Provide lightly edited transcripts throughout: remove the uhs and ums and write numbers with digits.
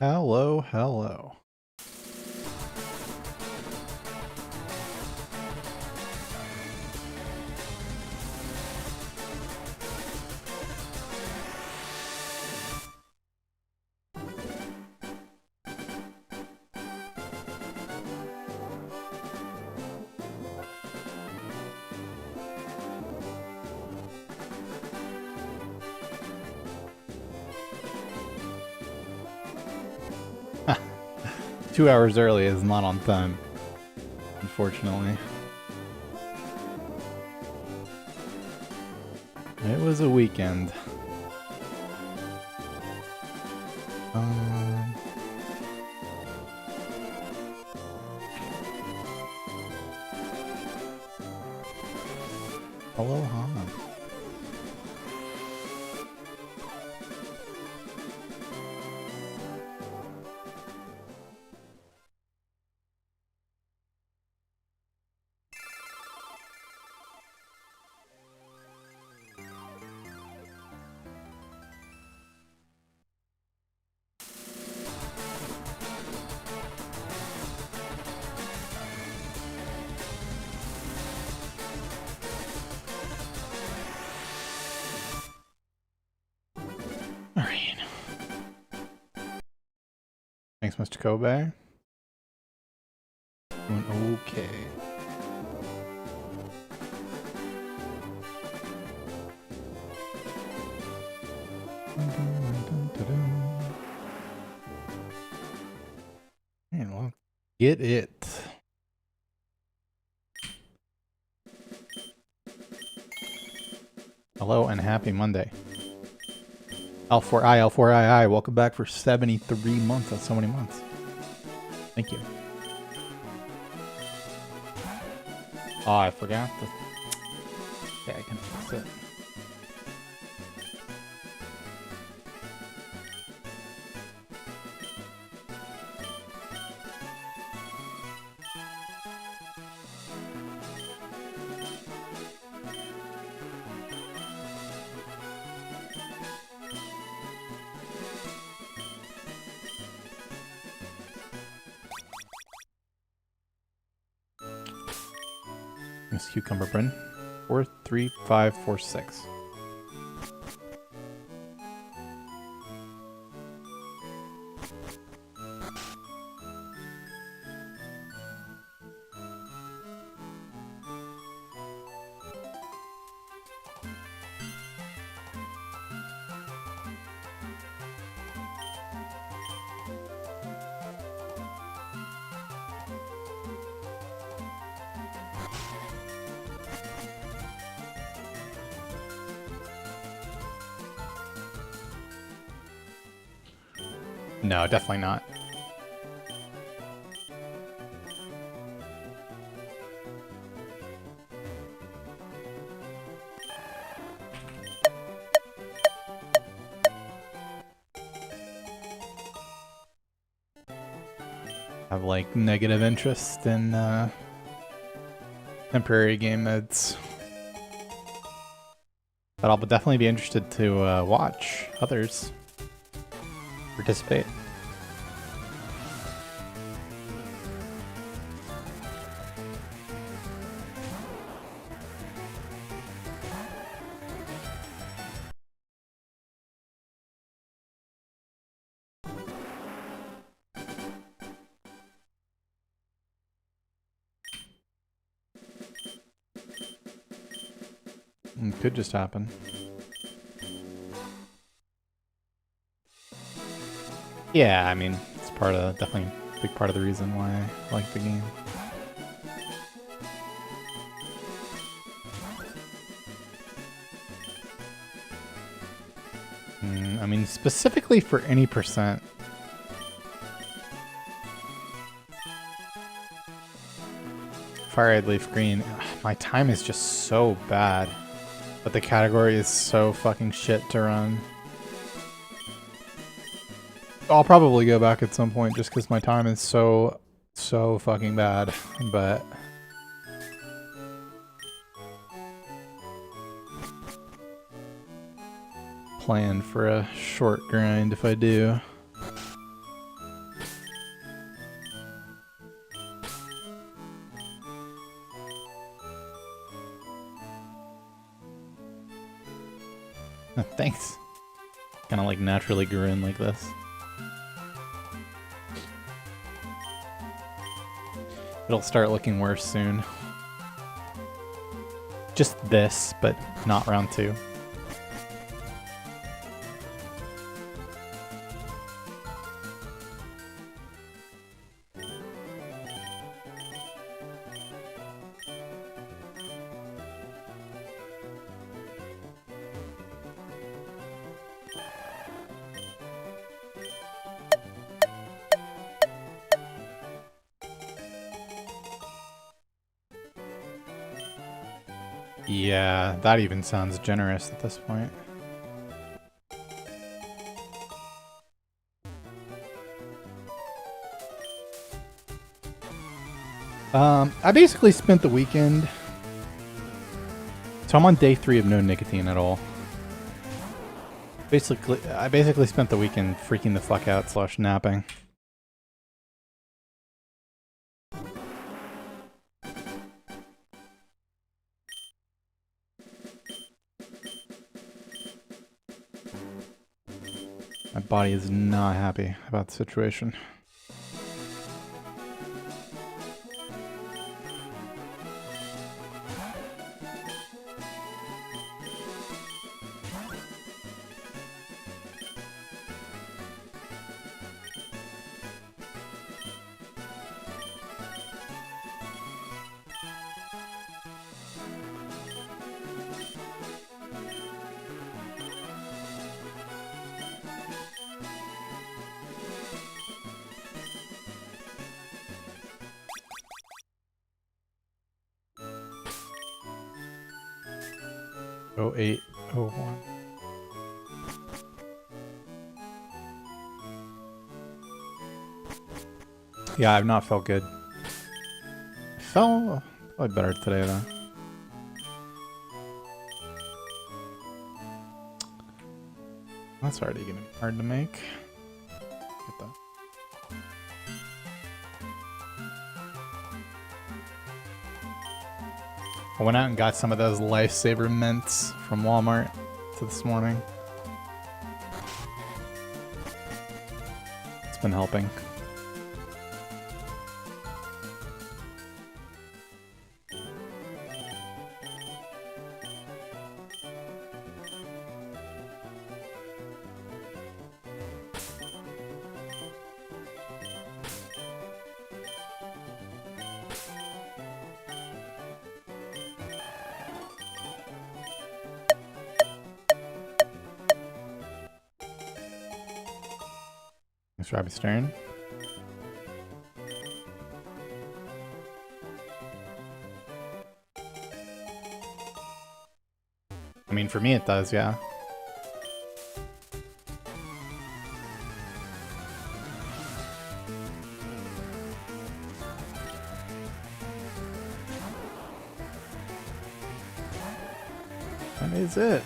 Hello, hello. Ha, 2 hours early is not on time, unfortunately. It was a weekend. Aloha. Alright. Thanks, Mr. Kobe. Doing okay. Hey, well, get it. Hello and happy Monday. L4I, welcome back for 73 months. That's so many months. Thank you. Oh, I forgot to... Okay, I can fix it. Miss Cucumber Bryn. 43546. No, definitely not. Have like negative interest in temporary game modes. But I'll definitely be interested to watch others participate. It could just happen. Yeah, I mean, it's part of, definitely a big part of the reason why I like the game. I mean, specifically for any percent. FireRed Leaf Green. My time is just so bad. But the category is so fucking shit to run. I'll probably go back at some point just because my time is so fucking bad. But... plan for a short grind if I do. Thanks. Kind of like naturally grew in like this. It'll start looking worse soon. Just this, but not round 2. Yeah, that even sounds generous at this point. I basically spent the weekend. So I'm on day 3 of no nicotine at all. I basically spent the weekend freaking the fuck out / napping. My body is not happy about the situation. Oh, 0801. Yeah, I've not felt good. I felt probably better today though. That's already gonna be hard to make. Get that. I went out and got some of those Lifesaver mints from Walmart this morning. It's been helping. Thanks, Robbie Stern. I mean, for me it does, yeah. That is it.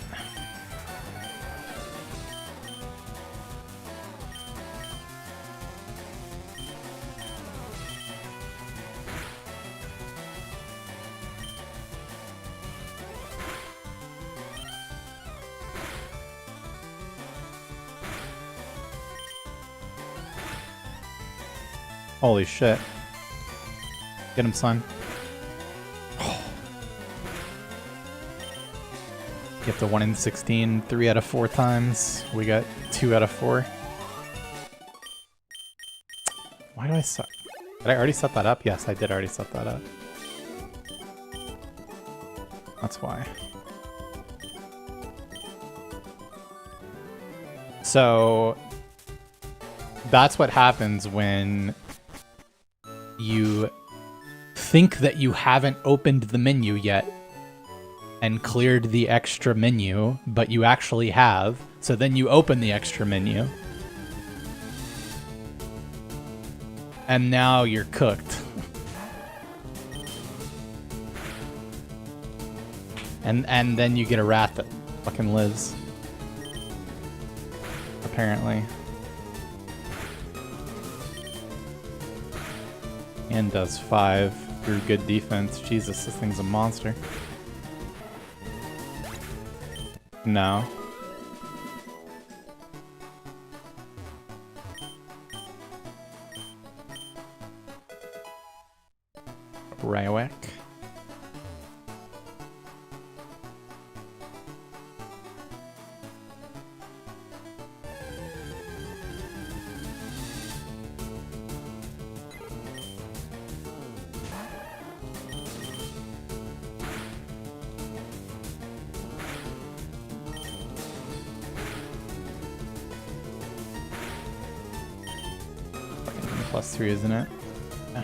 Holy shit. Get him, son. Oh. Get the 1 in 16, 3 out of 4 times. We got 2 out of 4. Why do I suck? Did I already set that up? Yes, I did already set that up. That's why. So that's what happens when you think that you haven't opened the menu yet and cleared the extra menu, but you actually have. So then you open the extra menu. And now you're cooked. And then you get a rat that fucking lives. Apparently. And does 5 through good defense. Jesus, this thing's a monster. No. Gunnermaniac. +3, isn't it? Yeah.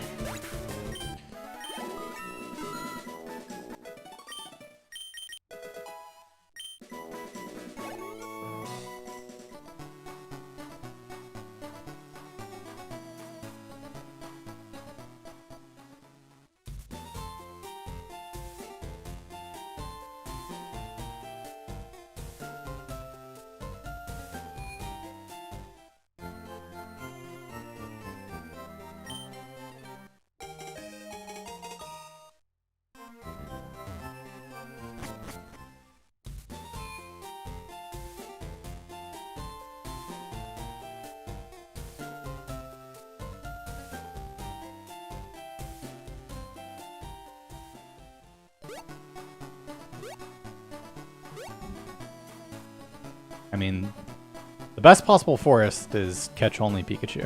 I mean, the best possible forest is catch only Pikachu.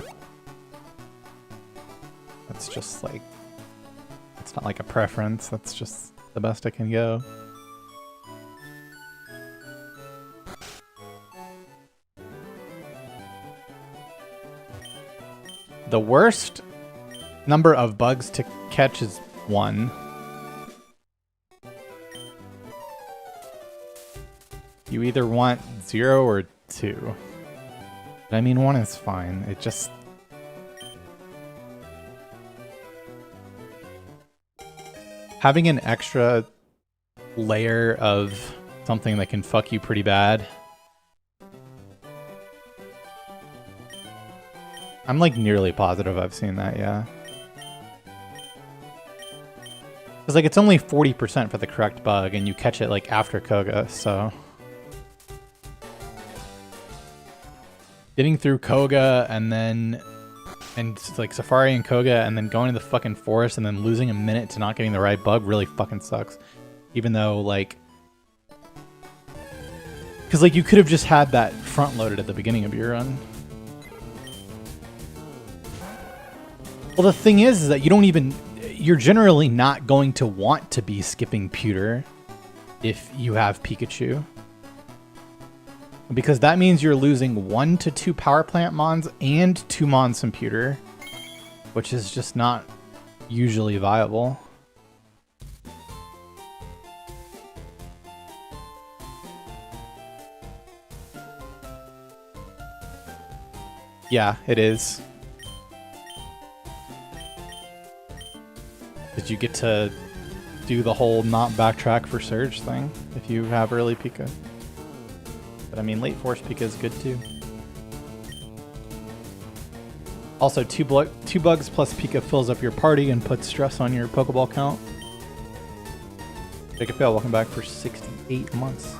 That's just like, it's not like a preference, that's just the best it can go. The worst number of bugs to catch is 1. You either want 0 or 2. But I mean, 1 is fine. It just... having an extra layer of something that can fuck you pretty bad. I'm like nearly positive I've seen that, yeah. Because like it's only 40% for the correct bug and you catch it like after Koga, so... getting through Koga and then... and like Safari and Koga and then going to the fucking forest and then losing a minute to not getting the right bug really fucking sucks. Even though like... because like you could have just had that front loaded at the beginning of your run. Well, the thing is that you don't even... you're generally not going to want to be skipping Pewter if you have Pikachu. Because that means you're losing 1 to 2 Power Plant Mons and 2 Mons from Pewter, which is just not usually viable. Yeah, it is. Did you get to do the whole not backtrack for Surge thing if you have early Pika? But I mean, late Force Pika is good too. Also, 2 bugs plus Pika fills up your party and puts stress on your Pokeball count. Take a fail, welcome back for 68 months.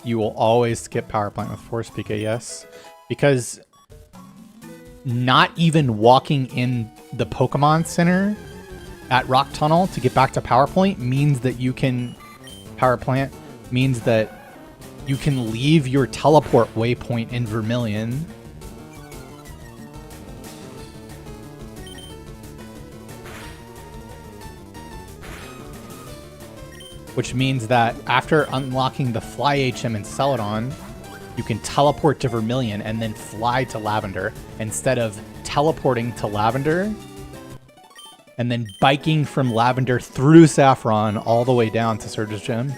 You will always skip Power Plant with Force Pika, yes. Because not even walking in the Pokemon Center at Rock Tunnel to get back to Power Point means that you can... Power Plant means that you can leave your teleport waypoint in Vermilion. which means that after unlocking the Fly HM in Celadon, you can teleport to Vermilion and then fly to Lavender instead of teleporting to Lavender and then biking from Lavender through Saffron all the way down to Surge's Gym.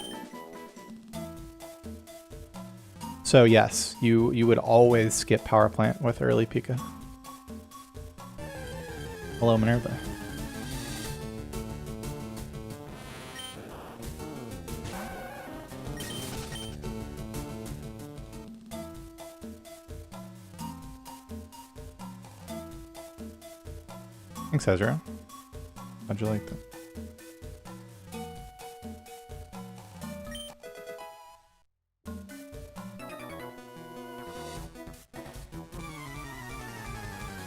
So yes, you would always skip Power Plant with early Pika. Hello, Minerva. Thanks, Ezra. How'd you like that?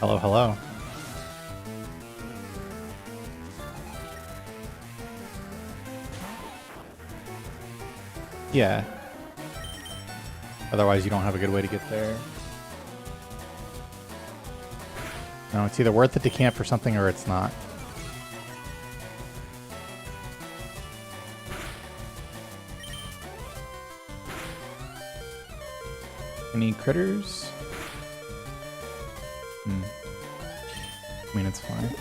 Hello, hello. Yeah. Otherwise, you don't have a good way to get there. No, it's either worth it to camp for something or it's not. Any critters? I mean, it's fine.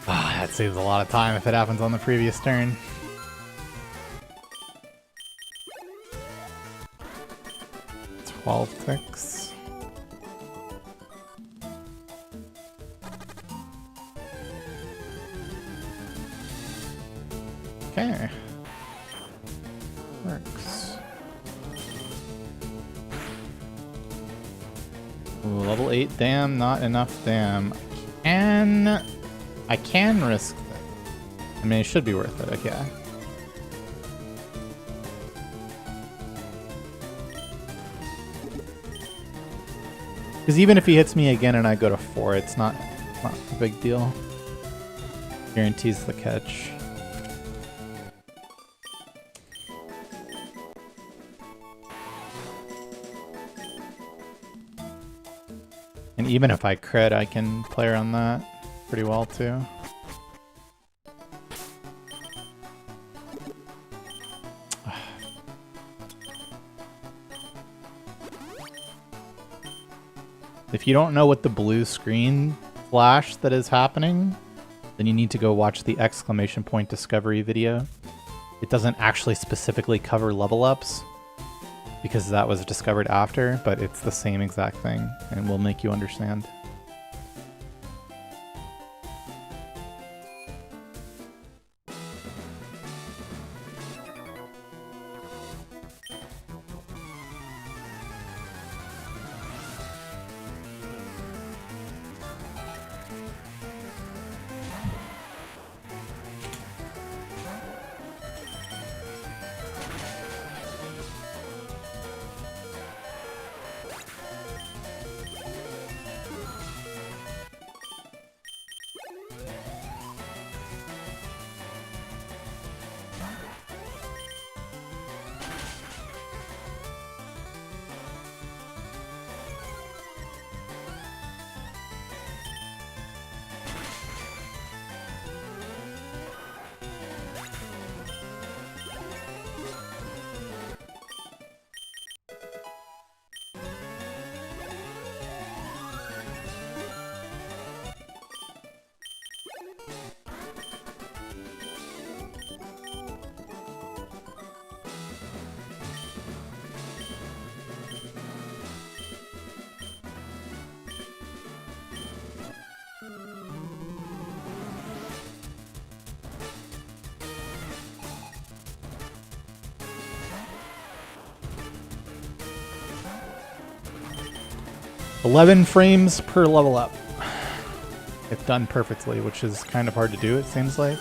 That saves a lot of time if it happens on the previous turn. Ticks. Okay. Works. Ooh, level 8 dam, not enough dam. I can risk it. I mean, it should be worth it, okay. Because even if he hits me again and I go to 4, it's not a big deal. Guarantees the catch. And even if I crit, I can play around that pretty well too. If you don't know what the blue screen flash that is happening, then you need to go watch the exclamation point discovery video. It doesn't actually specifically cover level ups because that was discovered after, but it's the same exact thing and will make you understand. "11 frames per level up." If done perfectly, which is kind of hard to do, it seems like.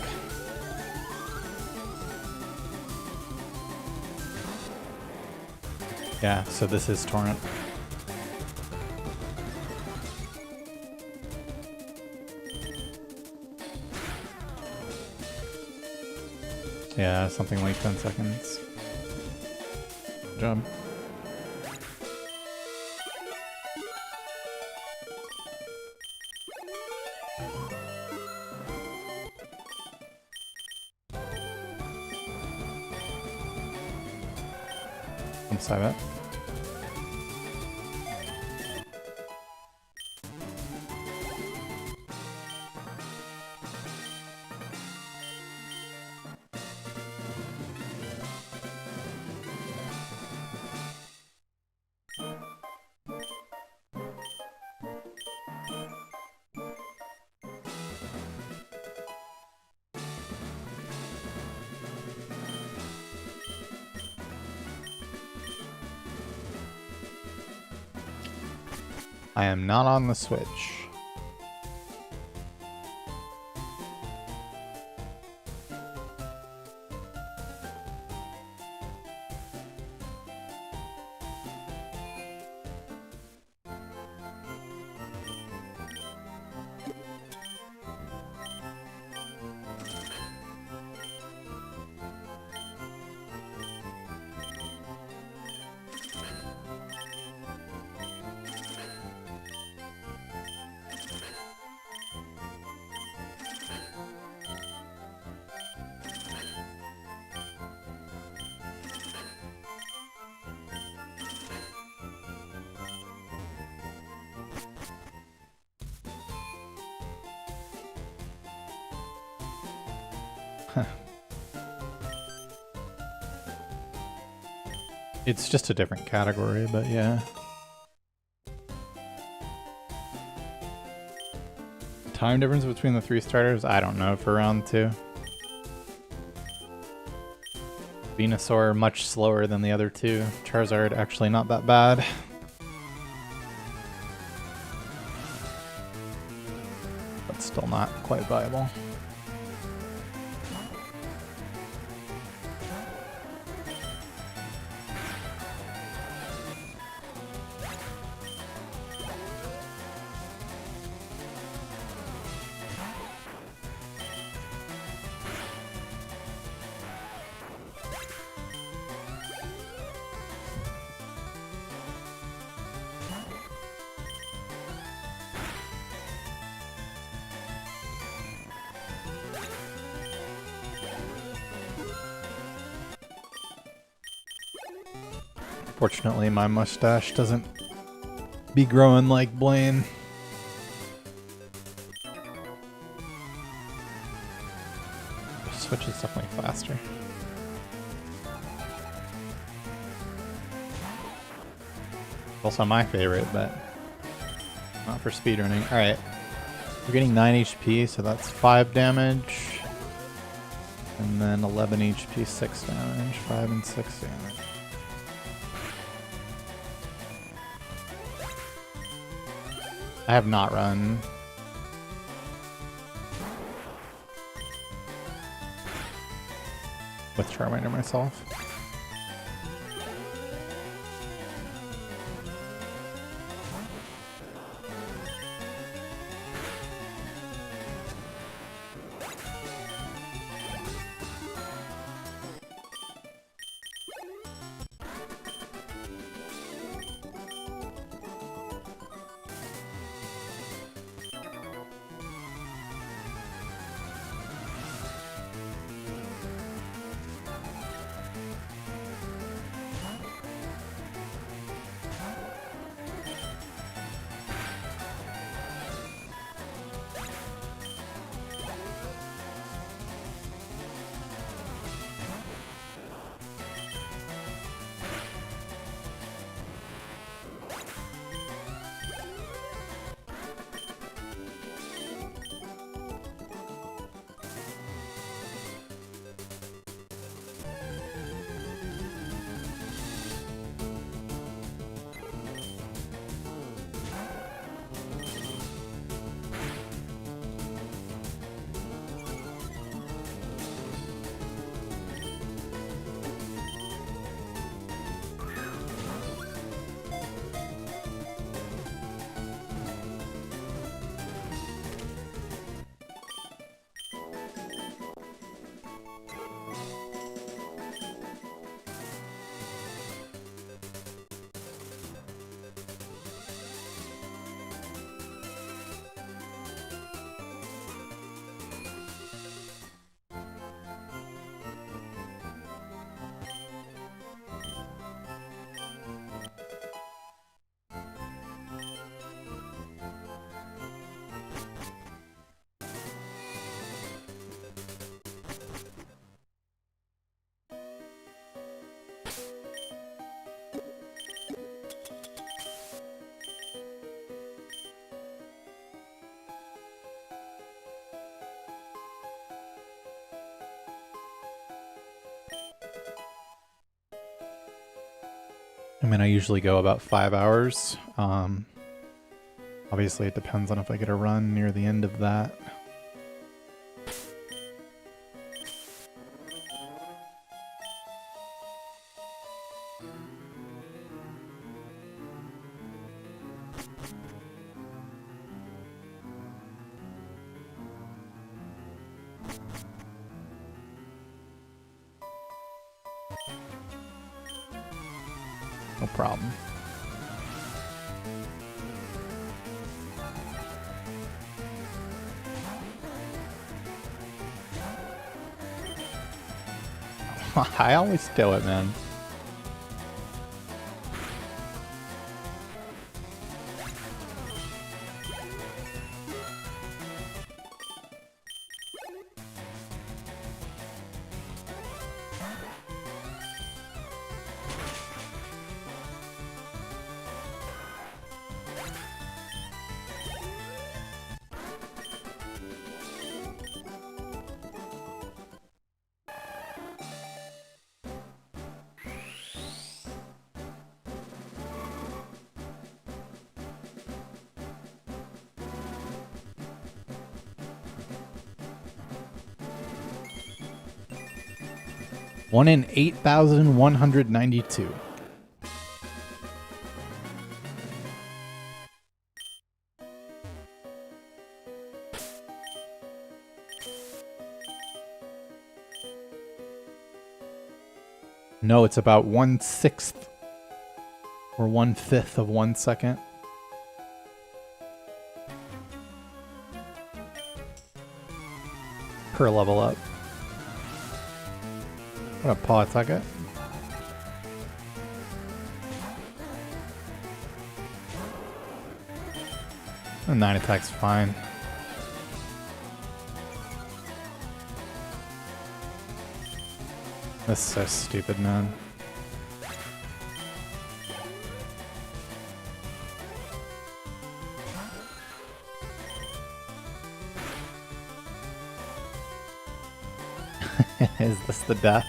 Yeah, so this is Torrent. Yeah, something like 10 seconds. Good job. Save it. I am not on the Switch. It's just a different category, but yeah. Time difference between the 3 starters? I don't know for round 2. Venusaur much slower than the other 2. Charizard actually not that bad. But still not quite viable. Fortunately, my mustache doesn't be growing like Blaine. The Switch is definitely faster. Also my favorite, but not for speedrunning. Alright. We're getting 9 HP, so that's 5 damage. And then 11 HP, 6 damage. 5 and 6 damage. I have not run. With Charmander myself. I mean, I usually go about 5 hours. Obviously, it depends on if I get a run near the end of that. No problem. I always do it, man. One in 8,192. No, it's about 1/6 or 1/5 of 1 second. Per level up. What a paw attack it. And 9 attack's fine. This is so stupid, man. Is this the death?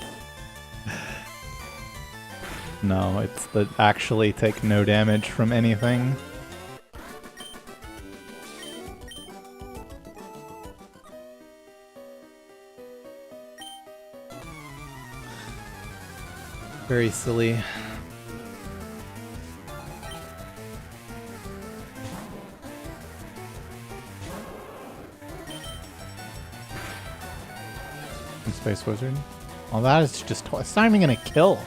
No, it's the actually take no damage from anything. Very silly. Space Wizard. Well, that is just... It's not even gonna kill.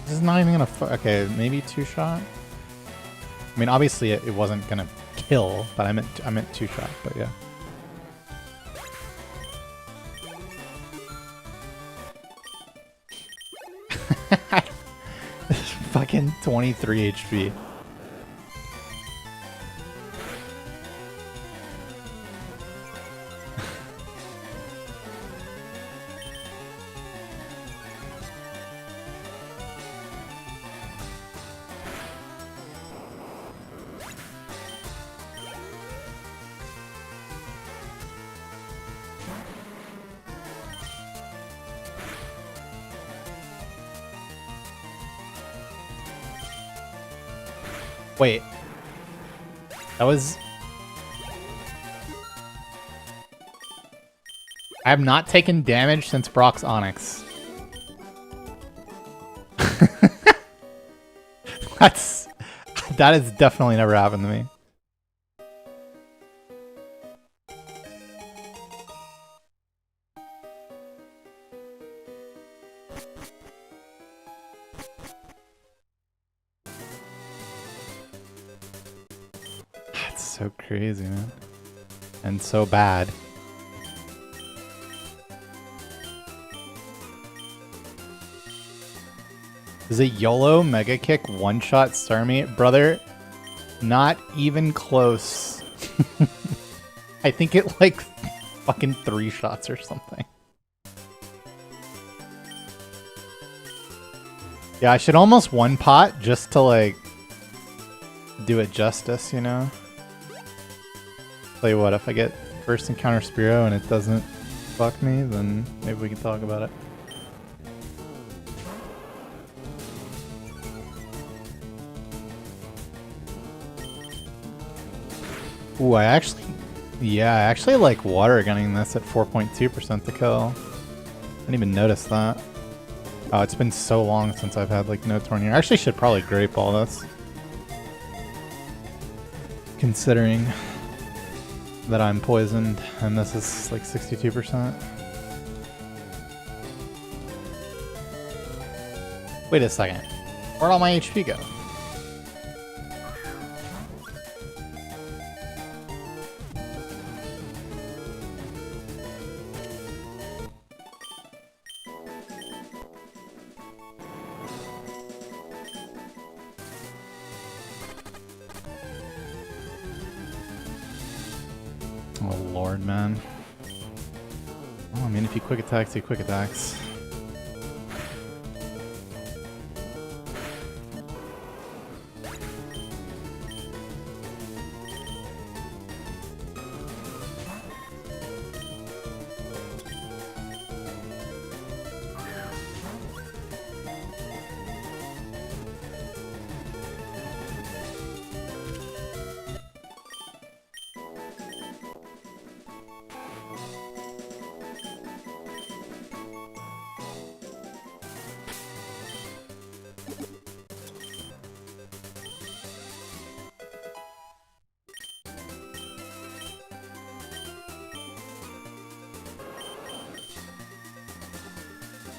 This is not even gonna... Okay, maybe 2-shot? I mean, obviously it wasn't gonna kill, but I meant 2-shot, but yeah. Fucking 23 HP. Wait. That was... I have not taken damage since Brock's Onyx. That has definitely never happened to me. That's so crazy, man. And so bad. Is a YOLO Mega Kick one-shot Starmie? Brother, not even close. I think it like fucking 3 shots or something. Yeah, I should almost one-pot just to like do it justice, you know? Tell you what, if I get first encounter Spearow and it doesn't fuck me, then maybe we can talk about it. Ooh, I actually like water gunning this at 4.2% to kill. I didn't even notice that. Oh, it's been so long since I've had like no tornado. I actually should probably grape all this. Considering that I'm poisoned and this is like 62%. Wait a second. Where'd all my HP go? Oh lord, man. Oh, I mean, if you quick attacks, you quick attacks.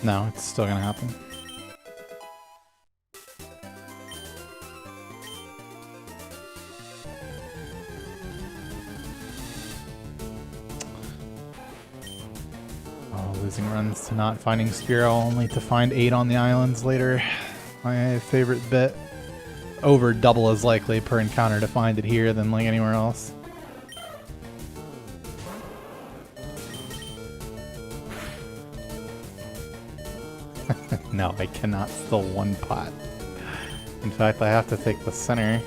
No, it's still gonna happen. Oh, losing runs to not finding Spearow, only to find 8 on the islands later. My favorite bit. Over double as likely per encounter to find it here than like anywhere else. No, I cannot steal one pot. In fact, I have to take the center.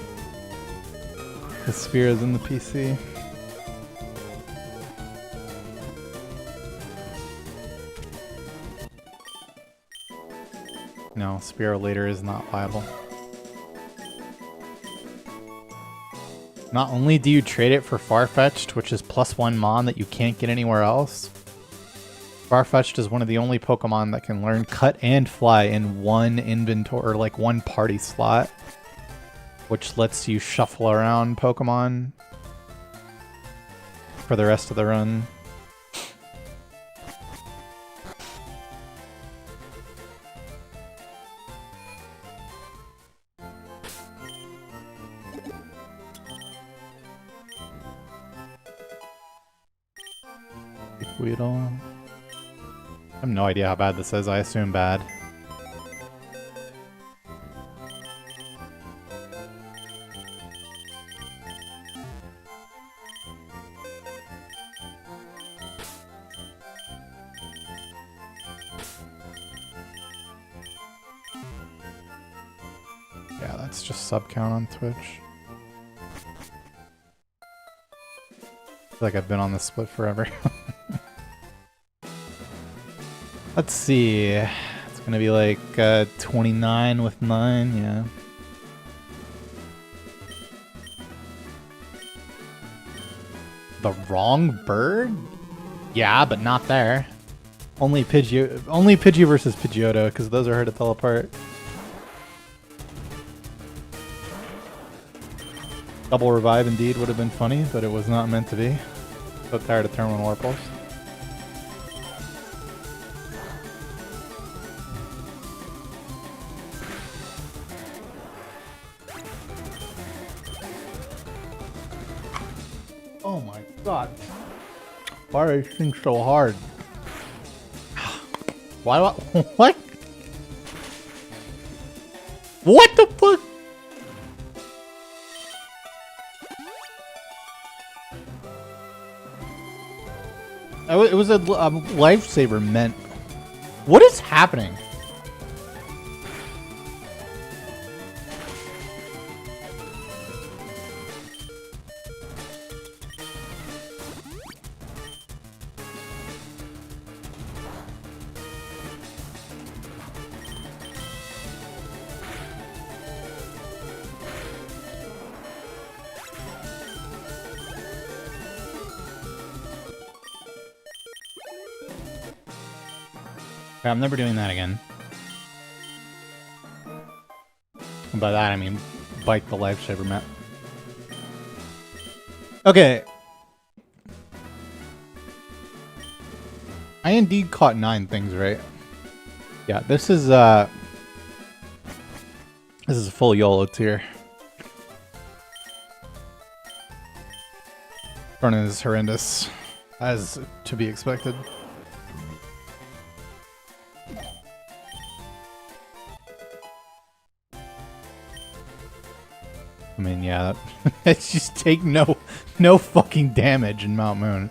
The spear is in the PC. No, Spearow later is not viable. Not only do you trade it for Farfetch'd, which is +1 Mon that you can't get anywhere else, Farfetch'd is one of the only Pokemon that can learn Cut and Fly in one inventory, or like one party slot, which lets you shuffle around Pokemon for the rest of the run. Weedle. I have no idea how bad this is. I assume bad. Yeah, that's just sub count on Twitch. I feel like I've been on this split forever. Let's see. It's gonna be like 29 with 9, yeah. The wrong bird? Yeah, but not there. Only Pidgey versus Pidgeotto, because those are hard to tell apart. Double revive indeed would have been funny, but it was not meant to be. So tired of Terminal Warpulse. Oh my god. Why are these things so hard? Why do I... What? What the fuck? It was a lifesaver meant... What is happening? I'm never doing that again. And by that I mean bike the lifesaver map. Okay. I indeed caught 9 things, right? Yeah, this is a full YOLO tier. Run is horrendous, as to be expected. I mean, yeah, it's just take no fucking damage in Mount Moon.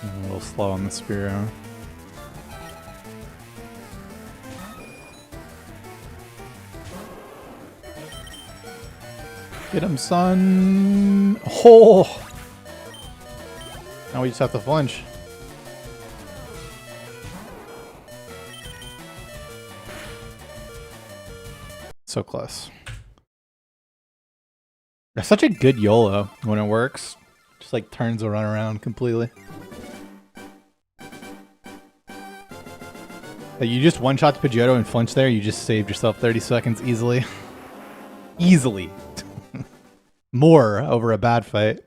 A little slow on the Spearow. Get him, son! Oh! Now we just have to flinch. So close. It's such a good YOLO when it works. Just like turns the run around completely. Like you just one-shot the Pidgeotto and flinch there, you just saved yourself 30 seconds easily. Easily. More over a bad fight.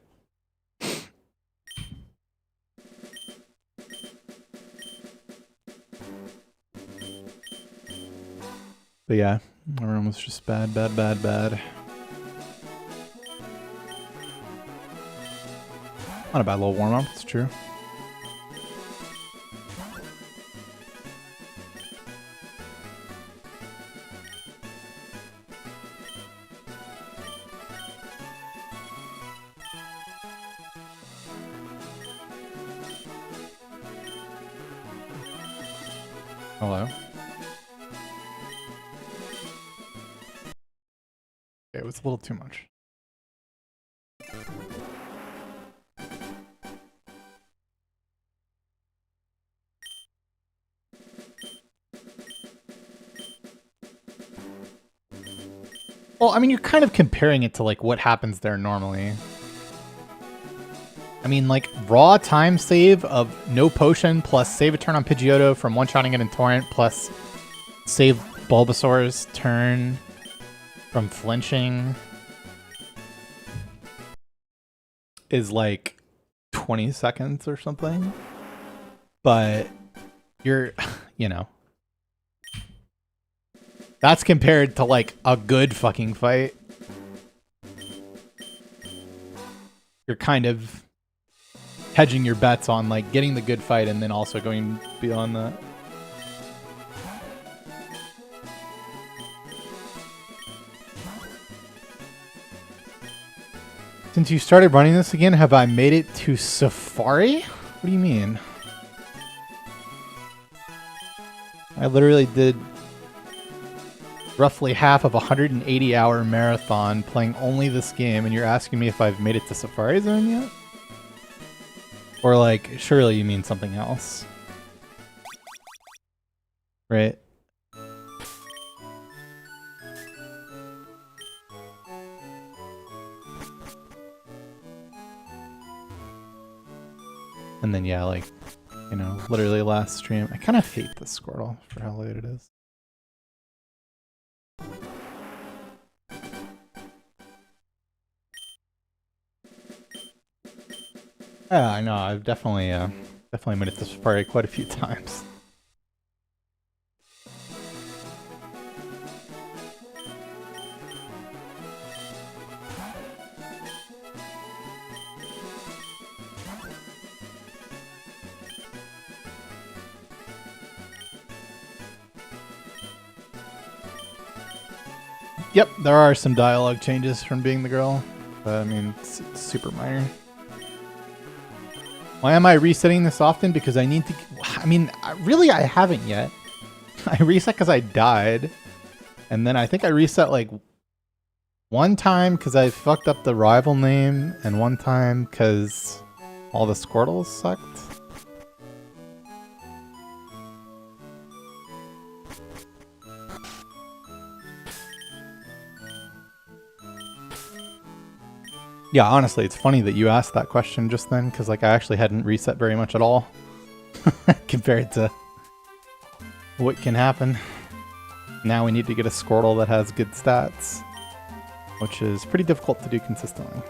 But yeah, our run was just bad, bad, bad, bad. Not a bad little warm-up, it's true. Hello. It was a little too much. Well, I mean, you're kind of comparing it to like what happens there normally. I mean, like, raw time save of no potion plus save a turn on Pidgeotto from one-shotting it in Torrent plus save Bulbasaur's turn from flinching is like 20 seconds or something. But you're, you know, that's compared to like a good fucking fight. You're kind of hedging your bets on like getting the good fight and then also going beyond that. Since you started running this again, have I made it to Safari? What do you mean? I literally did roughly half of a 180-hour marathon playing only this game, and you're asking me if I've made it to Safari Zone yet? Or like, surely you mean something else. Right? And then yeah, like, you know, literally last stream. I kind of hate this Squirtle for how late it is. Yeah, I know. I've definitely made it to Safari quite a few times. Yep, there are some dialogue changes from being the girl, but I mean, it's super minor. Why am I resetting this often? Because I need to... I mean, really, I haven't yet. I reset because I died. And then I think I reset, like, one time because I fucked up the rival name, and one time because all the Squirtles sucked. Yeah, honestly, it's funny that you asked that question just then, because like I actually hadn't reset very much at all compared to what can happen. Now we need to get a Squirtle that has good stats, which is pretty difficult to do consistently.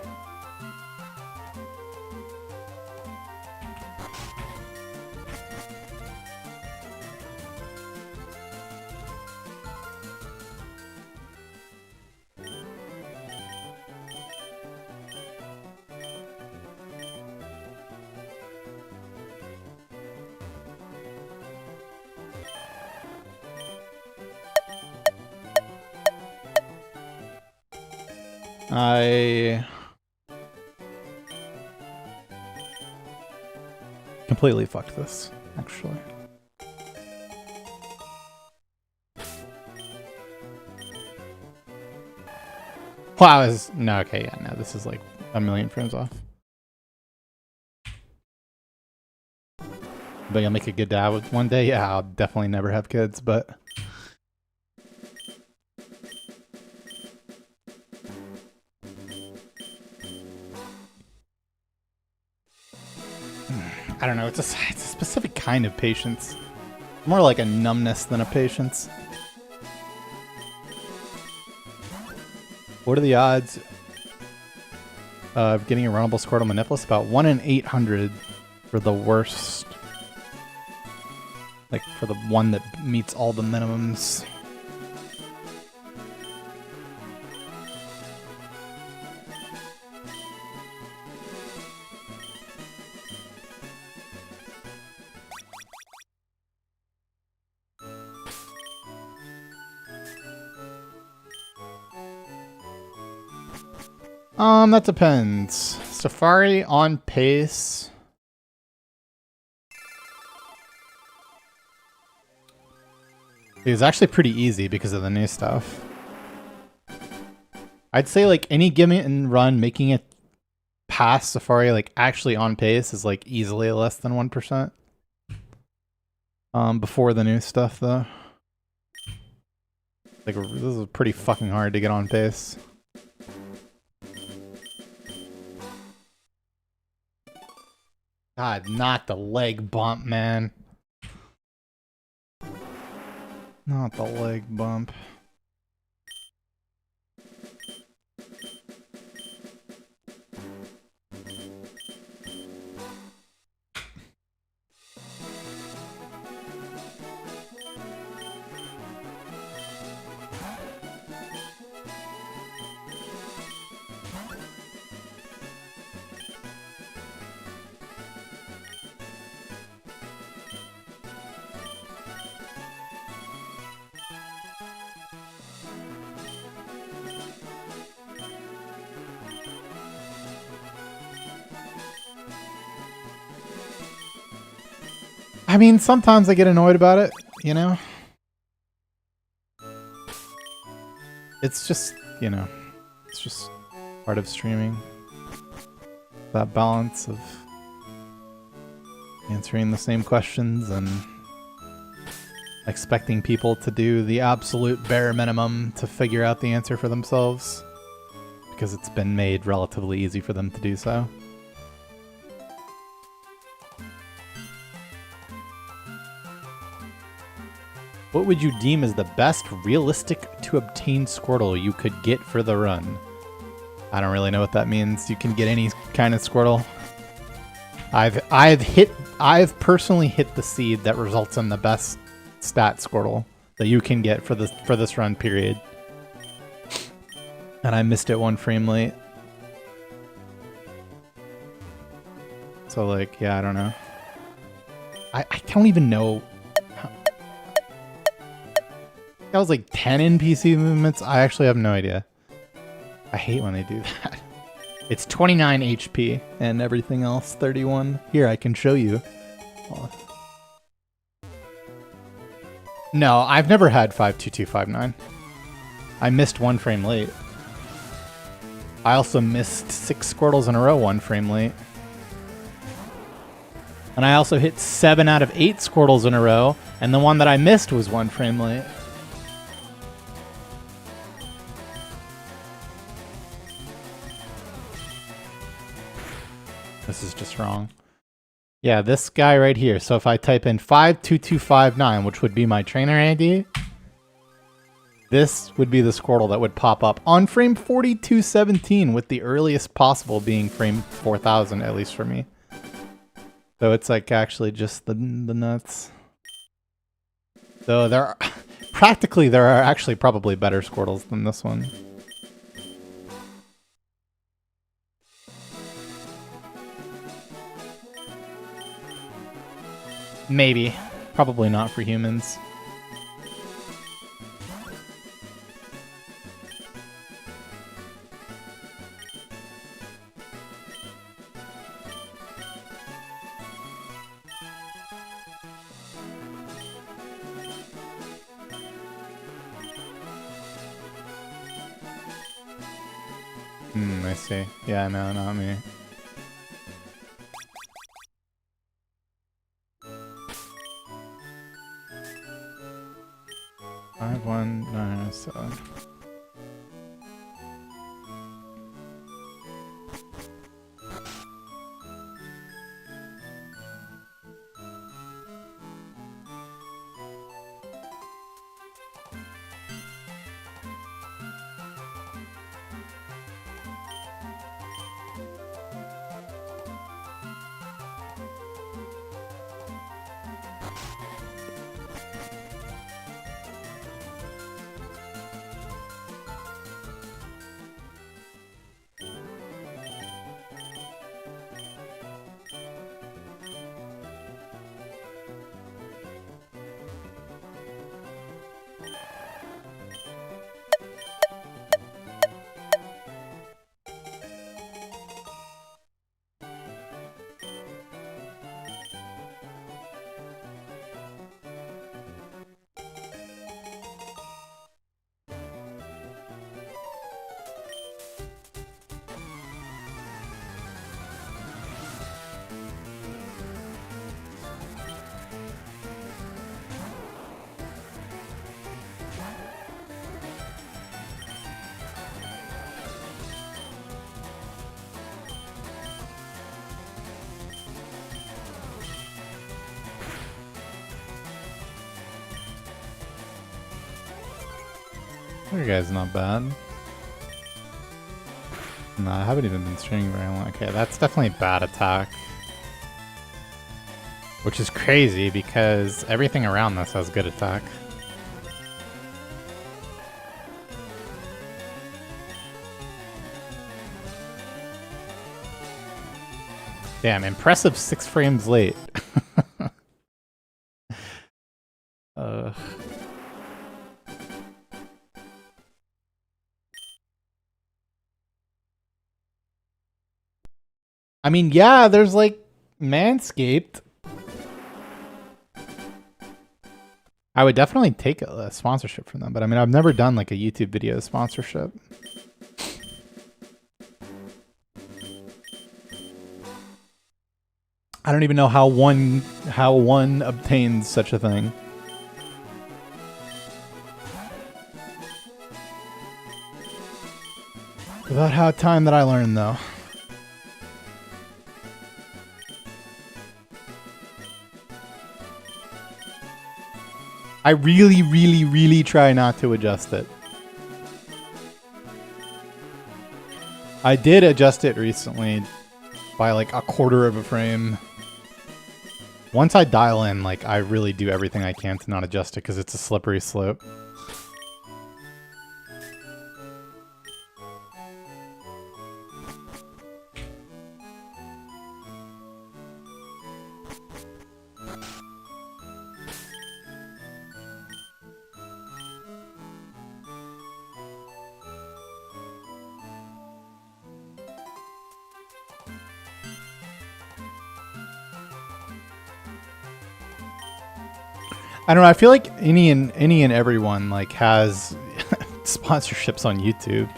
I completely fucked this, actually. Wow, no, okay, yeah, no, this is like a million frames off. But you'll make a good dad one day? Yeah, I'll definitely never have kids, but... I don't know, it's a specific kind of patience. More like a numbness than a patience. What are the odds of getting a runnable Squirtle Manipulus? About 1 in 800 for the worst. Like, for the one that meets all the minimums. That depends. Safari on pace. It's actually pretty easy because of the new stuff. I'd say like any given run, making it past Safari like actually on pace is like easily less than 1%. Before the new stuff though. Like this is pretty fucking hard to get on pace. God, not the leg bump, man. Not the leg bump. I mean, sometimes I get annoyed about it, you know? It's just, you know, it's just part of streaming. That balance of answering the same questions and expecting people to do the absolute bare minimum to figure out the answer for themselves. Because it's been made relatively easy for them to do so. What would you deem as the best realistic to obtain Squirtle you could get for the run? I don't really know what that means. You can get any kind of Squirtle. I've personally hit the seed that results in the best stat Squirtle that you can get for this run period. And I missed it 1 frame late. So like, yeah, I don't know. I don't even know. That was like 10 NPC movements. I actually have no idea. I hate when they do that. It's 29 HP and everything else 31. Here, I can show you. No, I've never had 52259. I missed 1 frame late. I also missed 6 Squirtles in a row 1 frame late. And I also hit 7 out of 8 Squirtles in a row, and the one that I missed was 1 frame late. this is just wrong. Yeah, this guy right here. So if I type in 52259, which would be my trainer ID, this would be the Squirtle that would pop up on frame 4217, with the earliest possible being frame 4000, at least for me. So it's like actually just the nuts. So there are, practically there are actually probably better Squirtles than this one. Maybe. Probably not for humans. I see. Yeah, no, not me. Five, 1, 9, 7. Your guy's not bad. No, I haven't even been streaming very long. Okay, that's definitely bad attack. Which is crazy because everything around this has good attack. Damn, impressive 6 frames late. I mean, yeah, there's like Manscaped. I would definitely take a sponsorship from them, but I mean, I've never done like a YouTube video sponsorship. I don't even know how one obtains such a thing. About how time that I learned though. I really, really, really try not to adjust it. I did adjust it recently by like a quarter of a frame. Once I dial in, like, I really do everything I can to not adjust it because it's a slippery slope. I don't know. I feel like any and everyone like has sponsorships on YouTube.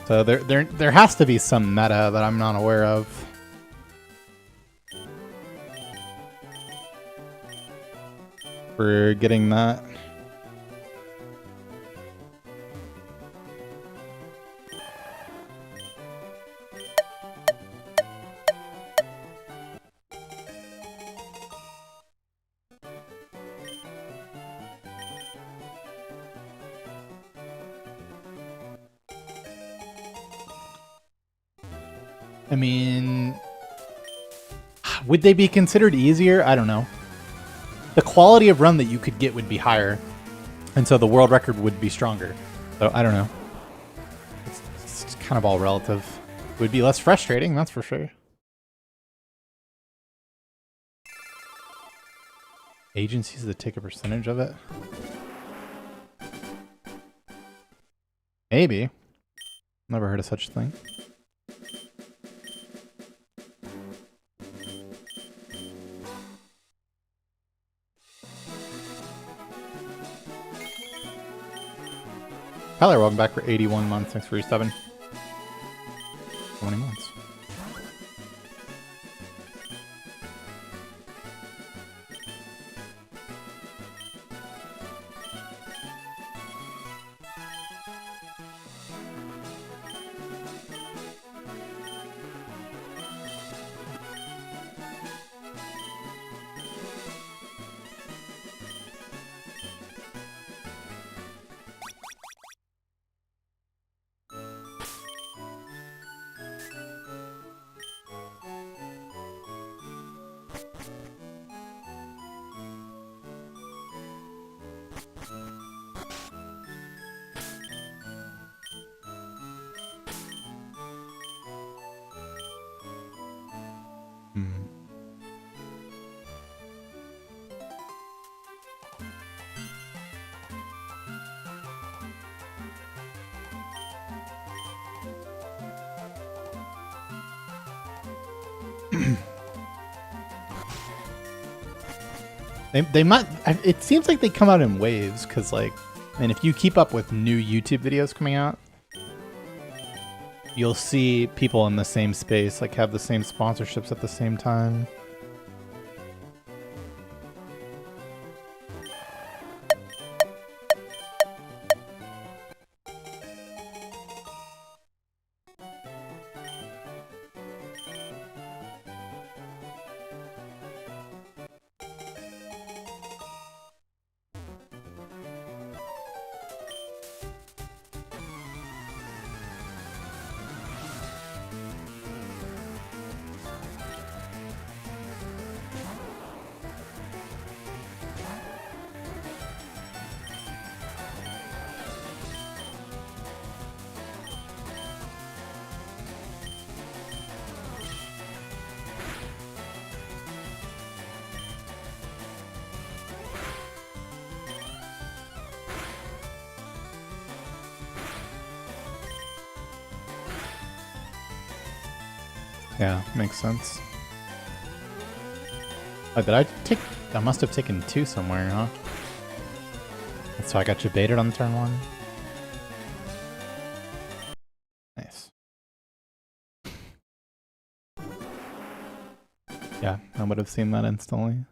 So there has to be some meta that I'm not aware of. For getting that. I mean, would they be considered easier? I don't know. The quality of run that you could get would be higher, and so the world record would be stronger. So I don't know. It's kind of all relative. It would be less frustrating, that's for sure. Agencies that take a percentage of it? Maybe. Never heard of such a thing. Tyler, welcome back for 81 months. Thanks for your 7. 20 months. They might. It seems like they come out in waves, because like, and if you keep up with new YouTube videos coming out, you'll see people in the same space like have the same sponsorships at the same time. Yeah, makes sense. Oh, did I take... I must have taken 2 somewhere, huh? So I got you baited on turn 1. Nice. Yeah, I would have seen that instantly.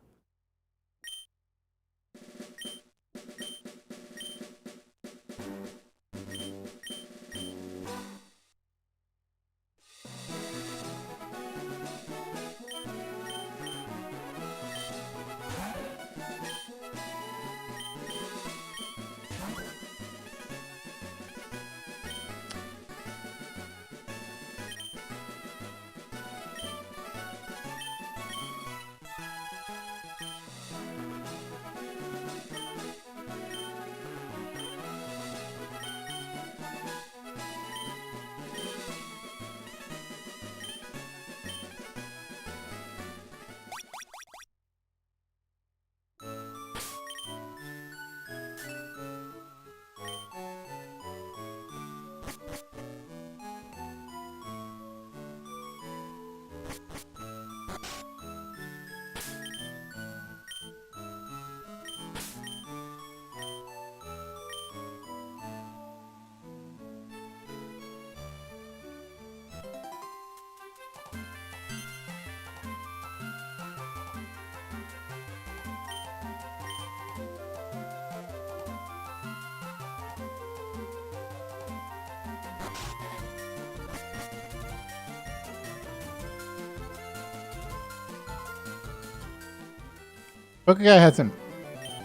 Book guy hasn't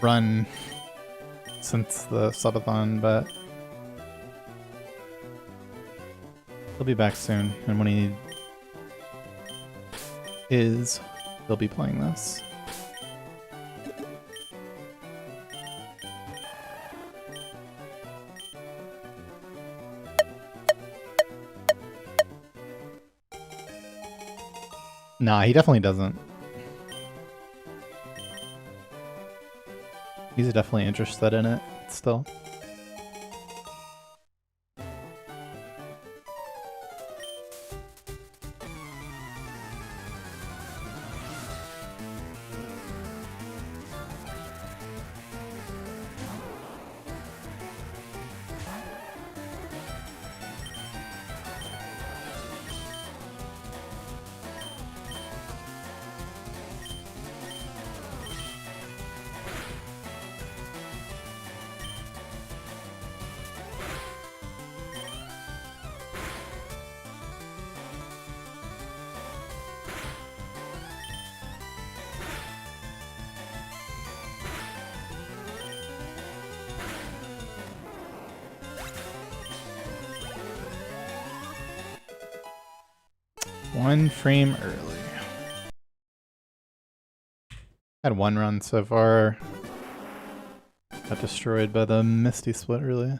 run since the subathon, but he'll be back soon. And when he is they'll be playing this. Nah, he definitely doesn't. He's definitely interested in it still. One frame early. Had one run so far. Got destroyed by the Misty Split early.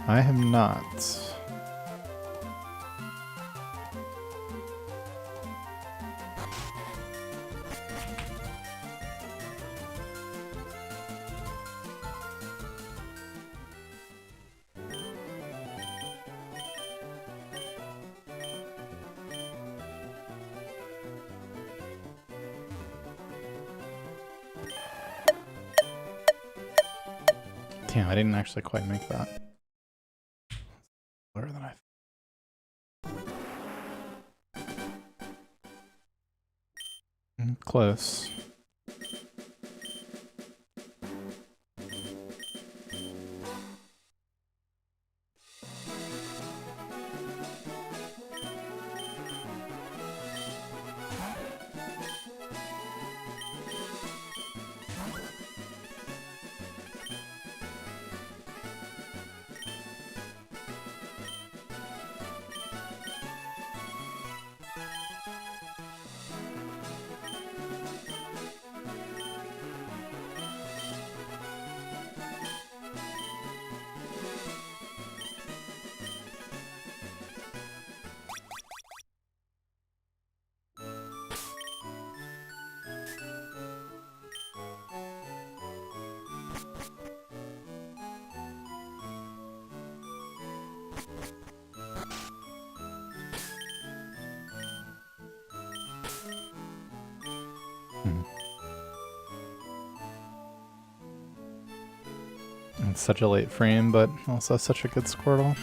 I have not. Damn, I didn't actually quite make that. Lower than I close. It's such a late frame, but also such a good Squirtle.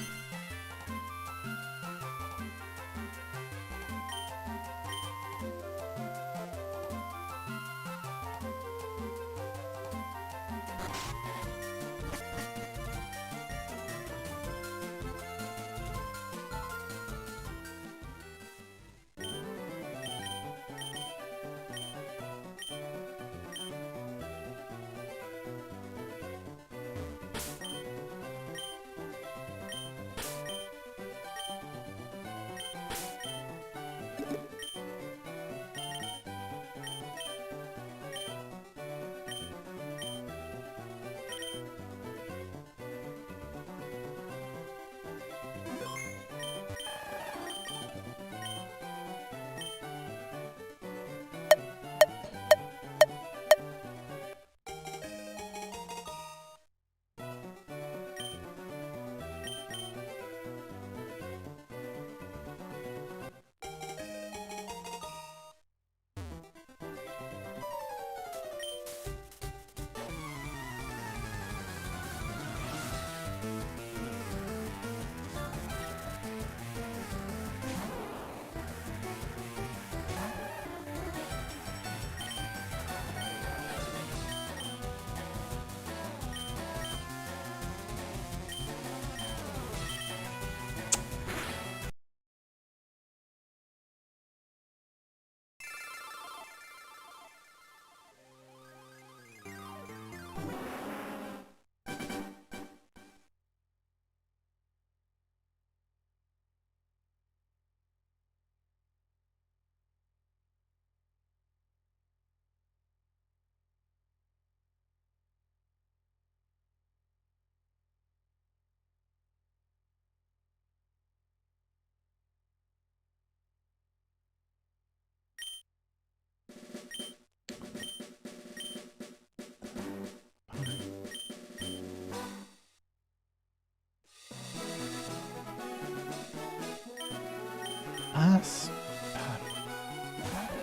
last battle.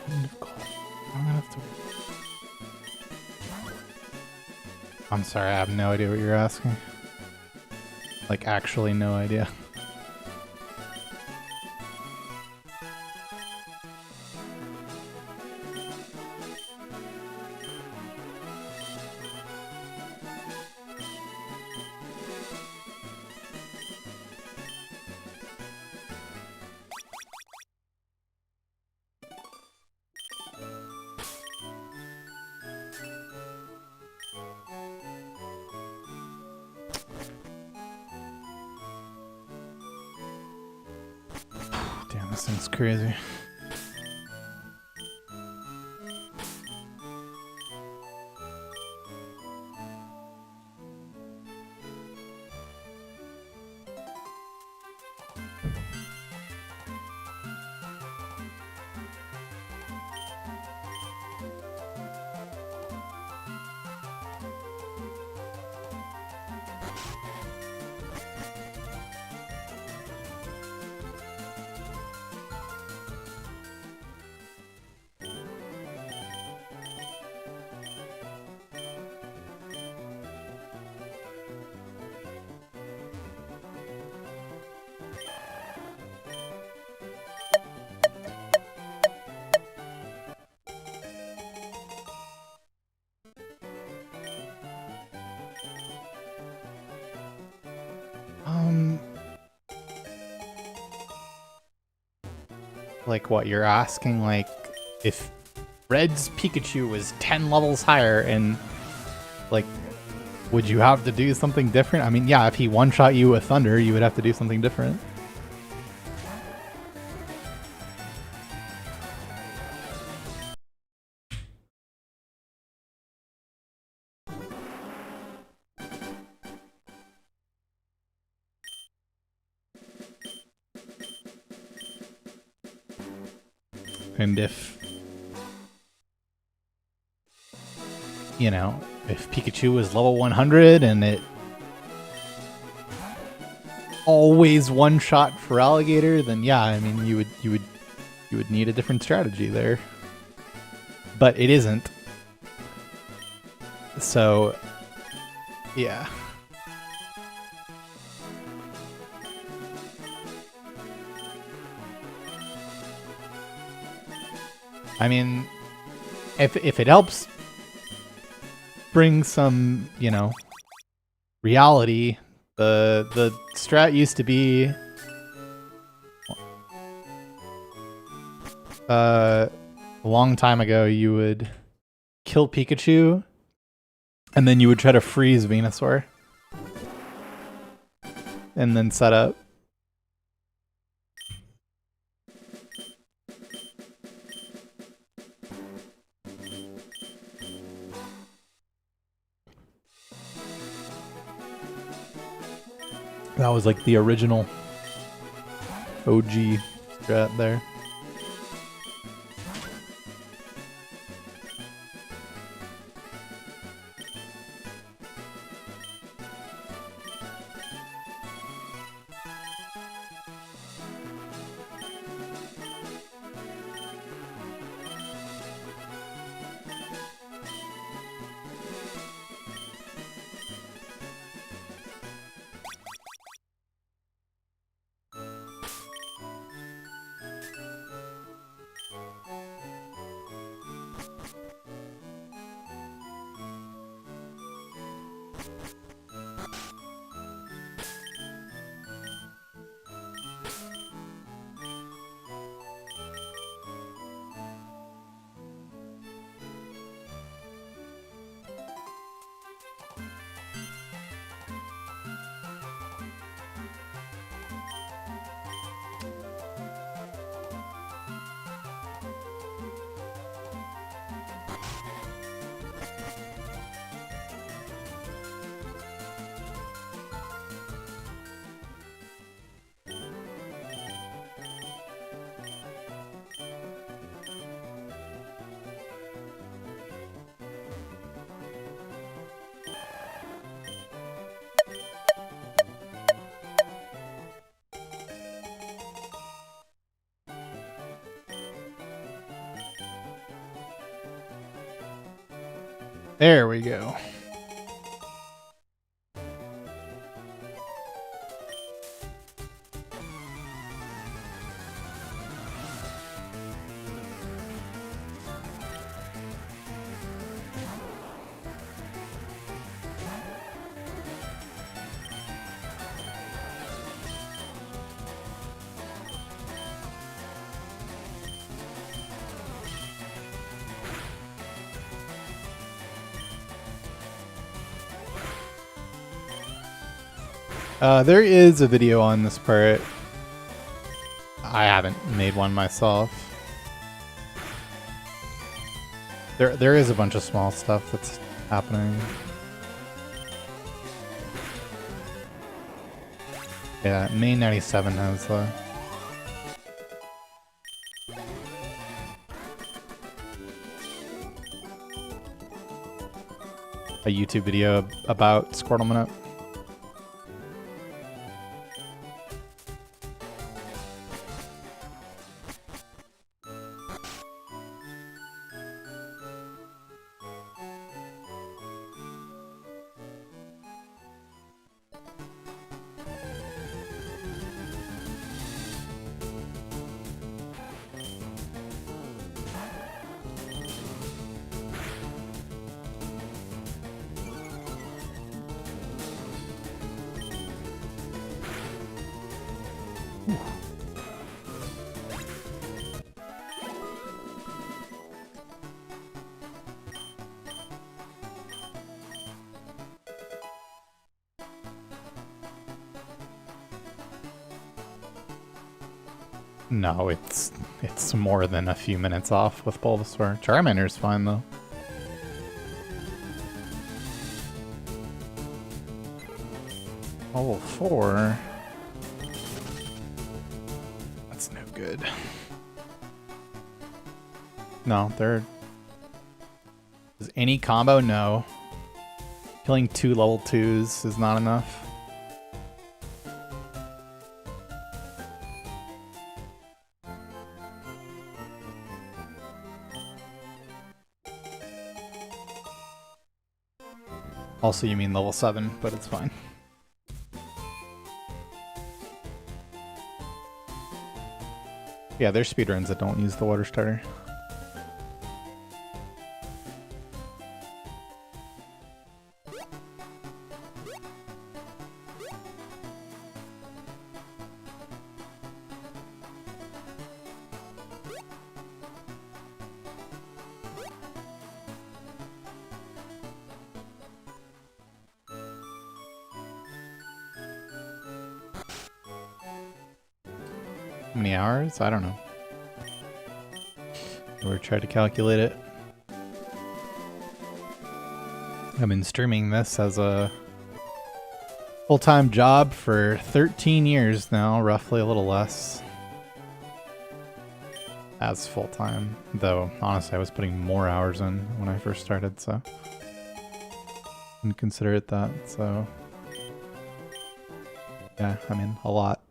I'm gonna have to. I'm sorry, I have no idea what you're asking. Like, actually, no idea. Damn, this thing's crazy. Like what you're asking, like if Red's Pikachu was 10 levels higher and like would you have to do something different? I mean, yeah, if he one-shot you with Thunder, you would have to do something different. And if, you know, if Pikachu was level 100 and it always one-shot for Alligator, then yeah, I mean, you would need a different strategy there. But it isn't. So, yeah. I mean, if it helps bring some, you know, reality, the strat used to be a long time ago you would kill Pikachu and then you would try to freeze Venusaur and then set up. That was like the original OG strat there. There we go. There is a video on this part. I haven't made one myself. There is a bunch of small stuff that's happening. Yeah, main 97 has a YouTube video about Squirtle Minute. No, it's more than a few minutes off with Bulbasaur. Charmander's fine though. Level 4. That's no good. No, there is any combo? No. Killing 2 level 2s is not enough. Also, you mean level 7, but it's fine. Yeah, there's speedruns that don't use the water starter. How many hours? I don't know. Or try to calculate it. I've been streaming this as a full-time job for 13 years now, roughly a little less. As full-time, though honestly I was putting more hours in when I first started, so I wouldn't consider it that, so yeah, I mean, a lot.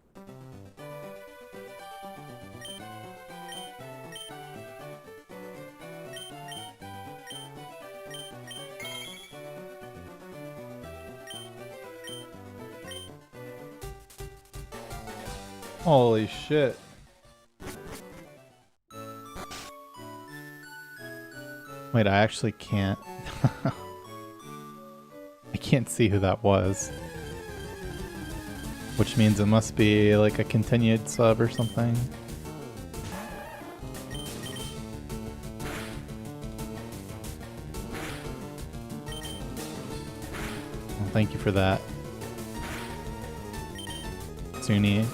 Holy shit. Wait, I actually can't. I can't see who that was. Which means it must be like a continued sub or something. Well, thank you for that, Suni.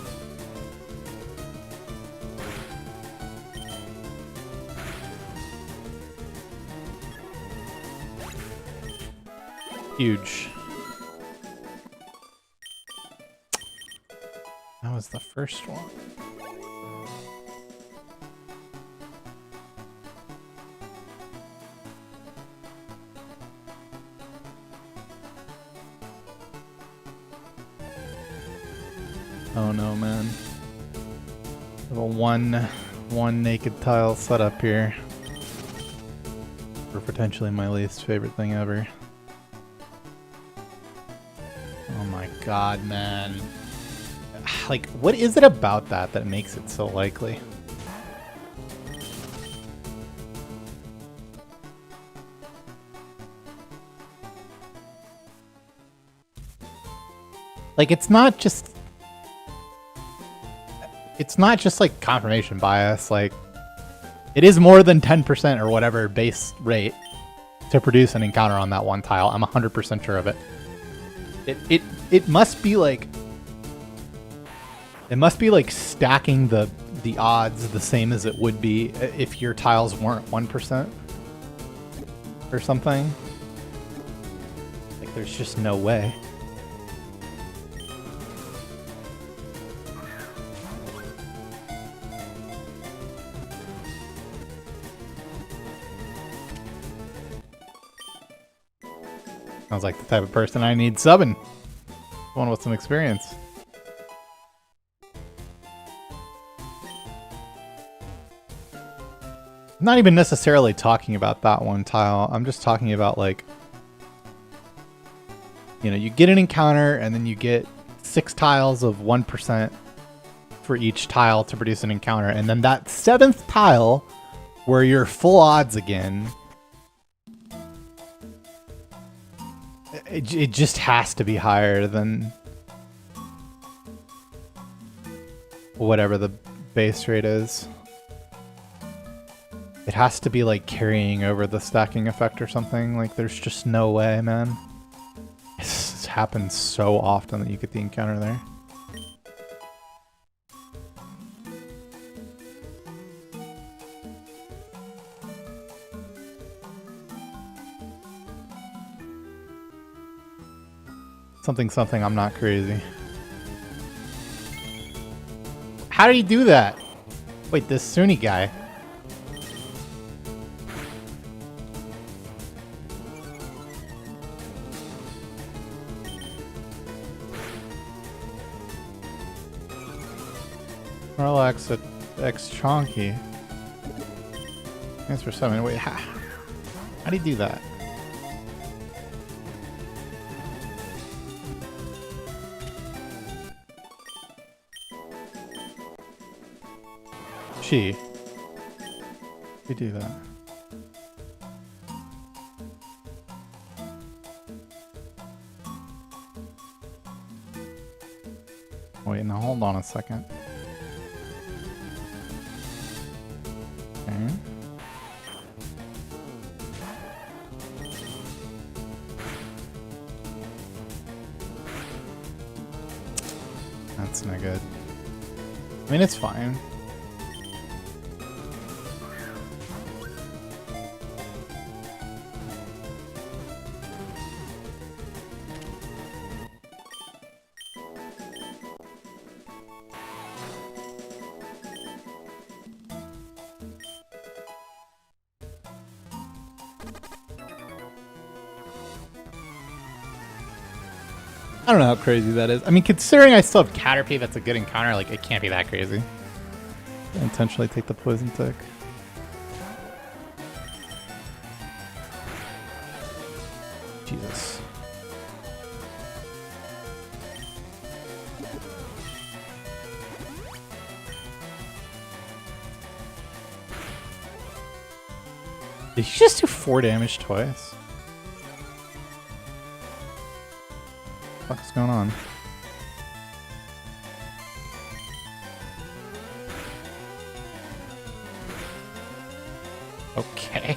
Huge. That was the first one. Oh no, man. We have a one naked tile setup here. Or potentially my least favorite thing ever. Oh my god, man. Like, what is it about that makes it so likely? Like, it's not just like confirmation bias. Like, it is more than 10% or whatever base rate to produce an encounter on that one tile. I'm 100% sure of it. It must be like stacking the odds the same as it would be if your tiles weren't 1% or something. Like, there's just no way. Sounds like the type of person I need subbing. One with some experience. I'm not even necessarily talking about that one tile. I'm just talking about, like, you know, you get an encounter and then you get 6 tiles of 1% for each tile to produce an encounter. And then that 7th tile where you're full odds again, it just has to be higher than whatever the base rate is. It has to be like carrying over the stacking effect or something. Like, there's just no way, man. This happens so often that you get the encounter there. Something, I'm not crazy. How did he do that? Wait, this Sunni guy. Relax at X Chonky. Thanks for 7. Wait, how do you do that? We do that. Wait, now hold on a second. Okay. That's no good. I mean, it's fine. I don't know how crazy that is. I mean, considering I still have Caterpie, that's a good encounter. Like, it can't be that crazy. I intentionally take the poison tick. Jesus. Did you just do 4 damage twice? What the fuck is going on? Okay.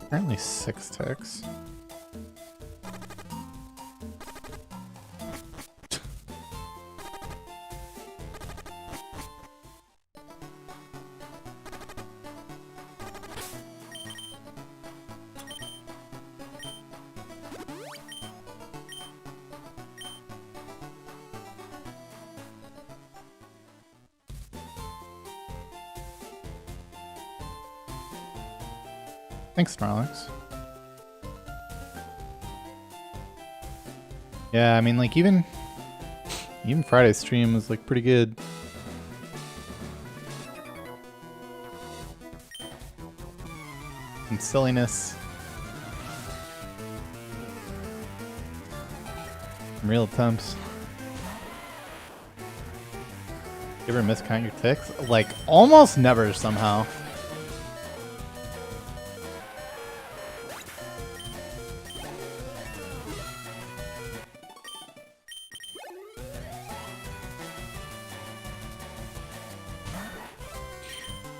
Apparently 6 ticks. Thanks, Snorlax. Yeah, I mean, like, even Friday's stream was, like, pretty good. Some silliness. Some real attempts. You ever miscount your ticks? Like, almost never somehow.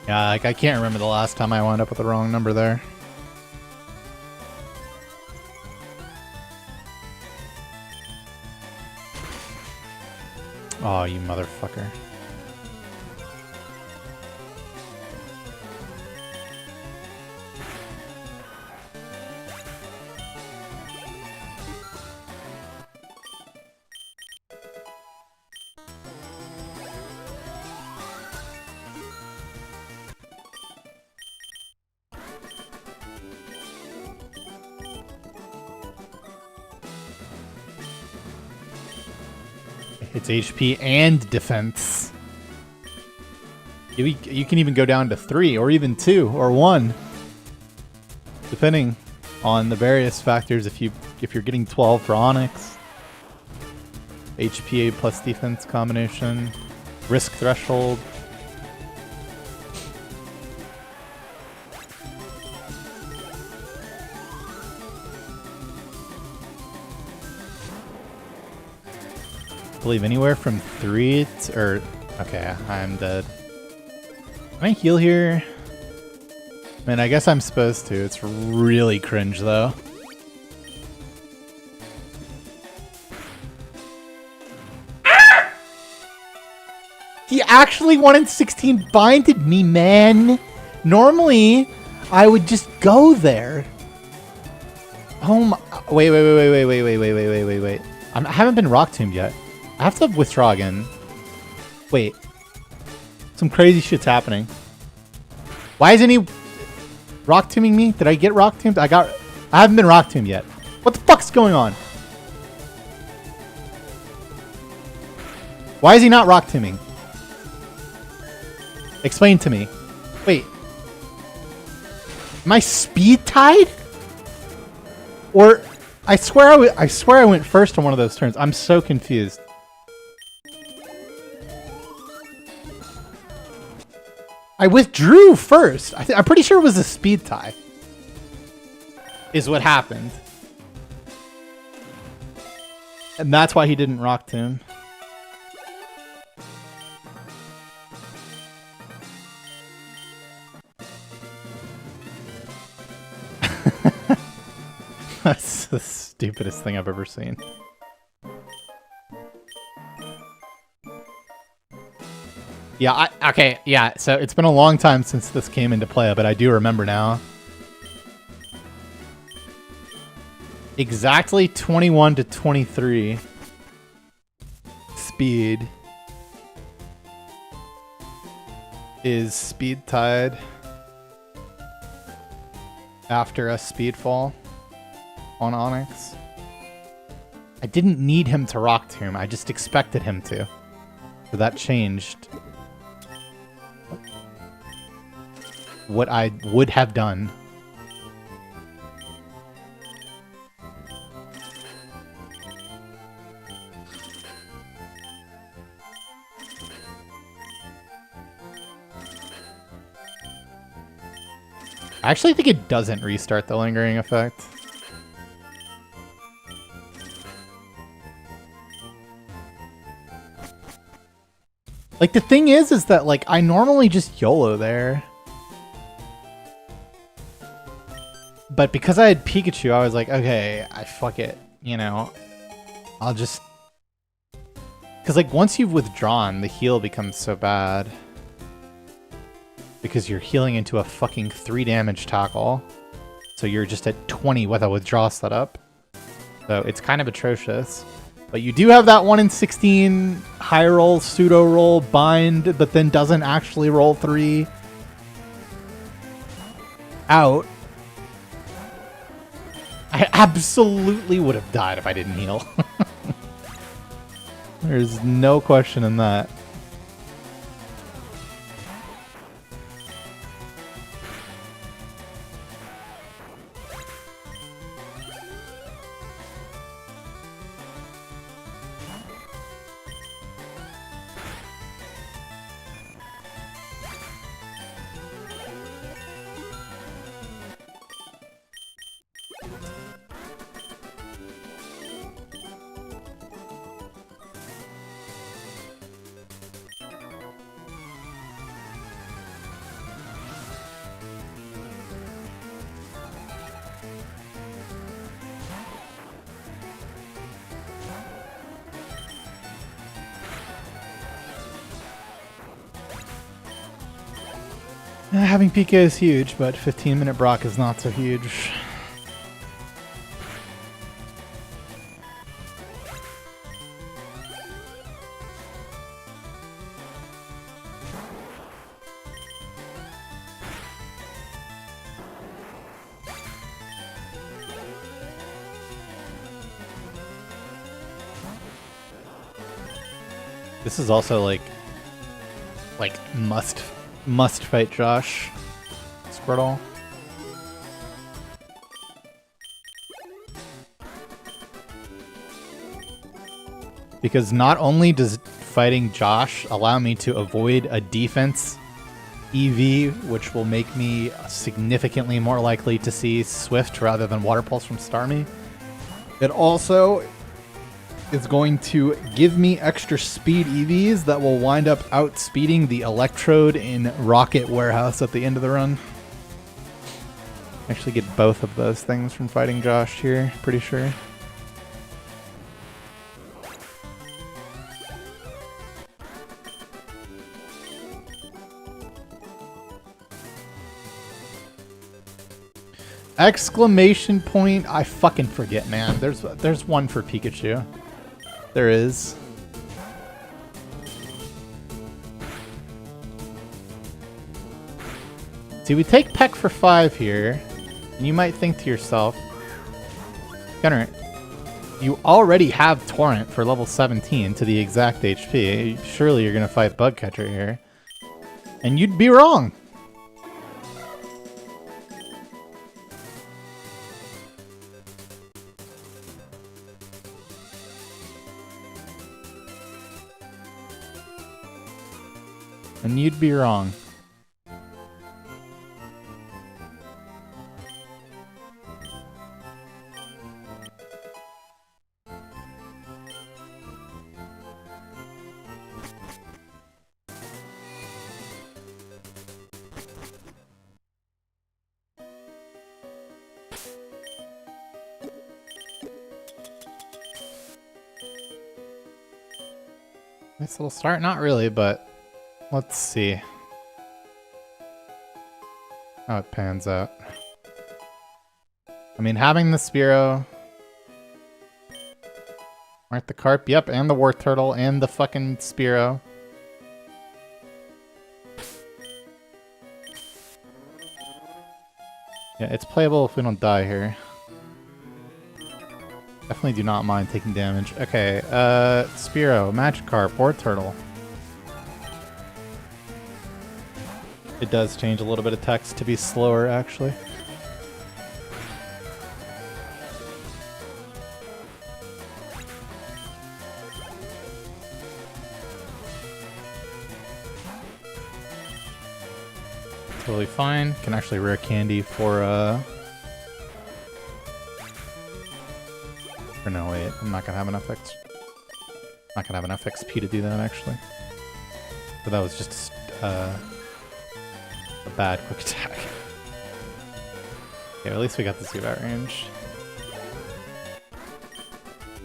Yeah, like, I can't remember the last time I wound up with the wrong number there. Oh, you motherfucker. It's HP and defense. You can even go down to 3 or even 2 or 1, depending on the various factors. If you're getting 12 for Onyx, HPA plus defense combination, risk threshold. I believe anywhere from 3 to, or okay, I'm dead. Can I heal here? Man, I guess I'm supposed to. It's really cringe though. He actually 1 in 16 binded me, man. Normally, I would just go there. Oh my! Wait. I haven't been rock tombed yet. I have to withdraw again. Wait. Some crazy shit's happening. Why isn't he rock tombing me? Did I get rock tombed? I haven't been rock tombed yet. What the fuck's going on? Why is he not rock tombing? Explain to me. Wait. Am I speed tied? Or I swear I went first on one of those turns. I'm so confused. I withdrew first. I'm pretty sure it was a speed tie. Is what happened. And that's why he didn't rock tomb. That's the stupidest thing I've ever seen. Yeah, okay, yeah, so it's been a long time since this came into play, but I do remember now. Exactly 21 to 23. Speed is speed tied after a speed fall on Onyx. I didn't need him to rock tomb, I just expected him to. So that changed what I would have done. I actually think it doesn't restart the lingering effect. Like, the thing is that, like, I normally just YOLO there. But because I had Pikachu, I was like, okay, fuck it, you know. I'll just... Because, like, once you've withdrawn, the heal becomes so bad. Because you're healing into a fucking 3 damage tackle. So you're just at 20 with a withdraw setup. So it's kind of atrocious. But you do have that 1 in 16 high roll, pseudo roll, bind, but then doesn't actually roll 3 out. I absolutely would have died if I didn't heal. There's no question in that. Having PK is huge, but 15-minute Brock is not so huge. This is also like must fight Josh. Squirtle. Because not only does fighting Josh allow me to avoid a defense EV, which will make me significantly more likely to see Swift rather than Water Pulse from Starmie, it also is going to give me extra speed EVs that will wind up outspeeding the Electrode in Rocket Warehouse at the end of the run. Actually get both of those things from fighting Josh here, pretty sure. Exclamation point, I fucking forget, man. There's one for Pikachu. There is. See, we take Peck for 5 here, and you might think to yourself, Gunner, you already have Torrent for level 17 to the exact HP. Surely you're going to fight Bugcatcher here. And you'd be wrong. And you'd be wrong. Nice little start. Not really, but let's see how it pans out. I mean, having the Spearow, aren't the Carp? Yep, and the War Turtle, and the fucking Spearow. Yeah, it's playable if we don't die here. Definitely do not mind taking damage. Okay, Spearow, Magikarp, War Turtle. It does change a little bit of text to be slower, actually. Totally fine. Can actually rare candy for or no, wait. I'm not gonna have enough not gonna have enough XP to do that, actually. But that was just a bad quick attack. Okay, at least we got the Zubat range.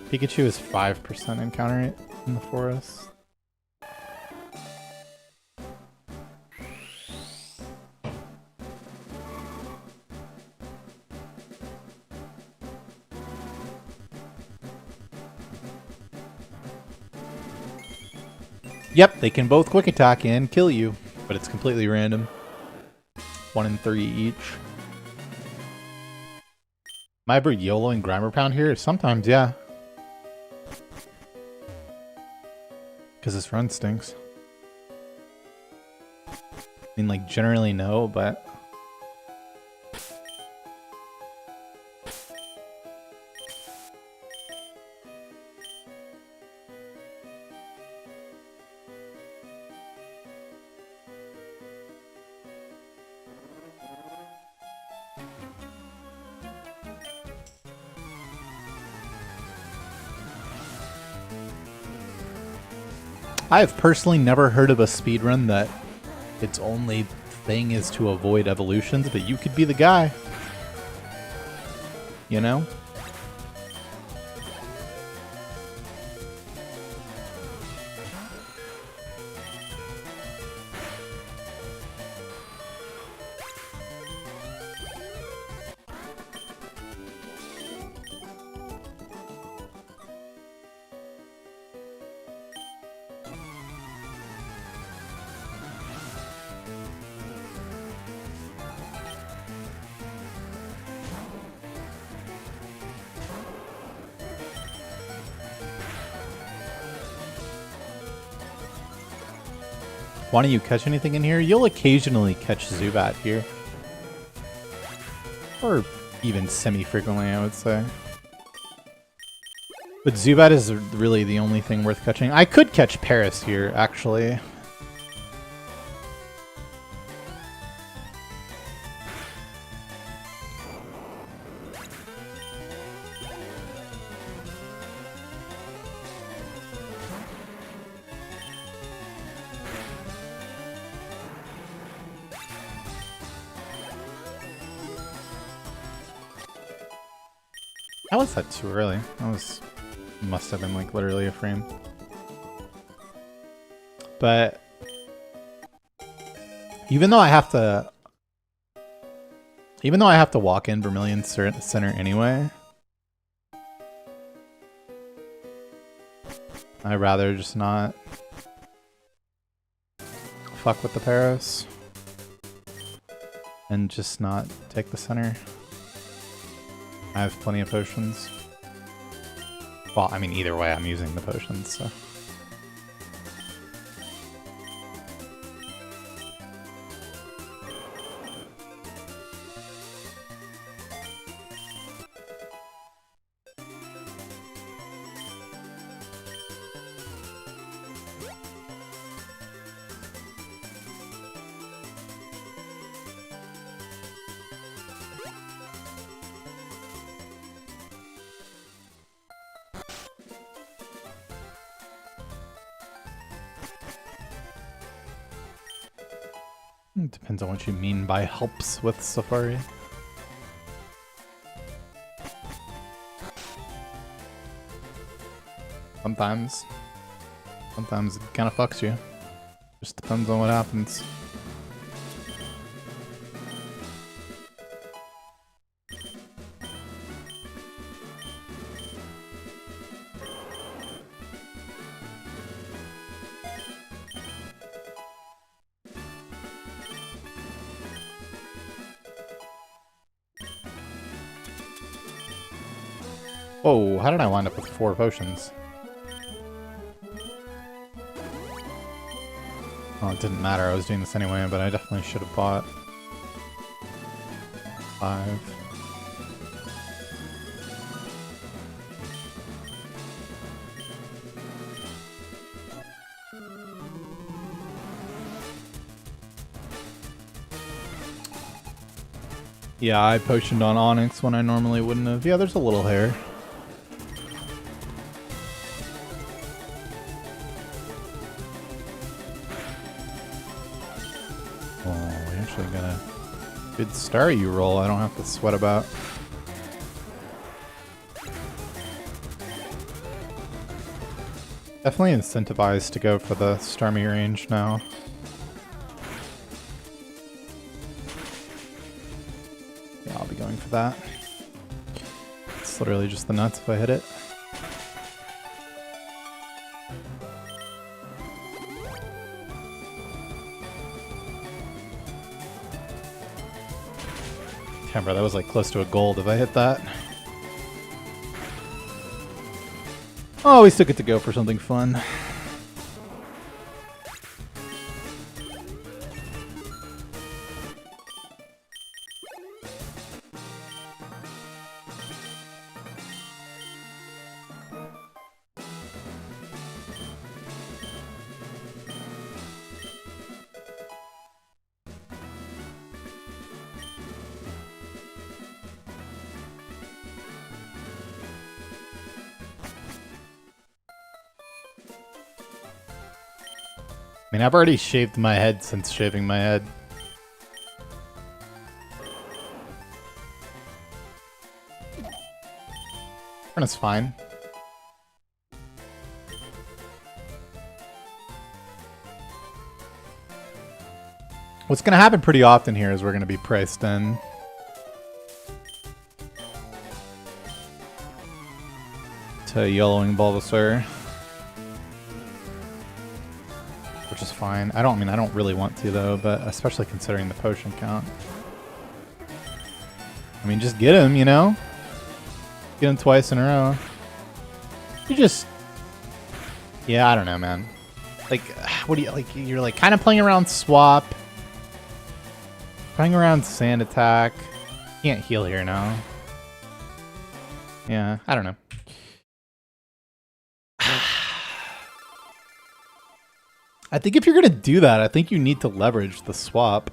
Pikachu is 5% encounter rate in the forest. Yep, they can both quick attack and kill you, but it's completely random. 1 in 3 each. Am I ever YOLOing Grimer Pound here? Sometimes, yeah. Because his run stinks. I mean, like, generally no, but... I have personally never heard of a speedrun that its only thing is to avoid evolutions, but you could be the guy. You know? Why don't you catch anything in here? You'll occasionally catch Zubat here. Or even semi-frequently, I would say. But Zubat is really the only thing worth catching. I could catch Paris here, actually. How was that too early? That was... must have been like literally a frame. But... even though I have to... even though I have to walk in Vermilion Center anyway... I'd rather just not... fuck with the Paros. And just not take the center. I have plenty of potions. Well, I mean, either way, I'm using the potions, so... It depends on what you mean by helps with Safari. Sometimes it kind of fucks you. Just depends on what happens. Whoa, how did I wind up with 4 potions? Well, it didn't matter, I was doing this anyway, but I definitely should have bought 5. Yeah, I potioned on Onyx when I normally wouldn't have. Yeah, there's a little hair. Got a good star you roll, I don't have to sweat about. Definitely incentivized to go for the Starmie range now. Yeah, I'll be going for that. It's literally just the nuts if I hit it. Damn, bro, that was like close to a gold if I hit that. Oh, we still get to go for something fun. I mean, I've already shaved my head since shaving my head. It's fine. What's going to happen pretty often here is we're going to be priced in. To yellowing Bulbasaur. Which is fine. I don't really want to though, but especially considering the potion count. I mean, just get him, you know? Get him twice in a row. You just... Yeah, I don't know, man. Like, what do you... Like, you're like kind of playing around Swap. Playing around Sand Attack. Can't heal here now. Yeah, I don't know. I think if you're going to do that, I think you need to leverage the swap.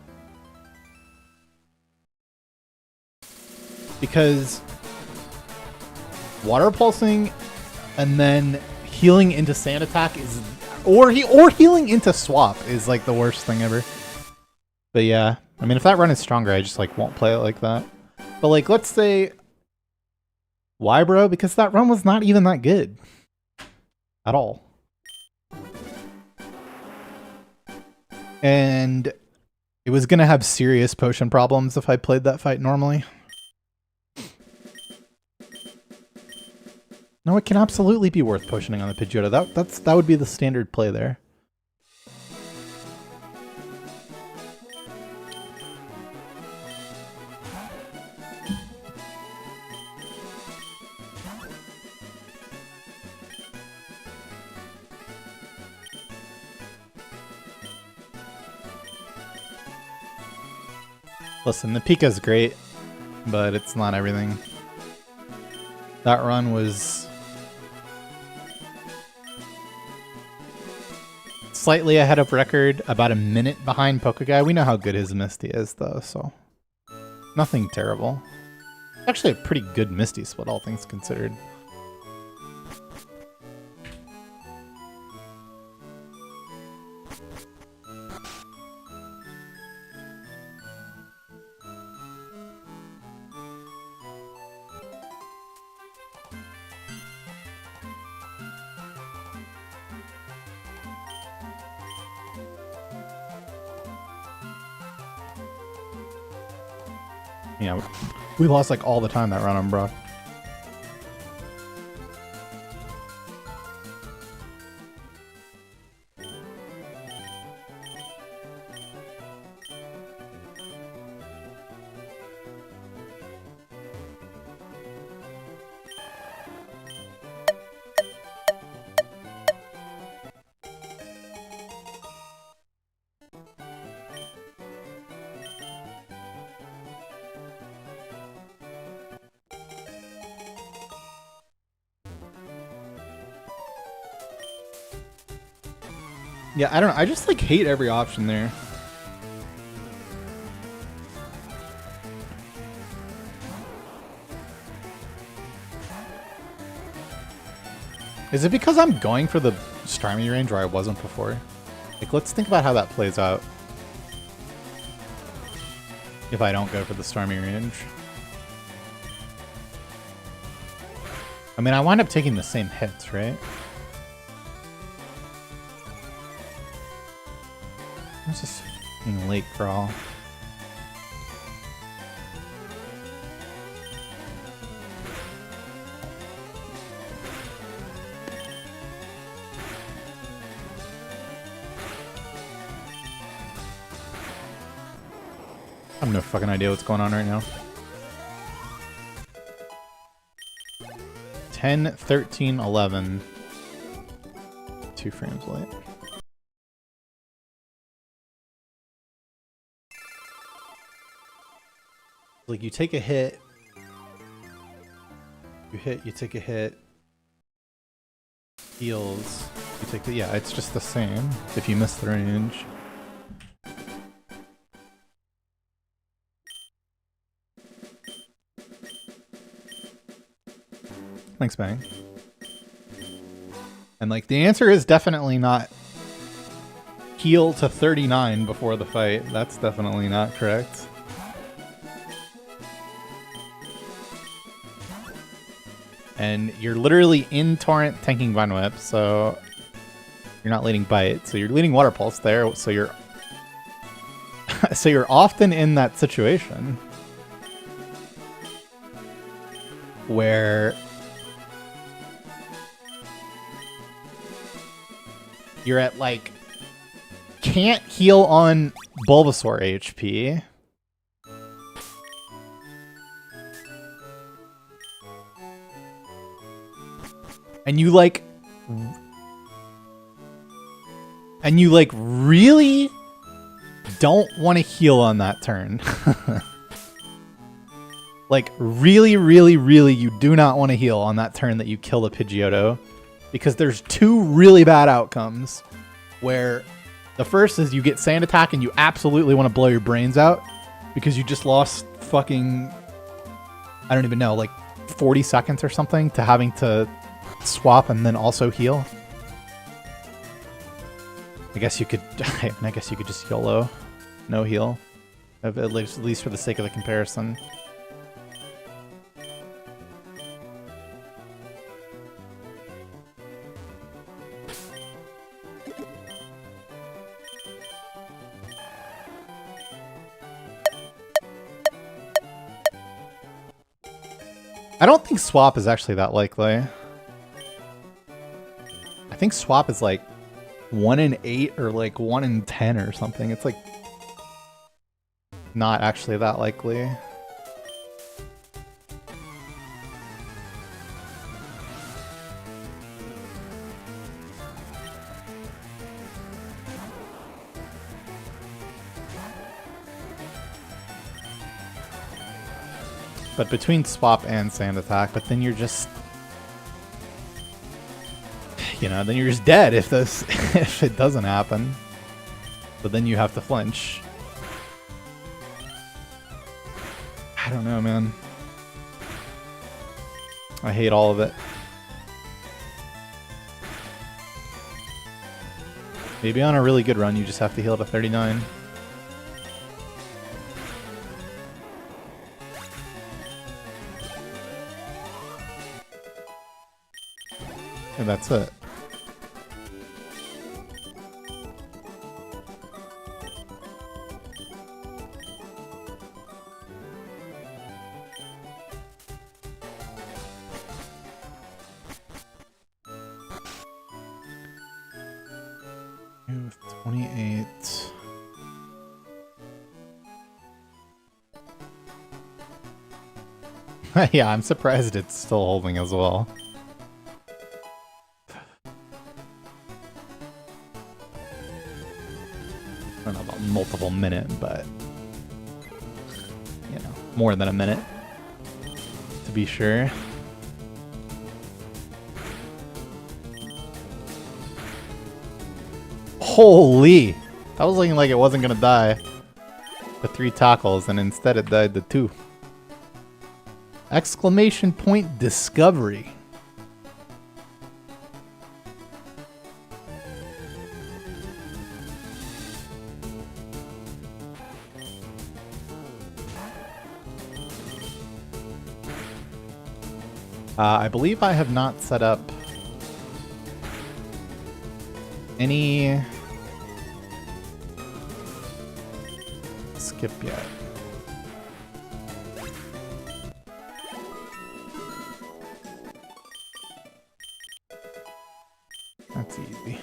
Because water pulsing and then healing into Sand Attack is... Or healing into swap is like the worst thing ever. But yeah, I mean, if that run is stronger, I just like won't play it like that. But like, let's say... Why, bro? Because that run was not even that good. At all. And it was going to have serious potion problems if I played that fight normally. No, it can absolutely be worth potioning on the Pidgeotto. That would be the standard play there. Listen, the Pika's great, but it's not everything. That run was slightly ahead of record, about a minute behind Pokeguy. We know how good his Misty is, though, so nothing terrible. Actually, a pretty good Misty split, all things considered. Yeah, we lost like all the time that run on Brock. Yeah, I don't know. I just like hate every option there. Is it because I'm going for the Starmie range where I wasn't before? Like, let's think about how that plays out. If I don't go for the Starmie range. I mean, I wind up taking the same hits, right? What's this fucking late crawl? I have no fucking idea what's going on right now. 10, 13, 11. 2 frames late. Like, you take a hit, you take a hit, heals, you take the, yeah, it's just the same if you miss the range. Thanks, Bang. And like, the answer is definitely not heal to 39 before the fight. That's definitely not correct. And you're literally in Torrent tanking Vine Whip, so you're not leading Bite. So you're leading Water Pulse there, so you're so you're often in that situation where you're at like can't heal on Bulbasaur HP. And you like really don't want to heal on that turn. Like really, really, really you do not want to heal on that turn that you kill the Pidgeotto, because there's two really bad outcomes where the first is you get Sand Attack and you absolutely want to blow your brains out because you just lost fucking, I don't even know, like 40 seconds or something to having to swap and then also heal. I guess you could just YOLO, no heal, at least for the sake of the comparison. I don't think swap is actually that likely. I think swap is like 1 in 8 or like 1 in 10 or something. It's like not actually that likely. But between swap and Sand Attack, but then you're just, you know, then you're just dead if this if it doesn't happen. But then you have to flinch. I don't know, man. I hate all of it. Maybe on a really good run you just have to heal to 39. And that's it. With 28. Yeah, I'm surprised it's still holding as well. I don't know about multiple minute, but you know, more than a minute to be sure. Holy! That was looking like it wasn't gonna die to 3 tackles, and instead it died to 2. Exclamation point discovery. I believe I have not set up any skip yet. That's easy.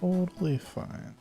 Totally fine.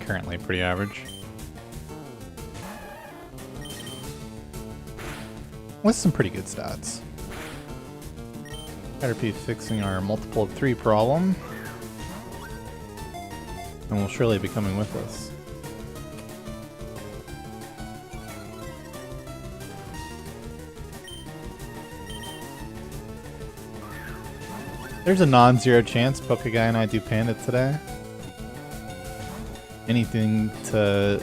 Currently pretty average. With some pretty good stats. Better be fixing our multiple of 3 problem. And will surely be coming with us. There's a non-zero chance Poke Guy and I do Panda today. Anything to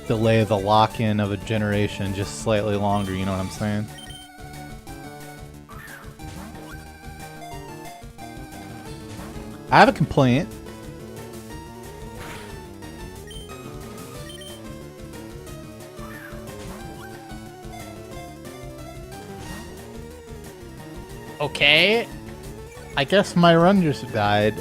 delay the lock-in of a generation just slightly longer, you know what I'm saying? I have a complaint. Okay. I guess my run just died.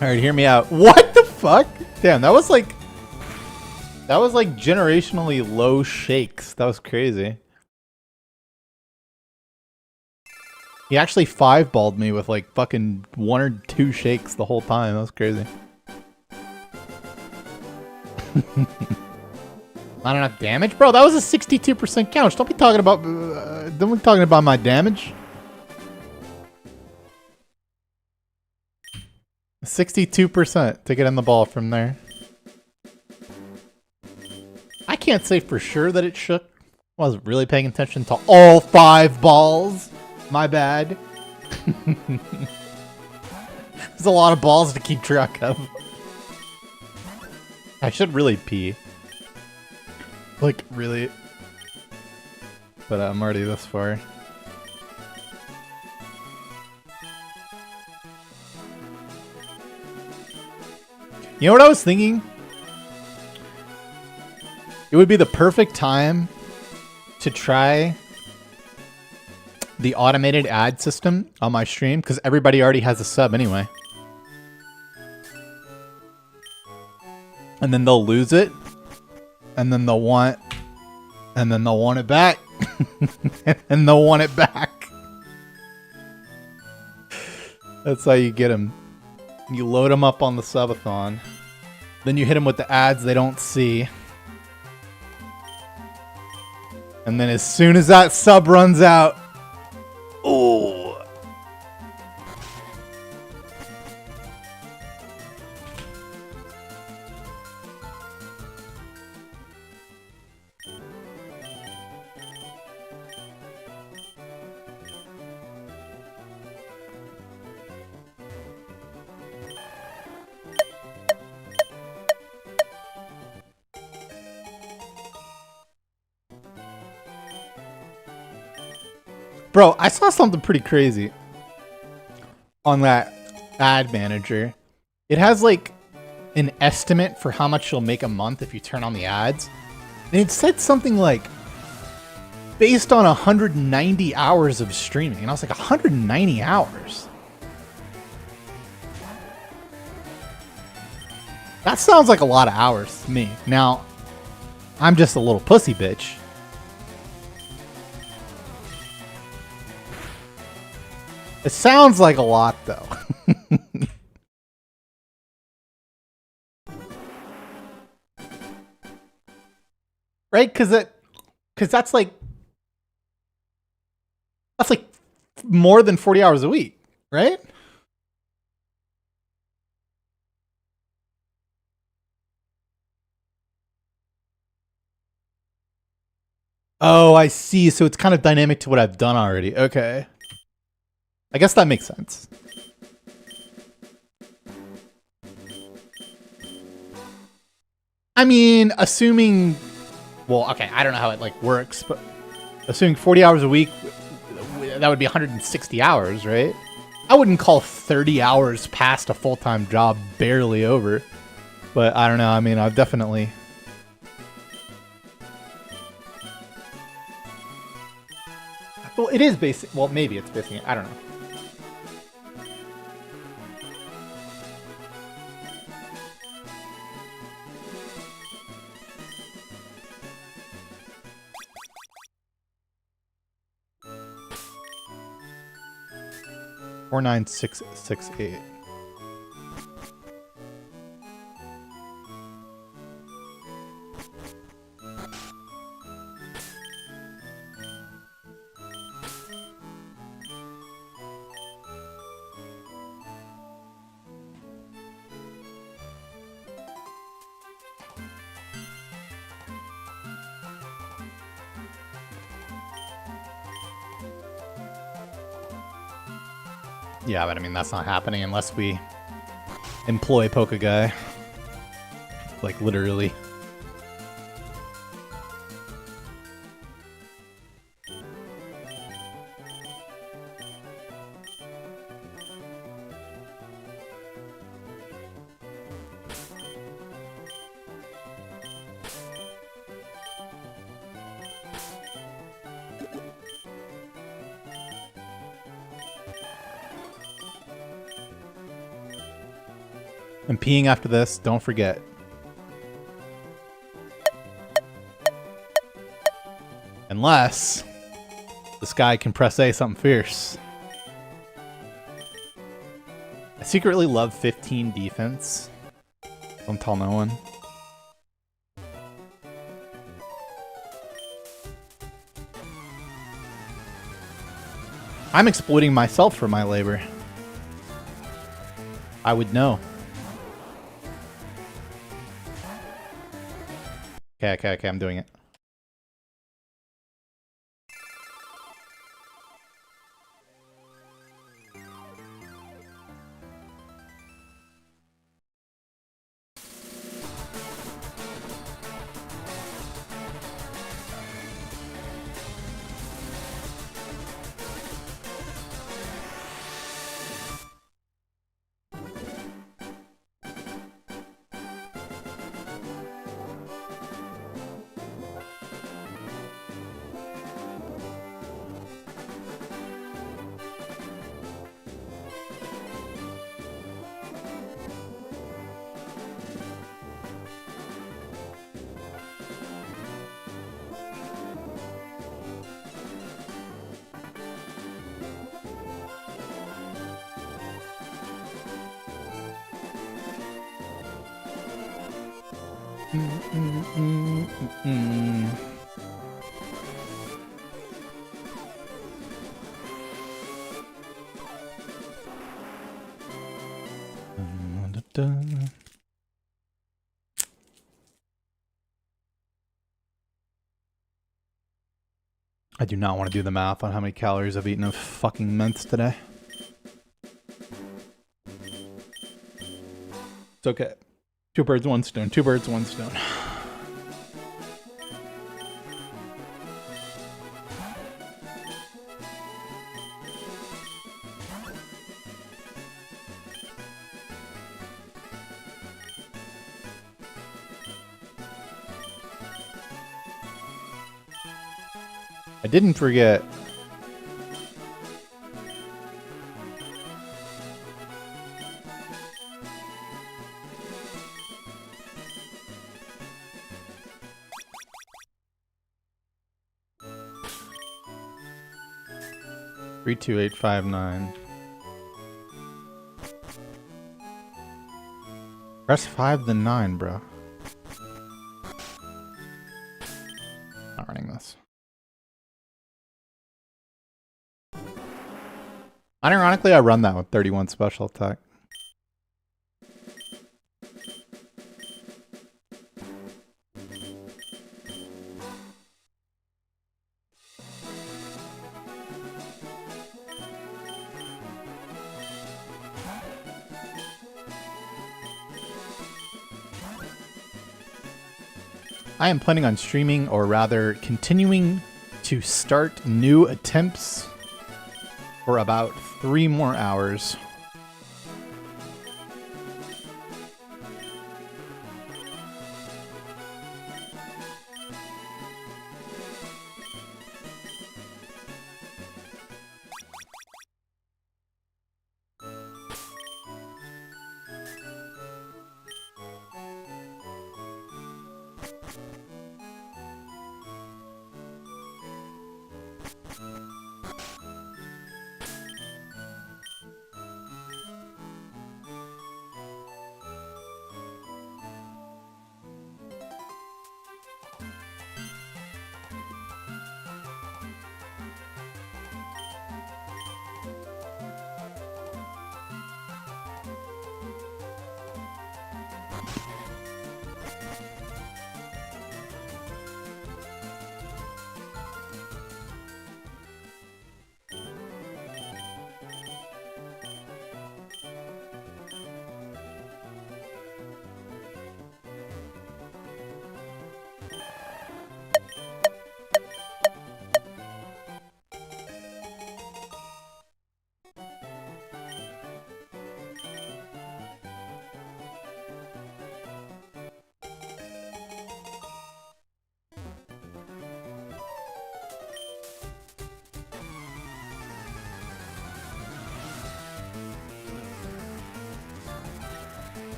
Alright, hear me out. What the fuck? Damn, that was like generationally low shakes. That was crazy. He actually 5-balled me with like fucking 1 or 2 shakes the whole time. That was crazy. Not enough damage? Bro, that was a 62% count. Don't be talking about my damage. 62% to get in the ball from there. I can't say for sure that it shook. I wasn't really paying attention to all 5 balls. My bad. There's a lot of balls to keep track of. I should really pee. Like, really. But I'm already this far. You know what I was thinking? It would be the perfect time to try the automated ad system on my stream, because everybody already has a sub anyway. And then they'll lose it. And then they'll want... And then they'll want it back. And they'll want it back. That's how you get them. You load them up on the subathon. Then you hit them with the ads they don't see. And then as soon as that sub runs out... Ooh. Bro, I saw something pretty crazy on that ad manager. It has like an estimate for how much you'll make a month if you turn on the ads. And it said something like based on 190 hours of streaming. And I was like, 190 hours? That sounds like a lot of hours to me. Now, I'm just a little pussy bitch. It sounds like a lot, though. Right? Because that's like more than 40 hours a week, right? Oh, I see. So it's kind of dynamic to what I've done already. Okay. I guess that makes sense. I mean, assuming... Well, okay, I don't know how it, like, works, but assuming 40 hours a week, that would be 160 hours, right? I wouldn't call 30 hours past a full-time job barely over. But I don't know. I mean, I've definitely... Well, it is basic. Well, maybe it's basic. I don't know. $49668. Yeah, but I mean, that's not happening unless we employ Poke Guy. Like, literally. I'm peeing after this, don't forget. Unless this guy can press A something fierce. I secretly love 15 defense. Don't tell no one. I'm exploiting myself for my labor. I would know. Okay, I'm doing it. I do not want to do the math on how many calories I've eaten of fucking mints today. It's okay. Two birds, one stone. Two birds, one stone. I didn't forget. Three, 2, 8, 5, 9. Press 5 then 9, bro. Not running this. Unironically, I run that with 31 special attack. I am planning on streaming, or rather continuing to start new attempts for about 3 more hours.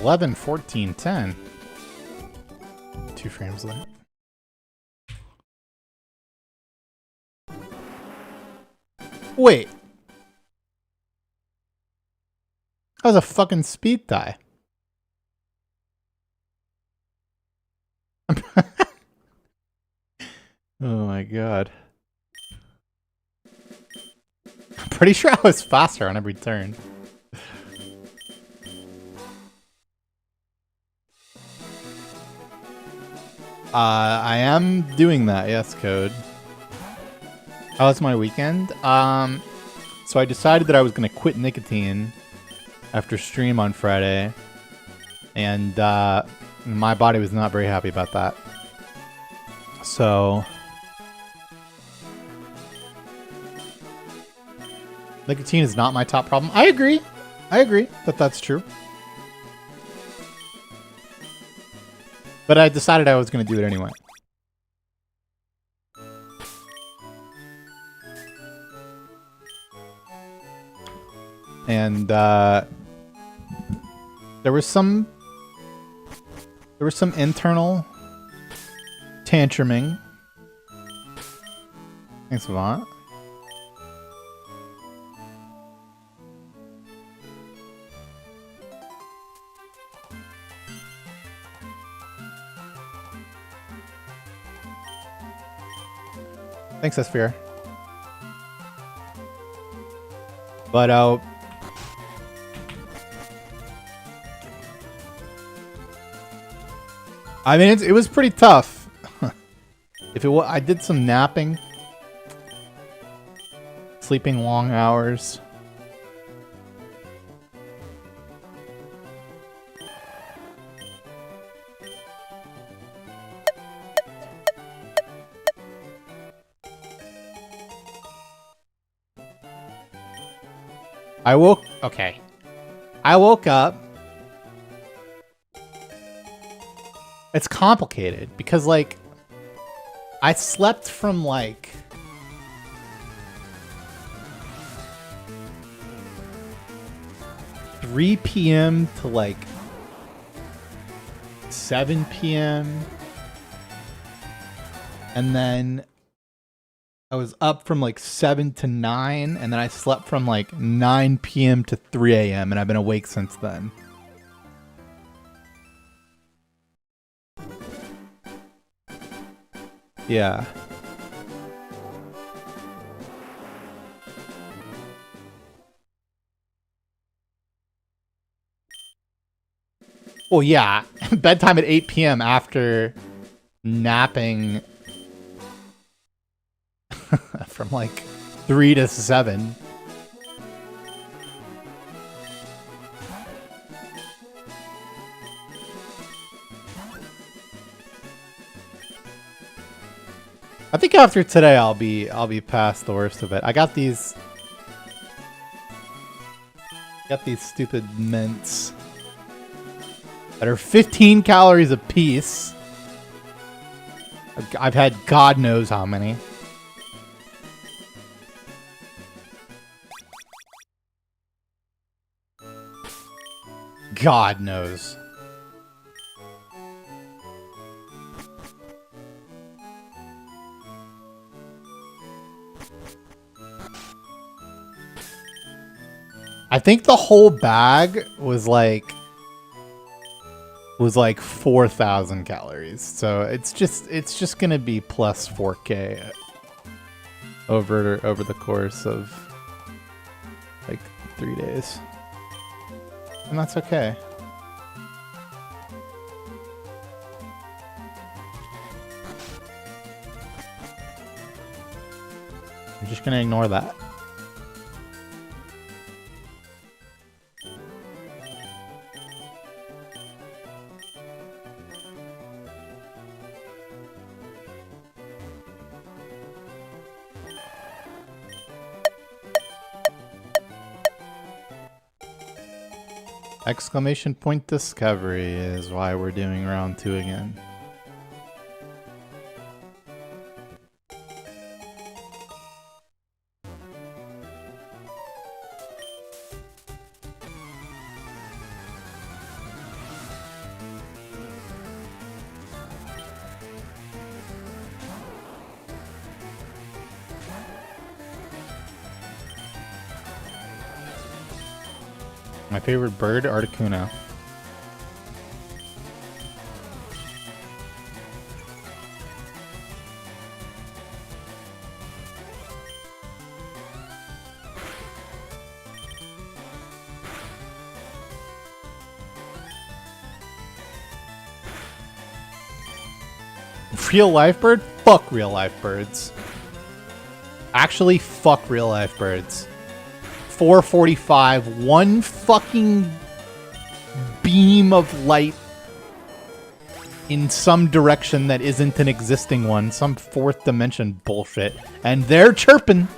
$11, $14, $10. 2 frames left. Wait. That was a fucking speed tie. Oh my god. I'm pretty sure I was faster on every turn. I am doing that, yes, Code. How was my weekend? So I decided that I was gonna quit nicotine after stream on Friday, and my body was not very happy about that. So nicotine is not my top problem. I agree that that's true. But I decided I was going to do it anyway. And there was some internal tantruming. Thanks, Savant. Thanks, Sphere. But I mean, it was pretty tough. If it was, I did some napping, sleeping long hours. I woke up. It's complicated because, like, I slept from, like, (3 p.m. to, like, 7 p.m. And then I was up from, like, 7 to 9, and then I slept from, like, 9 p.m. to 3 a.m., and I've been awake since then. Yeah. Well, yeah. Bedtime at 8 p.m. after napping from like 3 to 7. I think after today I'll be past the worst of it. I got these stupid mints that are 15 calories a piece. I've had God knows how many. God knows. I think the whole bag was like 4,000 calories. So it's just gonna be plus 4K over the course of like 3 days. And that's okay. I'm just gonna ignore that. Exclamation point discovery is why we're doing round 2 again. My favorite bird, Articuno. Real life bird? Fuck real life birds. Actually, fuck real life birds. 4:45, one fucking beam of light in some direction that isn't an existing one, some fourth dimension bullshit, and they're chirping.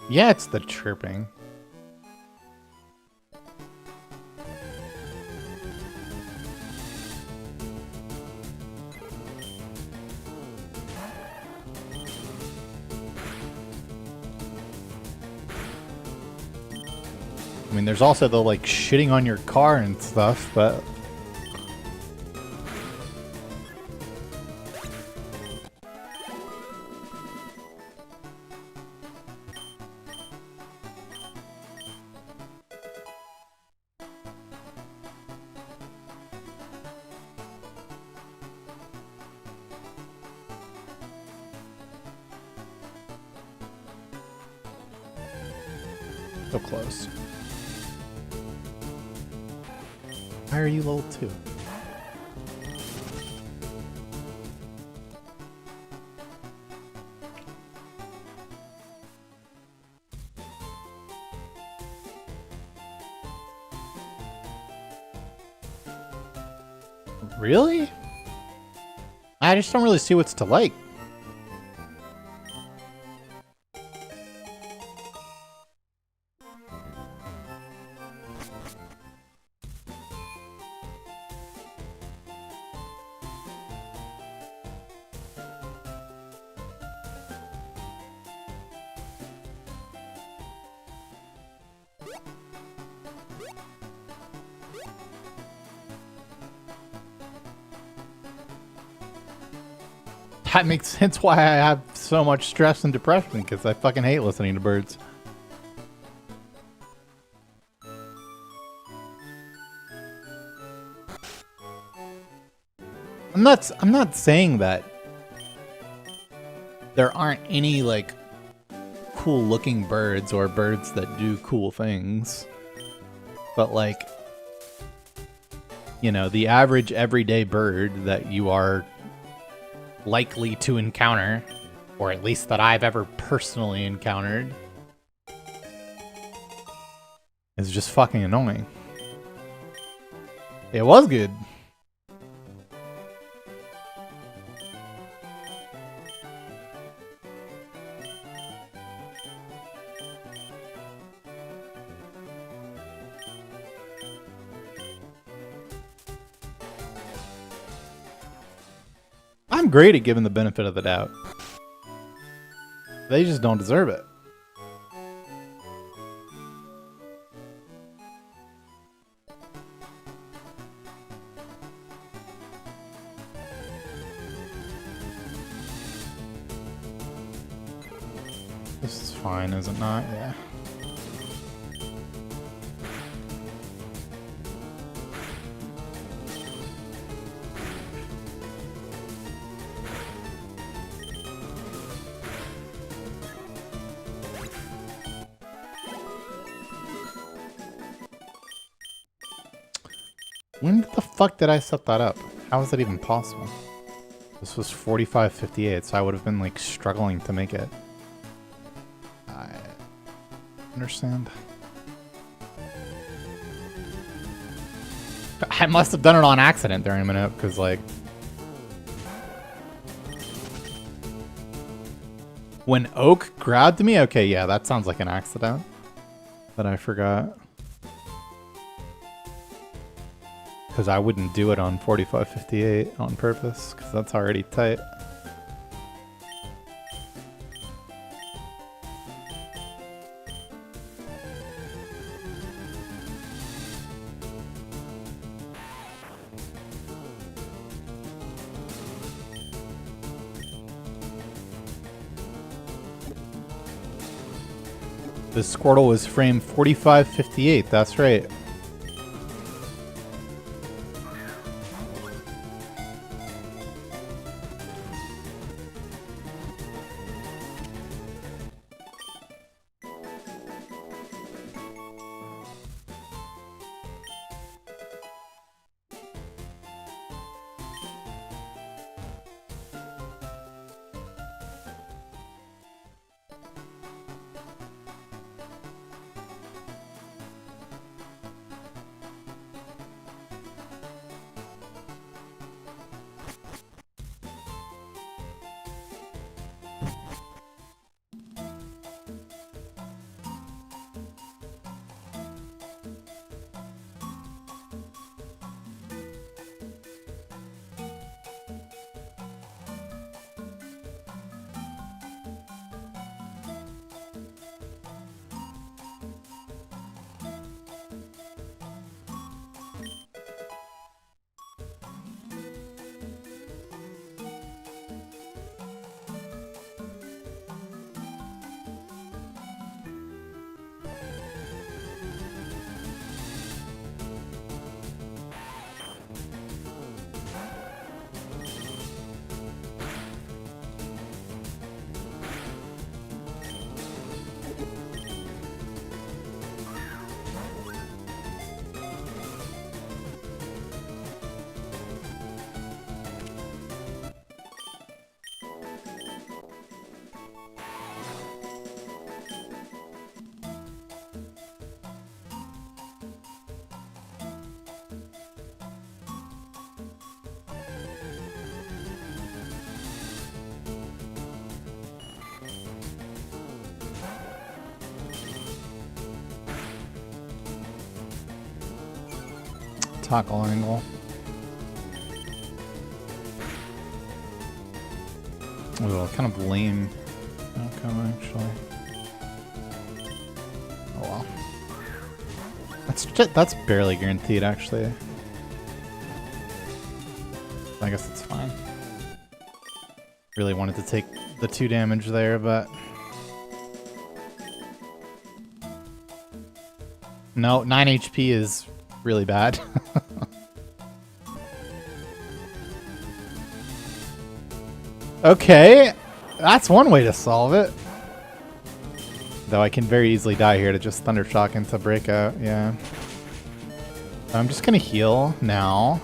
Yeah, it's the chirping. I mean, there's also the, like, shitting on your car and stuff, but... still close. Why are you level 2? Really? I just don't really see what's to like. That makes sense why I have so much stress and depression, because I fucking hate listening to birds. I'm not saying that there aren't any like cool looking birds or birds that do cool things. But like, you know, the average everyday bird that you are likely to encounter, or at least that I've ever personally encountered, is just fucking annoying. It was good. I'm great at giving the benefit of the doubt. They just don't deserve it. This is fine, is it not? Yeah. When the fuck did I set that up? How is that even possible? This was 45.58, so I would have been like struggling to make it. I understand. I must have done it on accident during a minute, because like... When Oak grabbed me? Okay, yeah, that sounds like an accident that I forgot. Because I wouldn't do it on 45.58 on purpose, because that's already tight. This Squirtle was frame 45.58, that's right. tackle angle. Ooh, kind of lame outcome, actually. Oh well. That's barely guaranteed, actually. I guess it's fine. Really wanted to take the 2 damage there, but... No, 9 HP is really bad. Okay, that's one way to solve it. Though I can very easily die here to just Thundershock into Breakout, yeah. I'm just gonna heal now.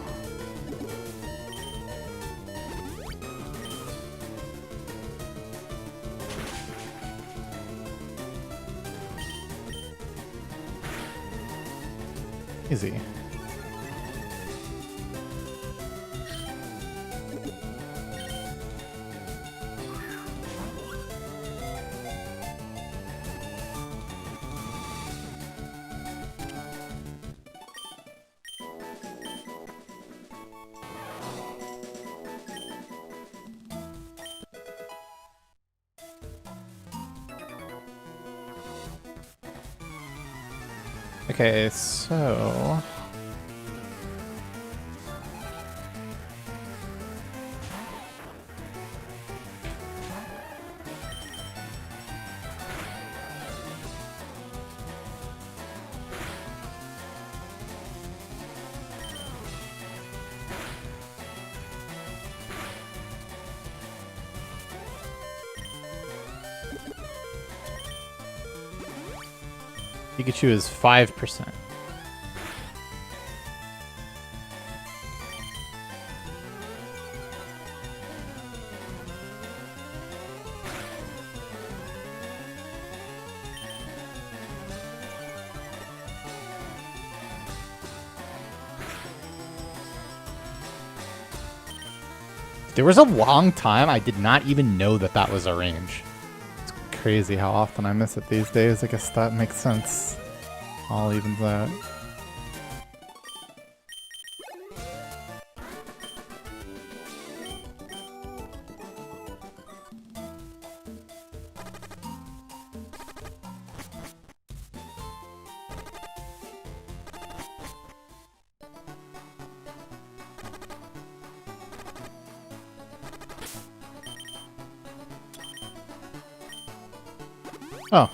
Easy. Okay, so... Pikachu is 5%. There was a long time I did not even know that that was a range. It's crazy how often I miss it these days. I guess that makes sense. All evens out. Oh.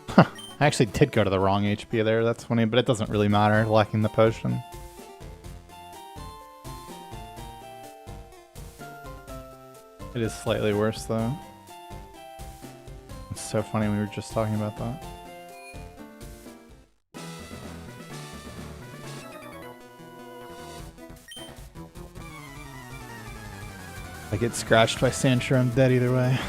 Huh. I actually did go to the wrong HP there. That's funny, but it doesn't really matter, lacking the potion. It is slightly worse, though. It's so funny, we were just talking about that. If I get scratched by Sandshrew, I'm dead either way.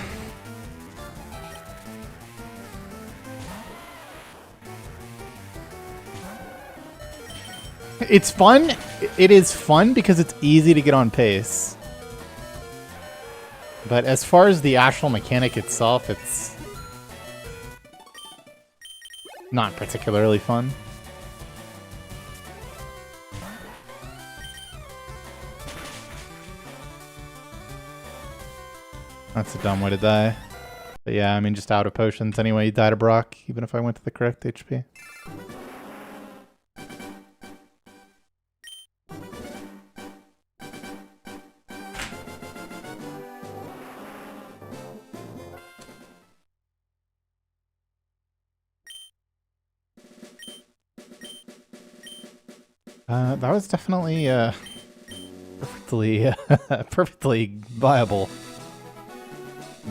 It's fun. It is fun because it's easy to get on pace. But as far as the actual mechanic itself, it's not particularly fun. That's a dumb way to die. But yeah, I mean, just out of potions anyway, you die to Brock, even if I went to the correct HP. That was definitely perfectly viable.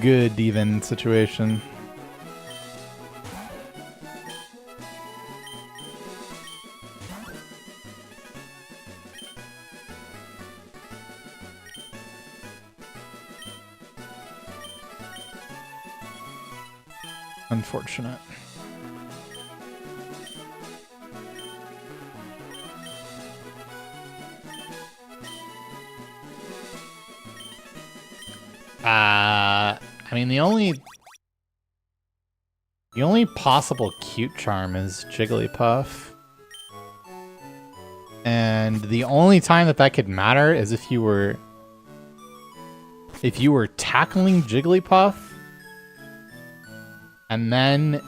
Good, even situation. Unfortunate. I mean, the only possible cute charm is Jigglypuff. And the only time that that could matter is if you were tackling Jigglypuff and then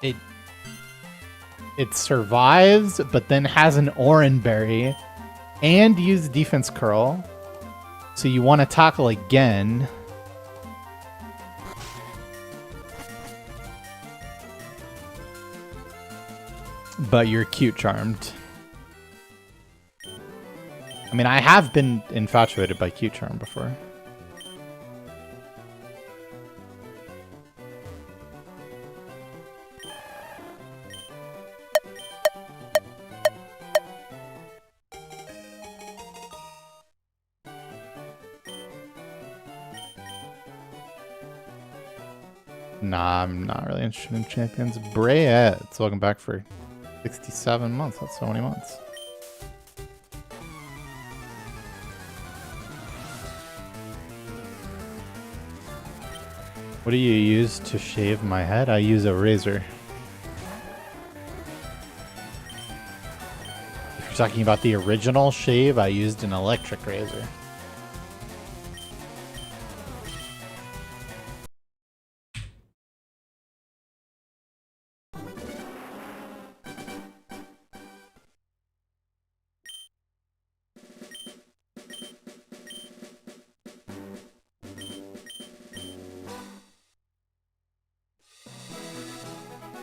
it survives, but then has an Oran Berry and use Defense Curl. So you want to tackle again. But you're cute charmed. I mean, I have been infatuated by cute charm before. Nah, I'm not really interested in champions. Brayette, welcome back for 67 months. That's so many months. What do you use to shave my head? I use a razor. If you're talking about the original shave, I used an electric razor.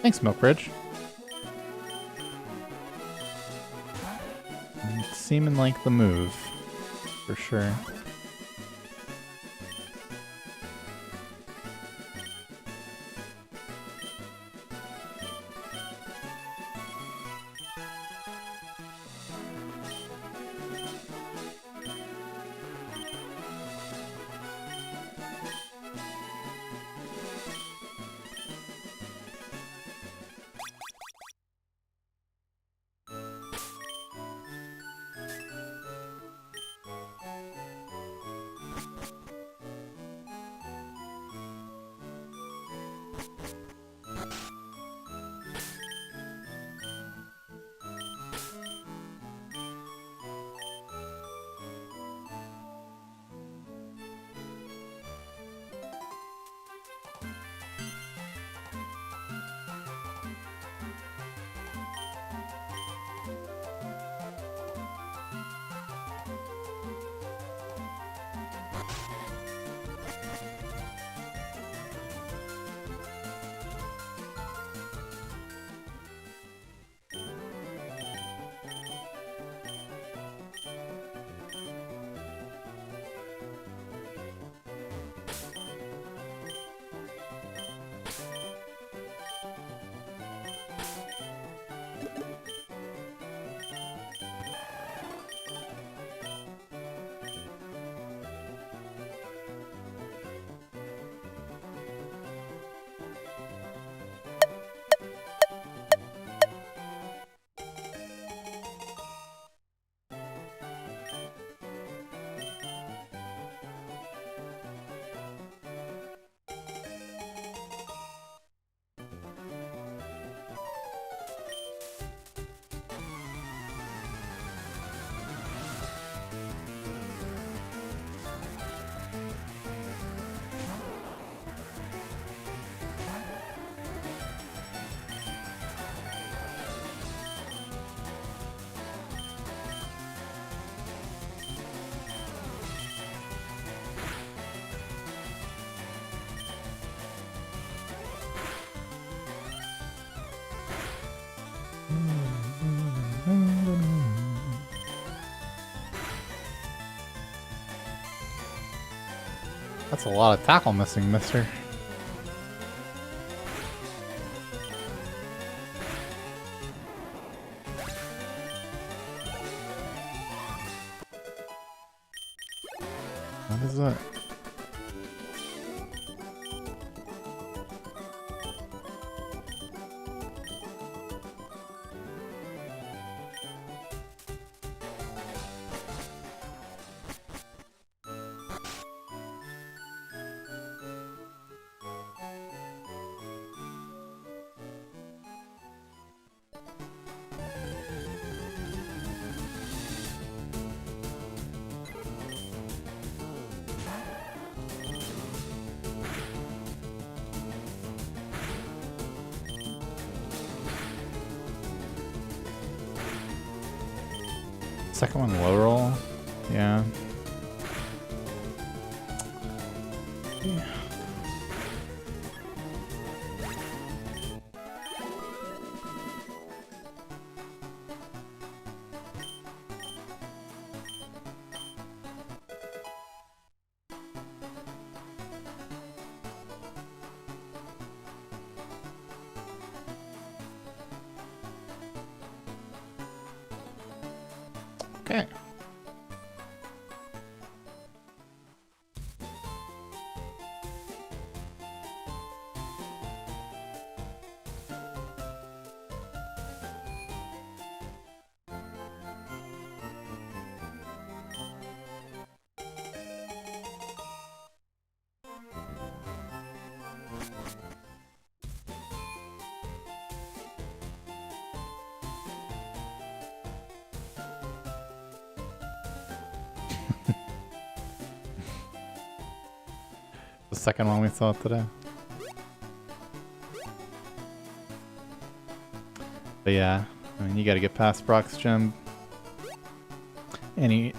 Thanks, Milkbridge. It's seeming like the move, for sure. That's a lot of tackle missing, mister. What is that? Second one low roll. Yeah. Yeah. Okay. The second one we saw today. But yeah, I mean, you gotta get past Brock's gem. Any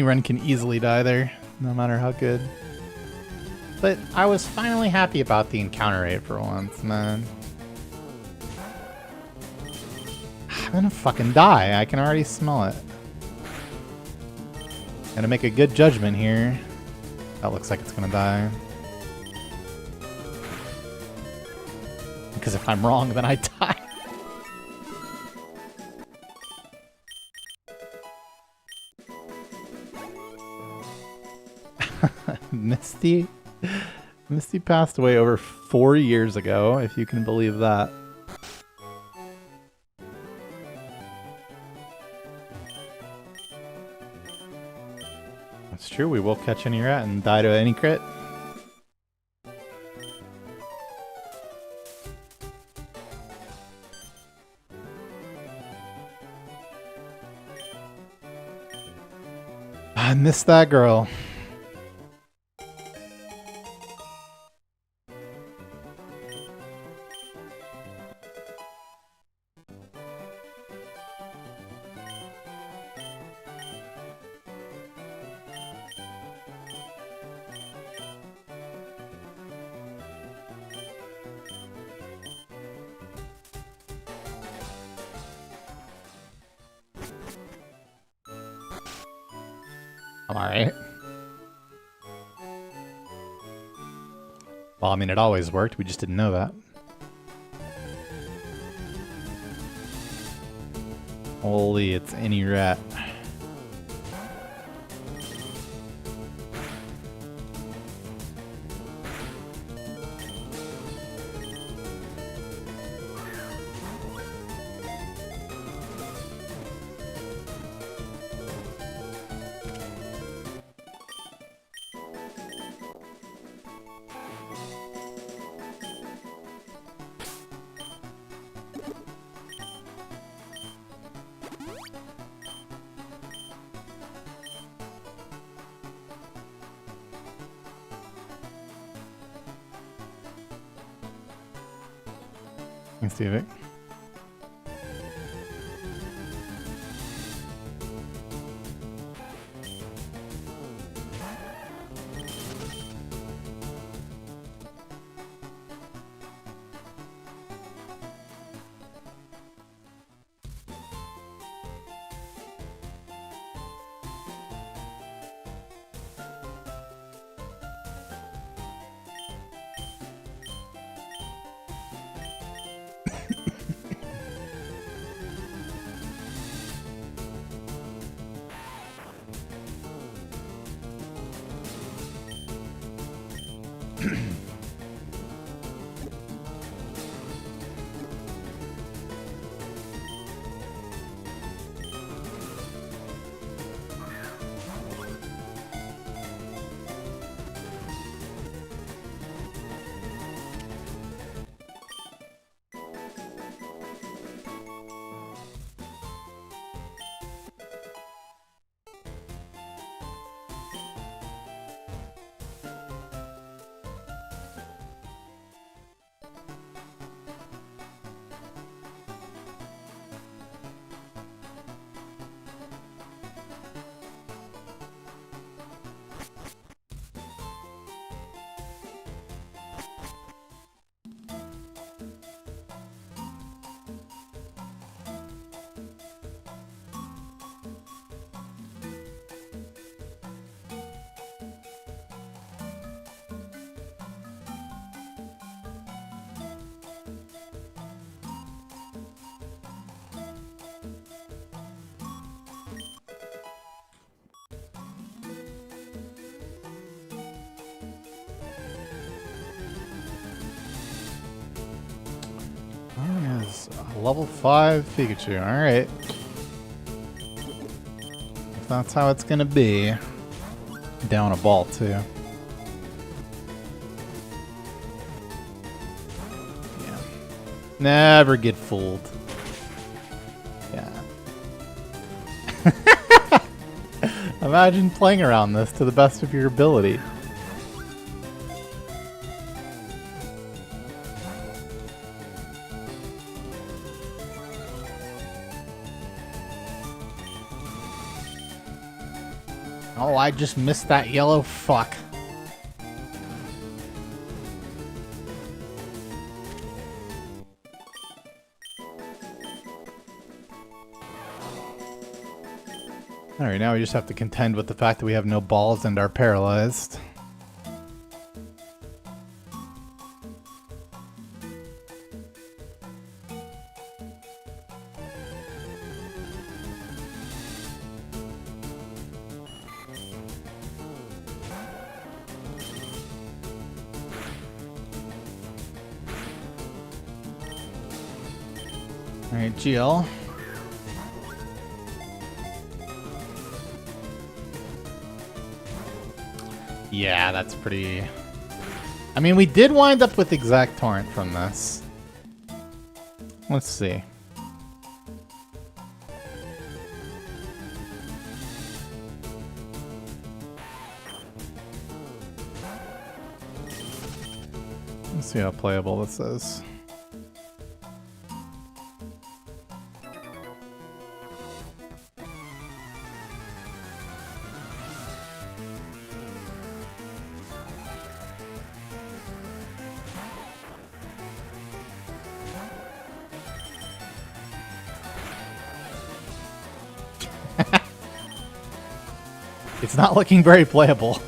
run can easily die there, no matter how good. But I was finally happy about the encounter rate for once, man. I'm gonna fucking die. I can already smell it. Gotta make a good judgment here. That looks like it's gonna die. Because if I'm wrong, then I die. Misty passed away over 4 years ago, if you can believe that. That's true, we will catch any rat and die to any crit. I missed that girl. I'm alright. Well, I mean, it always worked. We just didn't know that. Holy, it's any rat. Thanks, David. level 5 Pikachu. Alright. If that's how it's gonna be. Down a ball, too. Yeah. Never get fooled. Yeah. Imagine playing around this to the best of your ability. Oh, I just missed that yellow fuck. Alright, now we just have to contend with the fact that we have no balls and are paralyzed. Alright, GL. Yeah, that's pretty... I mean, we did wind up with Exact Torrent from this. Let's see. Let's see how playable this is. It's not looking very playable.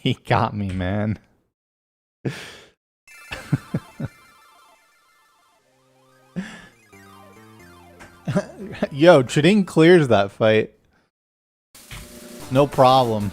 He got me, man. Yo, Chiding clears that fight. No problem.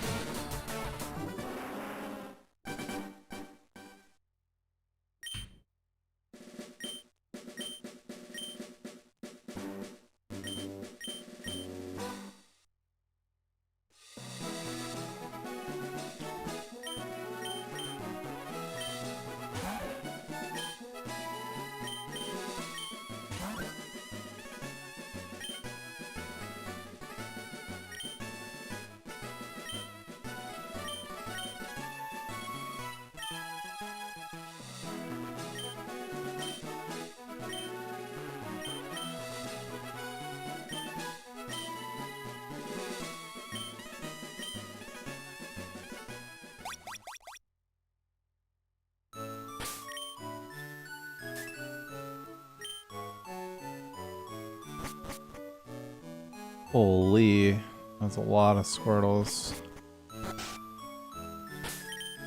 Holy, that's a lot of Squirtles.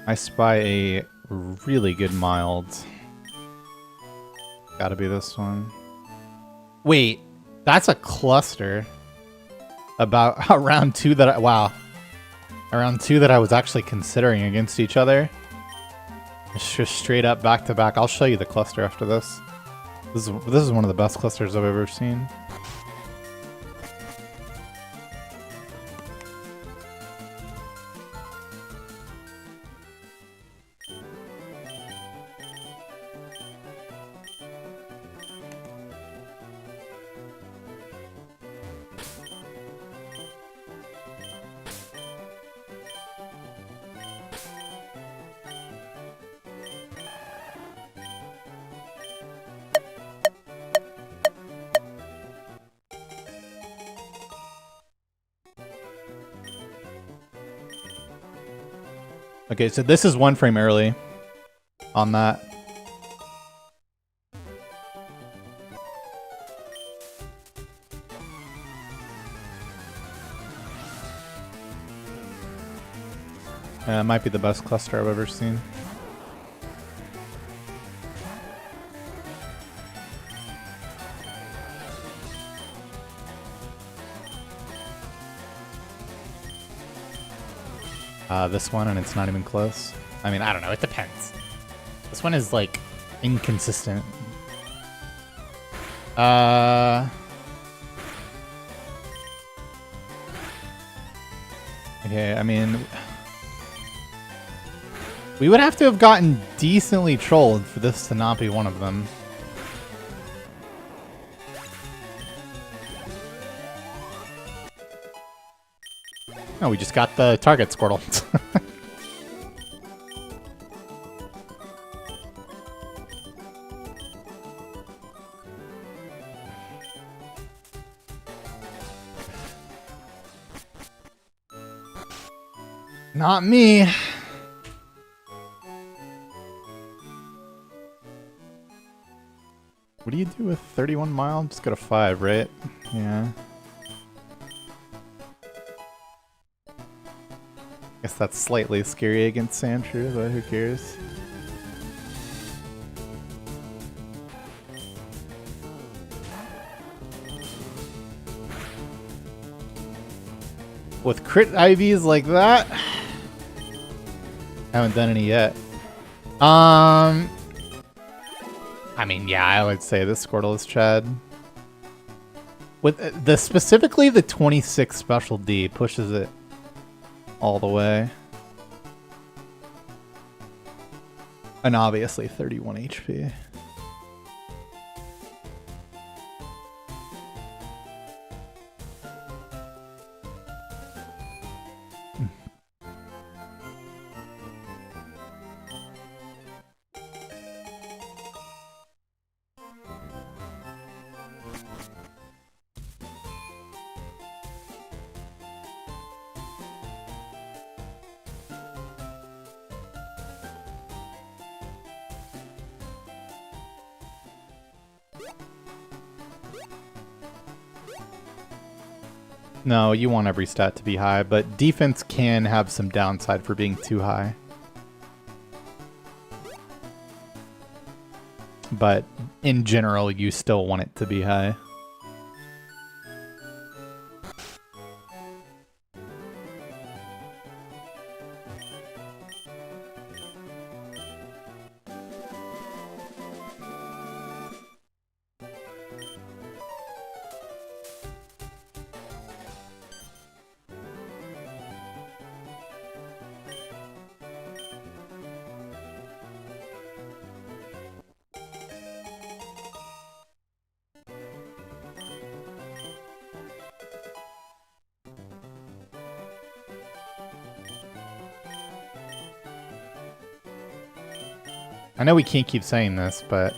I spy a really good mild. Gotta be this one. Wait, that's a cluster. About around two that I, wow. Around two that I was actually considering against each other. It's just straight up back to back. I'll show you the cluster after this. This is one of the best clusters I've ever seen. Okay, so this is one frame early on that. It might be the best cluster I've ever seen. This one, and it's not even close. I mean, I don't know. It depends. This one is, like, inconsistent. Okay, I mean... We would have to have gotten decently trolled for this to not be one of them. No, we just got the target Squirtle. Not me. What do you do with 31 mile? Just go to 5, right? Yeah. Guess that's slightly scary against Sandshrew, but who cares? With crit IVs like that, I haven't done any yet. I mean, yeah, I would say this Squirtle is Chad. With the specifically the 26 special D pushes it all the way. And obviously 31 HP. No, you want every stat to be high, but defense can have some downside for being too high. But in general, you still want it to be high. I know we can't keep saying this, but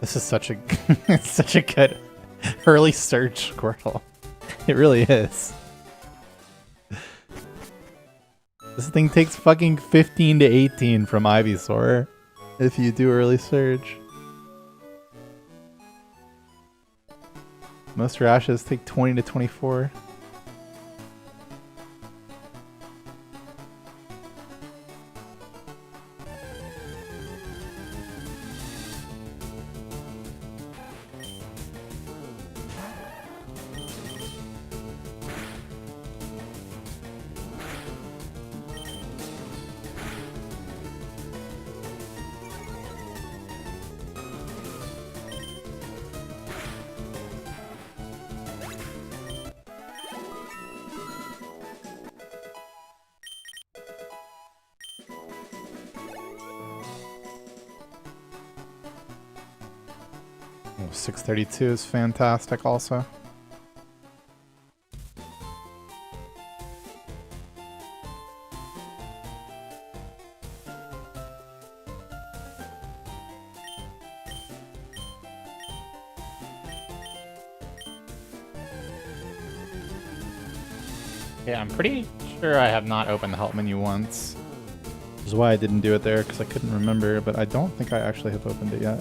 this is such a it's such a good early surge Squirtle. It really is. This thing takes fucking 15 to 18 from Ivysaur if you do early surge. Most rashes take 20 to 24. Oh, 632 is fantastic also. Yeah, I'm pretty sure I have not opened the help menu once. Which is why I didn't do it there, because I couldn't remember, but I don't think I actually have opened it yet.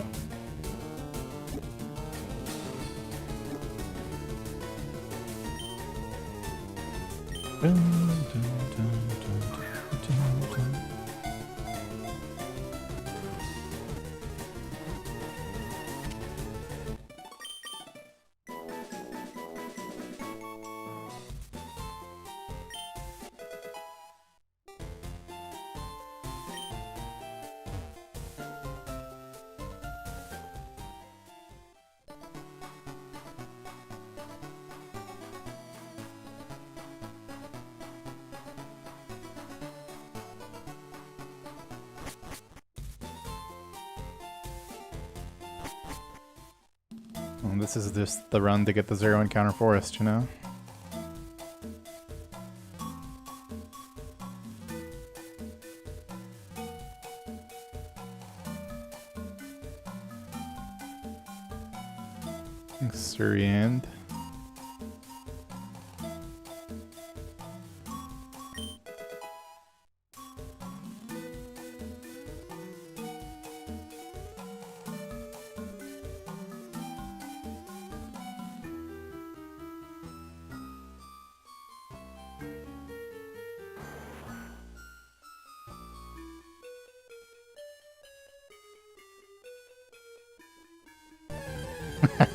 And this is just the run to get the 0 encounter forest, you know? Surrey.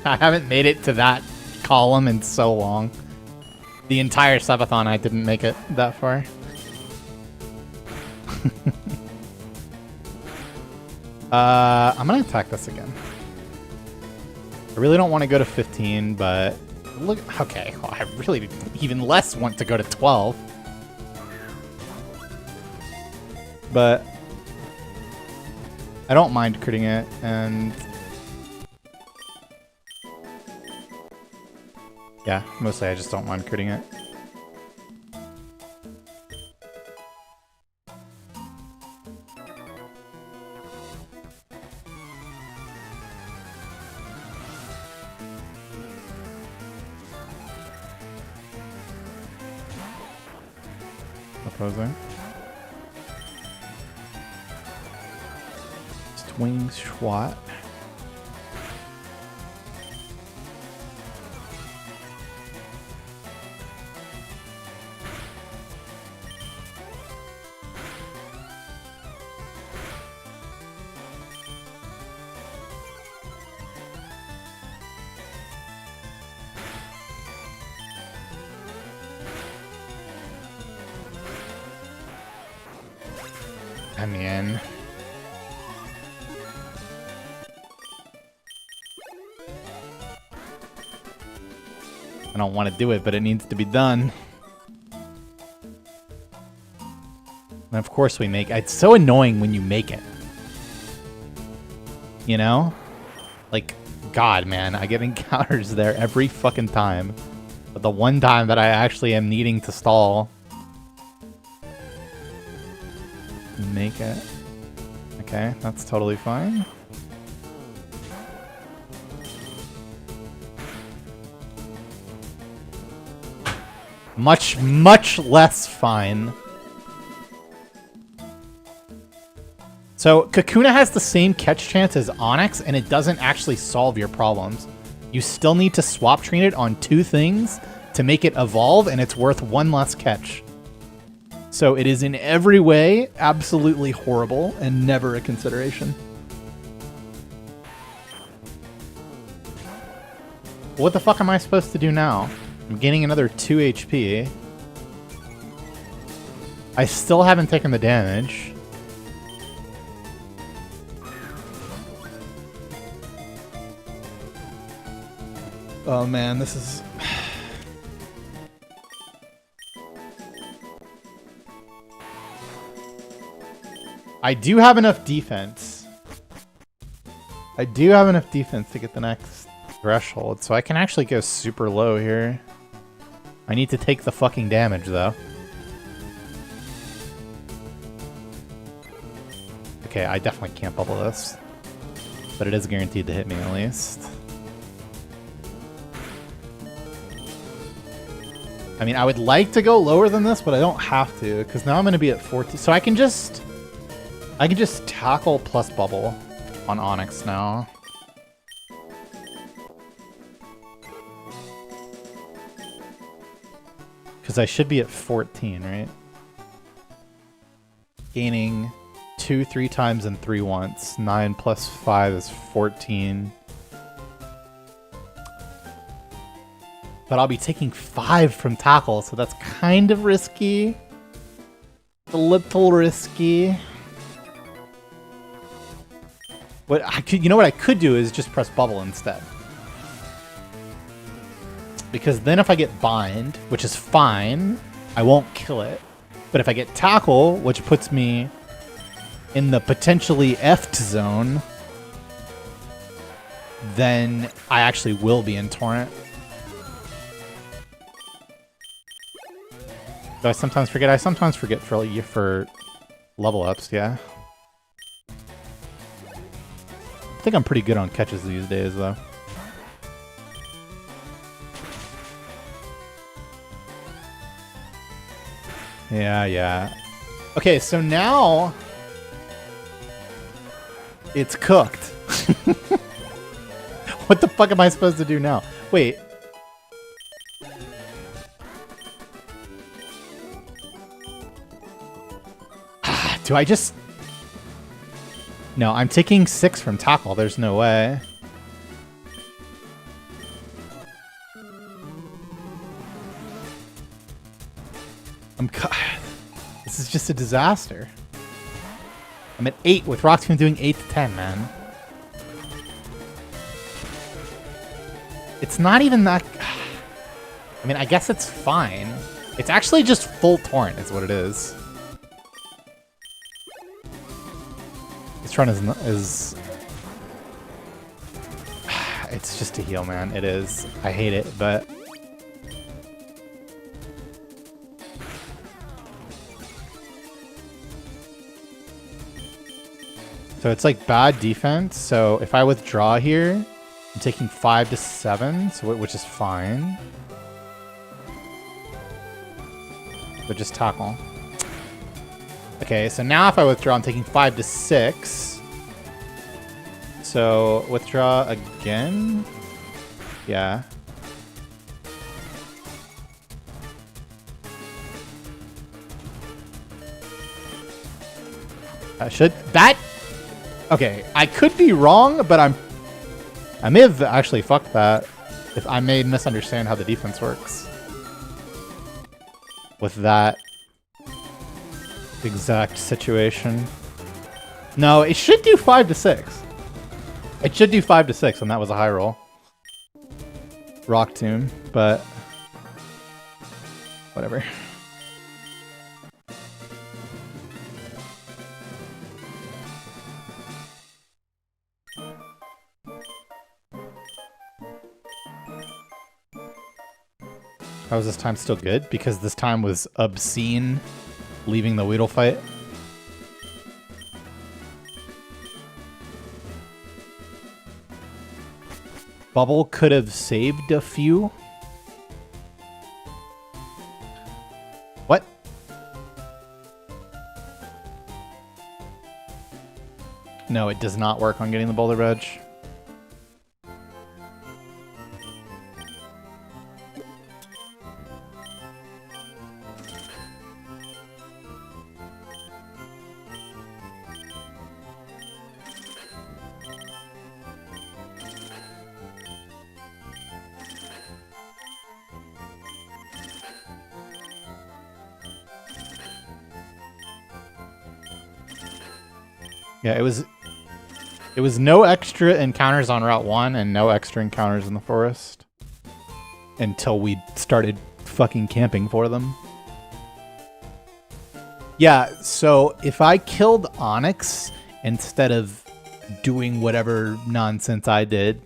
I haven't made it to that column in so long. The entire subathon I didn't make it that far. I'm gonna attack this again. I really don't want to go to 15, but look, okay, well, I really even less want to go to 12. But I don't mind critting it, and yeah, mostly I just don't mind critting it. Opposing. Swing swat. I mean, I don't want to do it, but it needs to be done. And of course we make it. It's so annoying when you make it. You know? Like, God, man, I get encounters there every fucking time. But the one time that I actually am needing to stall, make it. Okay, that's totally fine. Much, much less fine. So, Kakuna has the same catch chance as Onyx, and it doesn't actually solve your problems. You still need to swap train it on 2 things to make it evolve, and it's worth 1 less catch. So it is in every way absolutely horrible and never a consideration. What the fuck am I supposed to do now? I'm gaining another 2 HP. I still haven't taken the damage. Oh man, this is... I do have enough defense. I do have enough defense to get the next threshold, so I can actually go super low here. I need to take the fucking damage, though. Okay, I definitely can't bubble this. But it is guaranteed to hit me, at least. I mean, I would like to go lower than this, but I don't have to, because now I'm going to be at 14. So I can just tackle plus bubble on Onyx now. Because I should be at 14, right? Gaining 2 3 times and 3 once. 9 plus 5 is 14. But I'll be taking 5 from tackle, so that's kind of risky. A little risky. What I could, you know what I could do is just press bubble instead. Because then if I get bind, which is fine, I won't kill it. But if I get tackle, which puts me in the potentially effed zone, then I actually will be in Torrent. Do I sometimes forget? I sometimes forget for level ups, yeah. I think I'm pretty good on catches these days, though. Yeah, yeah. Okay, so now it's cooked. What the fuck am I supposed to do now? Wait. Do I just... No, I'm taking 6 from tackle. There's no way. This is just a disaster. I'm at 8 with Rock Tomb doing 8 to 10, man. It's not even that... I mean, I guess it's fine. It's actually just full Torrent is what it is. This run is... It's just a heal, man. It is. I hate it, but... So it's like bad defense. So if I withdraw here, I'm taking 5 to 7, so which is fine. But just tackle. Okay, so now if I withdraw, I'm taking 5 to 6. So withdraw again. Yeah. That. Okay, I could be wrong, but I may have actually fucked that. If I may misunderstand how the defense works with that exact situation. No, it should do 5 to 6. It should do 5 to 6, and that was a high roll. Rock Tomb, but whatever. How is this time still good? Because this time was obscene, leaving the Weedle fight. Bubble could have saved a few. What? No, it does not work on getting the Boulder Badge. Yeah, it was no extra encounters on Route 1 and no extra encounters in the forest until we started fucking camping for them. Yeah, so if I killed Onyx instead of doing whatever nonsense I did,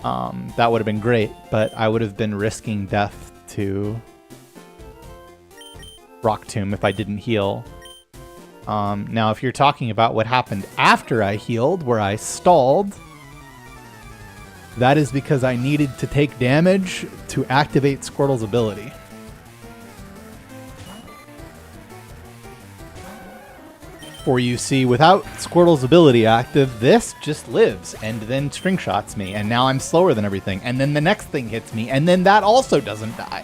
that would have been great, but I would have been risking death to Rock Tomb if I didn't heal. Now, if you're talking about what happened after I healed, where I stalled, that is because I needed to take damage to activate Squirtle's ability. For you see, without Squirtle's ability active, this just lives and then string shots me, and now I'm slower than everything, and then the next thing hits me, and then that also doesn't die.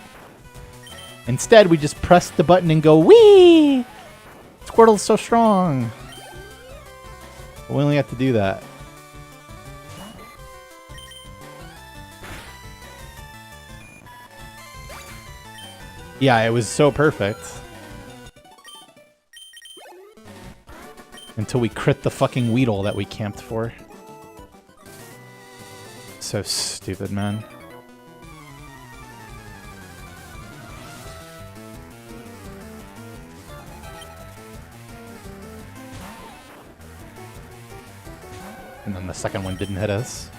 Instead, we just press the button and go, whee! Squirtle's so strong. We only have to do that. Yeah, it was so perfect. Until we crit the fucking Weedle that we camped for. So stupid, man. And then the second one didn't hit us.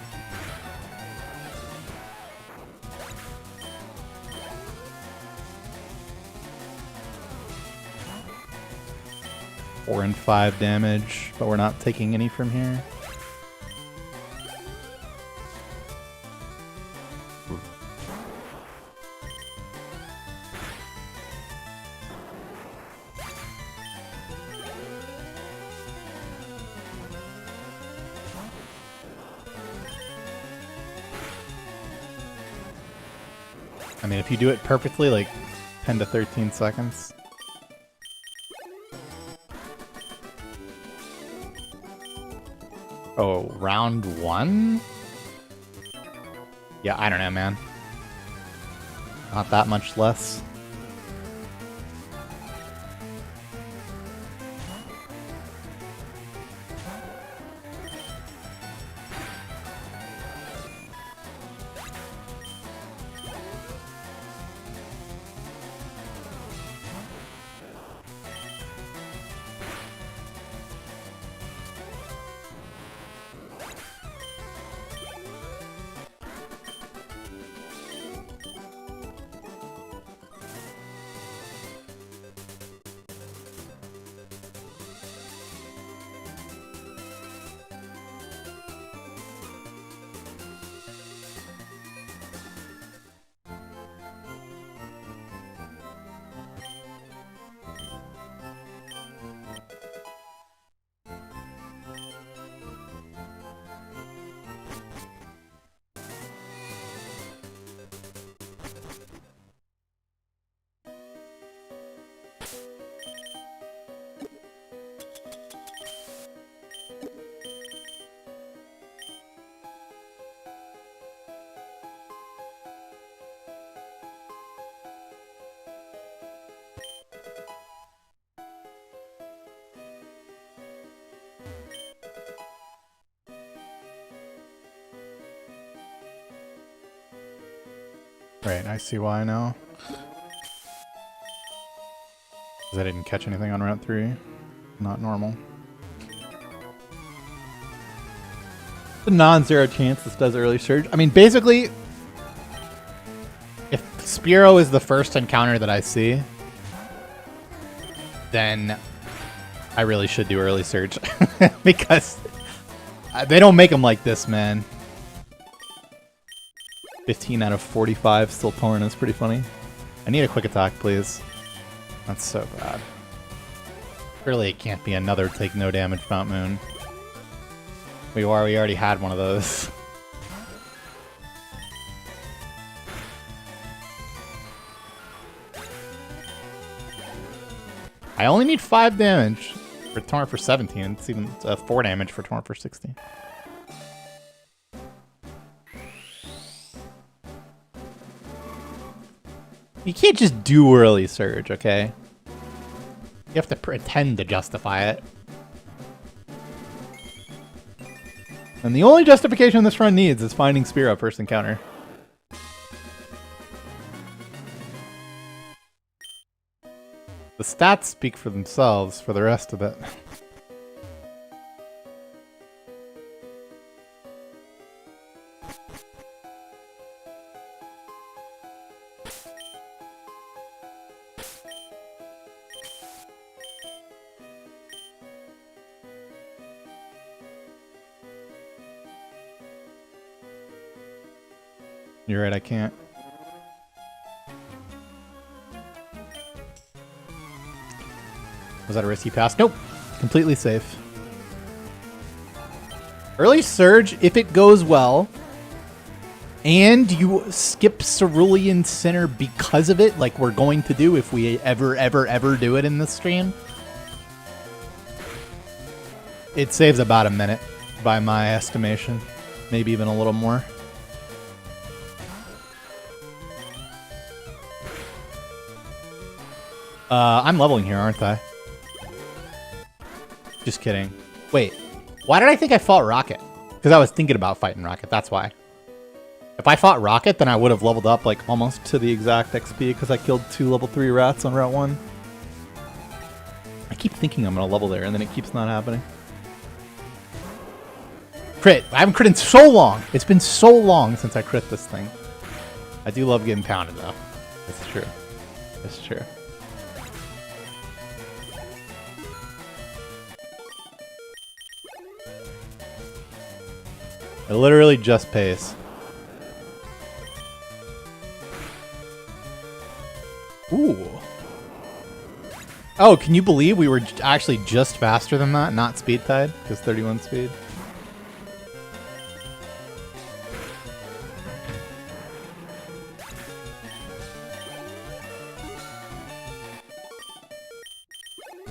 4 and 5 damage, but we're not taking any from here. I mean, if you do it perfectly, like 10 to 13 seconds. Oh, round 1? Yeah, I don't know, man. Not that much less. Right, I see why now. Because I didn't catch anything on Route 3. Not normal. The non-zero chance this does early surge. I mean, basically, if Spearow is the first encounter that I see, then I really should do early surge. Because they don't make them like this, man. 15 out of 45 still pulling is pretty funny. I need a quick attack, please. That's so bad. Surely it can't be another take no damage Mount Moon. We already had one of those. I only need 5 damage for Torrent for 17. It's even 4 damage for Torrent for 16. You can't just do early surge, okay? You have to pretend to justify it. And the only justification this run needs is finding Spearow first encounter. The stats speak for themselves for the rest of it. You're right, I can't. Was that a risky pass? Nope. Completely safe. Early surge, if it goes well, and you skip Cerulean Center because of it, like we're going to do if we ever do it in this stream, it saves about a minute by my estimation. Maybe even a little more. I'm leveling here, aren't I? Just kidding. Wait, why did I think I fought Rocket? Because I was thinking about fighting Rocket, that's why. If I fought Rocket, then I would have leveled up like almost to the exact XP because I killed 2 level 3 rats on Route 1. I keep thinking I'm going to level there and then it keeps not happening. Crit! I haven't crit in so long! It's been so long since I crit this thing. I do love getting pounded though. That's true. That's true. I literally just pace. Ooh. Oh, can you believe we were actually just faster than that? Not speed tied, because 31 speed.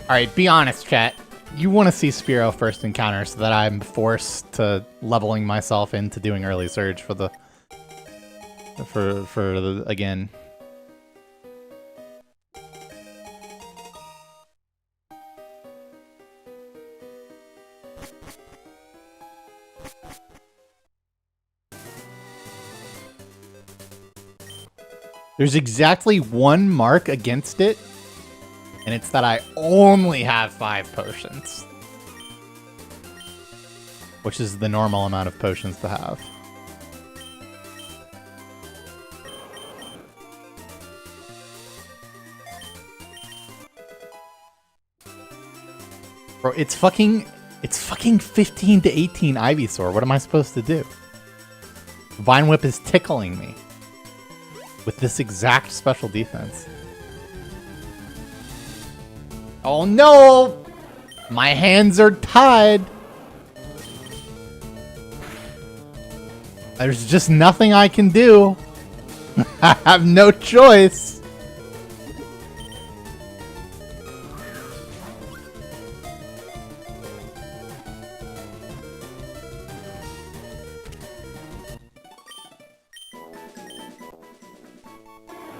Alright, be honest, chat. You want to see Spearow first encounter so that I'm forced to leveling myself into doing early surge for the... again. There's exactly one mark against it, and it's that I only have 5 potions. Which is the normal amount of potions to have. Bro, it's fucking 15 to 18 Ivysaur. What am I supposed to do? Vine Whip is tickling me. With this exact special defense. Oh no! My hands are tied! There's just nothing I can do. I have no choice.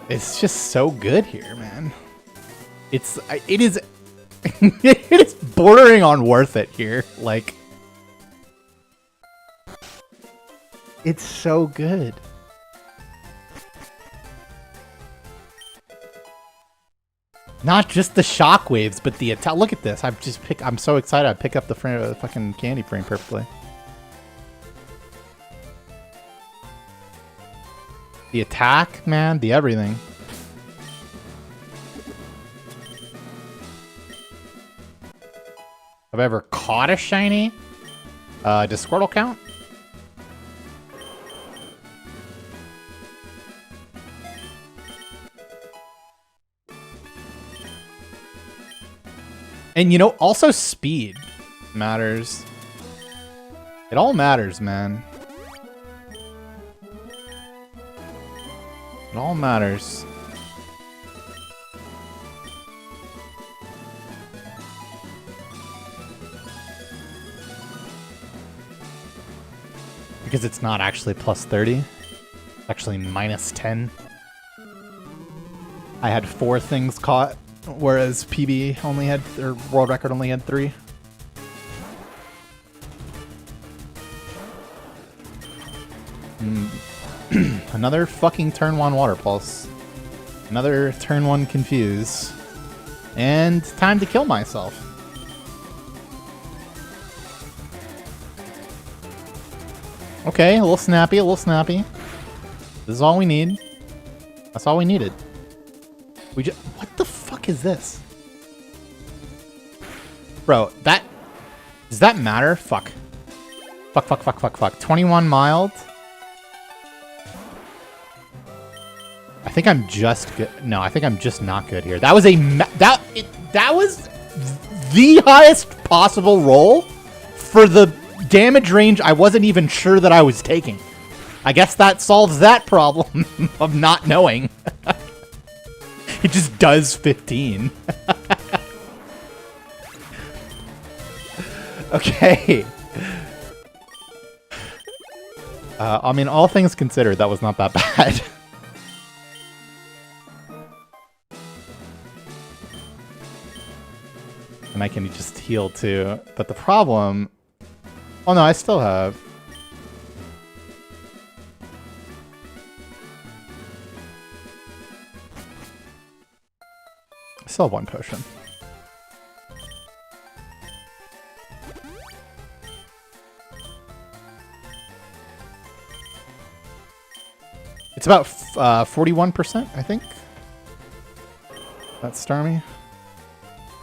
It's just so good here, man. It is it is bordering on worth it here. Like, it's so good. Not just the shockwaves, but the attack. Look at this. I'm so excited. I pick up the fucking candy frame perfectly. The attack, man, the everything. Have I ever caught a shiny? Does Squirtle count? And you know, also speed matters. It all matters, man. It all matters. Because it's not actually plus 30. It's actually minus 10. I had 4 things caught, whereas PB only had, or world record only had 3. Another fucking turn 1 water pulse. Another turn 1 confuse. And time to kill myself. Okay, a little snappy, a little snappy. This is all we need. That's all we needed. What the fuck is this? Bro, does that matter? Fuck. Fuck. 21 mild. I think I'm just good. No, I think I'm just not good here. That was that was the highest possible roll for the damage range I wasn't even sure that I was taking. I guess that solves that problem of not knowing. It just does 15. Okay. I mean, all things considered, that was not that bad. And I can just heal too. But the problem... Oh no, I still have... I still have 1 potion. It's about 41%, I think. That's Starmie.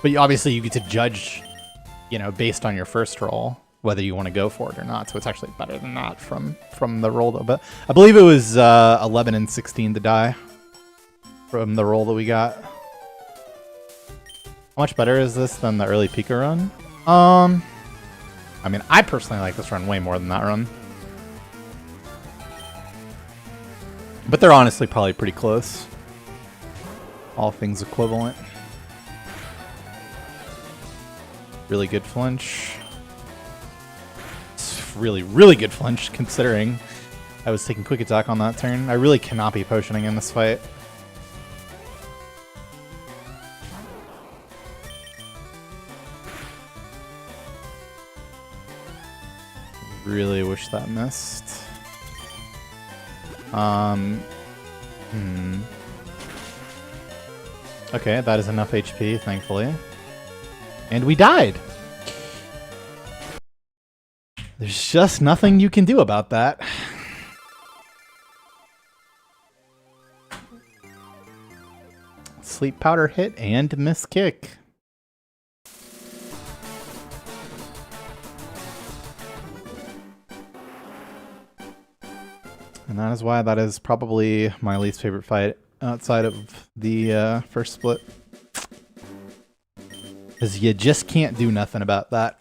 But obviously you get to judge, you know, based on your first roll. whether you want to go for it or not. So it's actually better than that from the roll. But I believe it was 11 and 16 to die from the roll that we got. How much better is this than the early Pika run? I mean, I personally like this run way more than that run. But they're honestly probably pretty close. All things equivalent. Really good flinch. It's really, really good flinch considering I was taking quick attack on that turn. I really cannot be potioning in this fight. Really wish that missed. Okay, that is enough HP, thankfully. And we died! There's just nothing you can do about that. Sleep powder hit and miss kick. And that is why that is probably my least favorite fight outside of the first split. Because you just can't do nothing about that.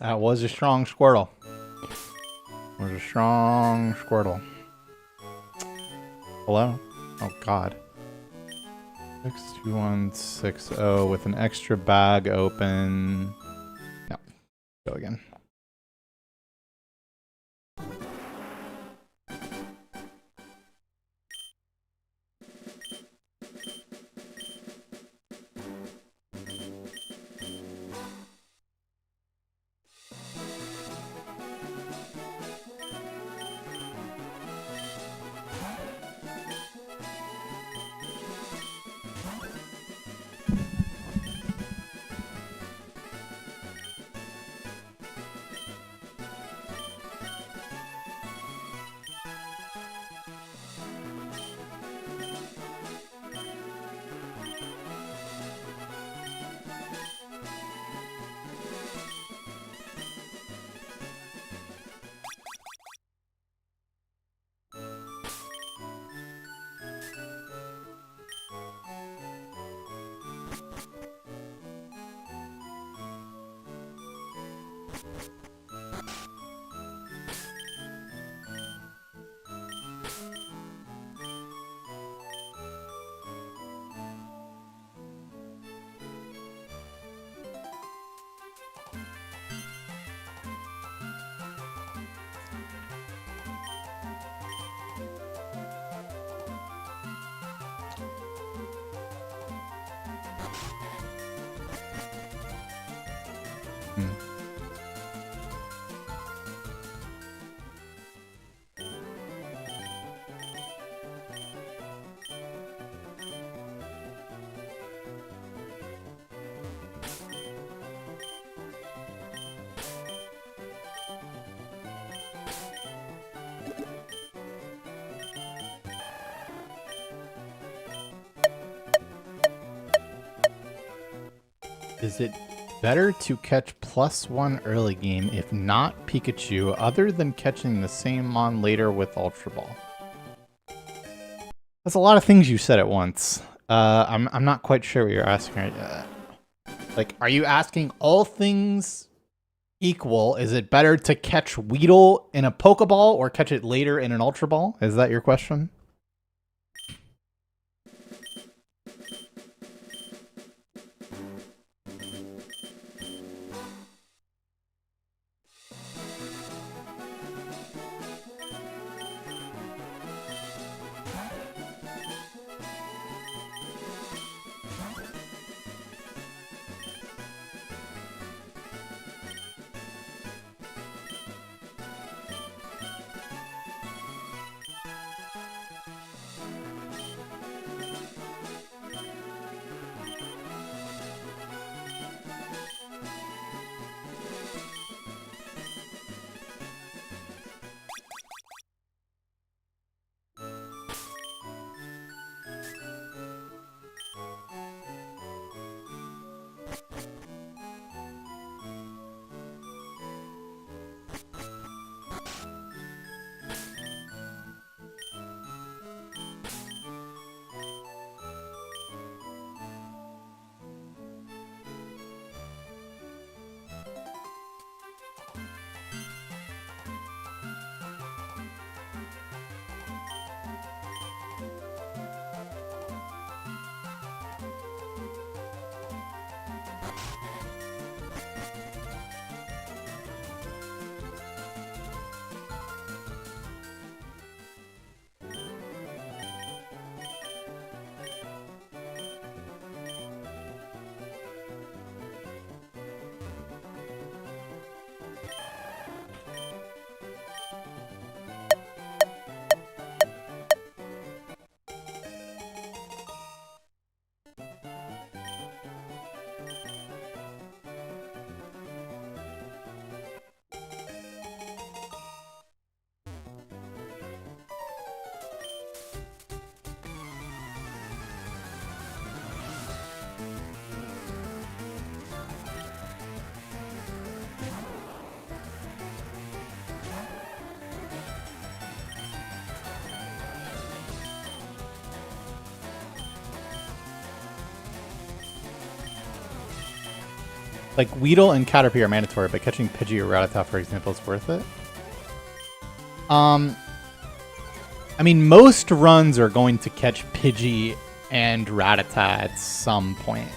That was a strong Squirtle. It was a strong Squirtle. Hello? Oh god. 62160 with an extra bag open. No. Go again. Is it better to catch +1 early game if not Pikachu, other than catching the same Mon later with Ultra Ball? That's a lot of things you said at once. I'm not quite sure what you're asking. Like, are you asking all things equal? Is it better to catch Weedle in a Pokeball or catch it later in an Ultra Ball? Is that your question? Like, Weedle and Caterpie are mandatory, but catching Pidgey or Rattata, for example, is worth it. I mean, most runs are going to catch Pidgey and Rattata at some point.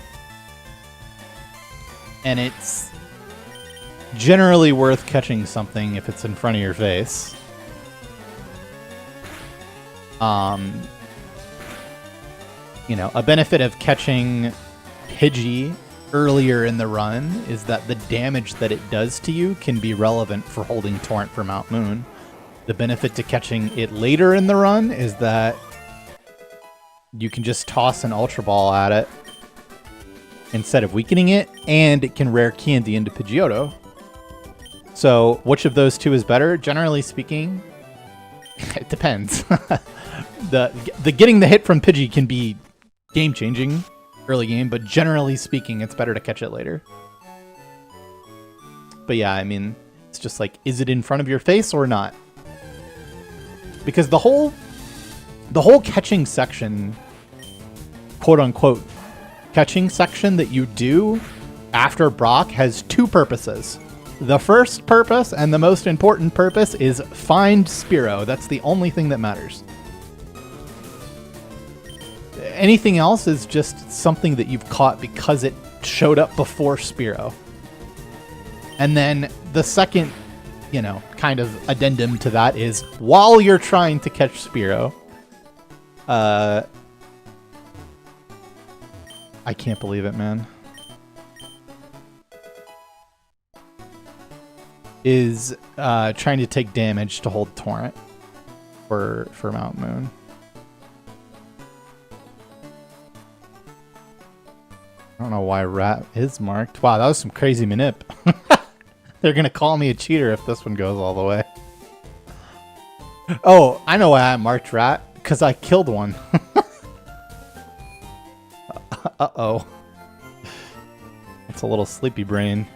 And it's generally worth catching something if it's in front of your face. You know, a benefit of catching Pidgey earlier in the run is that the damage that it does to you can be relevant for holding Torrent for Mount Moon. The benefit to catching it later in the run is that you can just toss an Ultra Ball at it instead of weakening it, and it can rare Candy into Pidgeotto. So, which of those two is better? Generally speaking, it depends. the getting the hit from Pidgey can be game-changing early game, but generally speaking, it's better to catch it later. But yeah, I mean, it's just like, is it in front of your face or not? Because the whole catching section, quote-unquote, catching section that you do after Brock has two purposes. The first purpose, and the most important purpose, is find Spearow. That's the only thing that matters. Anything else is just something that you've caught because it showed up before Spearow. And then the second, you know, kind of addendum to that is while you're trying to catch Spearow, I can't believe it, man. Is trying to take damage to hold Torrent for Mount Moon. I don't know why Rat is marked. Wow, that was some crazy manip. They're gonna call me a cheater if this one goes all the way. Oh, I know why I marked Rat. Because I killed one. Uh-oh. It's a little sleepy brain.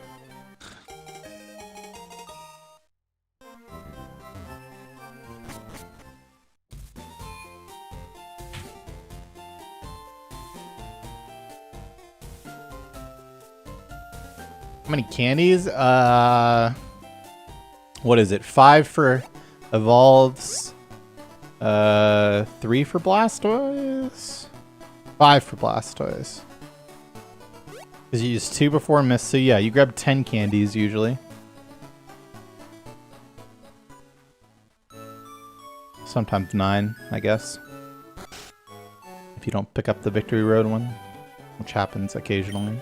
How many candies? What is it? 5 for evolves. 3 for Blastoise? 5 for Blastoise. Because you used 2 before miss, so yeah, you grab 10 candies usually. Sometimes 9, I guess. If you don't pick up the Victory Road one, which happens occasionally.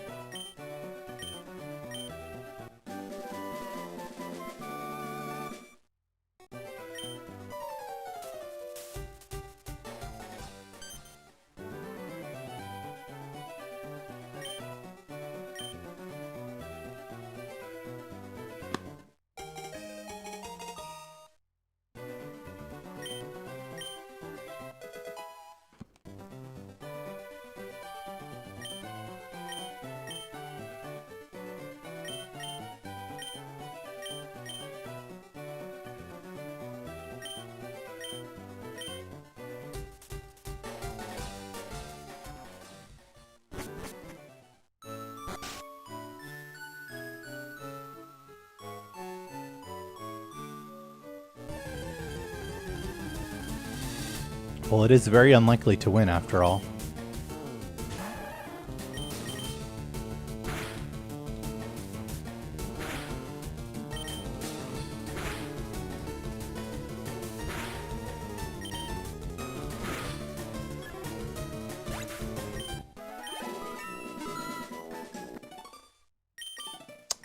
Well, it is very unlikely to win after all.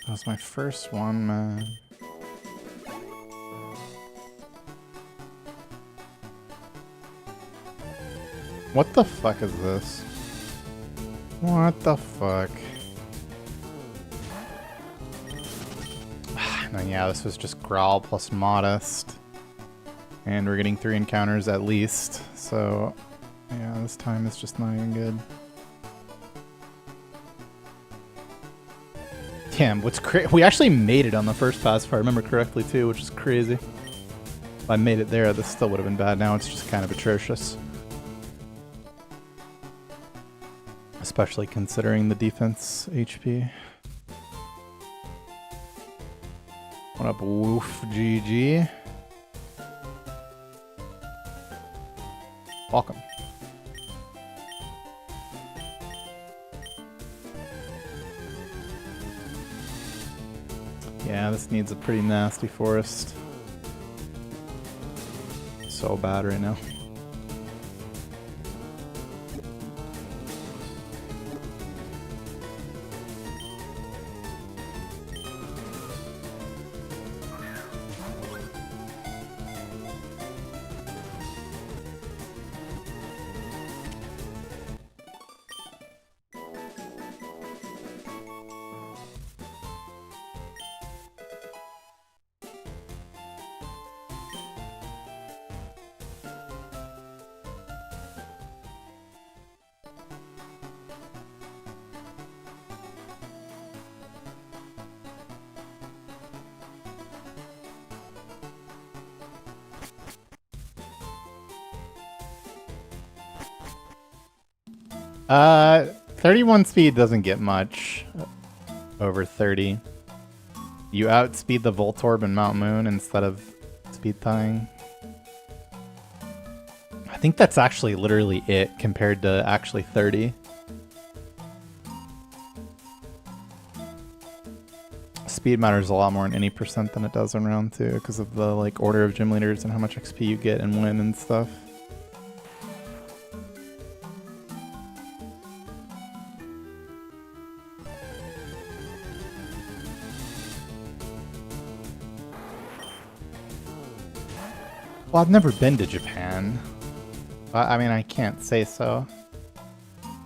That was my first one, man. What the fuck is this? What the fuck? And then, yeah, this was just Growl plus Modest. And we're getting 3 encounters at least. So, yeah, this time is just not even good. Damn, what's crazy? We actually made it on the first pass, if I remember correctly, too, which is crazy. If I made it there, this still would have been bad. Now it's just kind of atrocious. Especially considering the defense HP. What up, Woof GG? Welcome. Yeah, this needs a pretty nasty forest. So bad right now. Uh, 31 speed doesn't get much over 30. You outspeed the Voltorb and Mount Moon instead of speed tying. I think that's actually literally it compared to actually 30. Speed matters a lot more in any percent than it does in round 2 because of the like order of gym leaders and how much XP you get and win and stuff. Well, I've never been to Japan. I mean, I can't say so.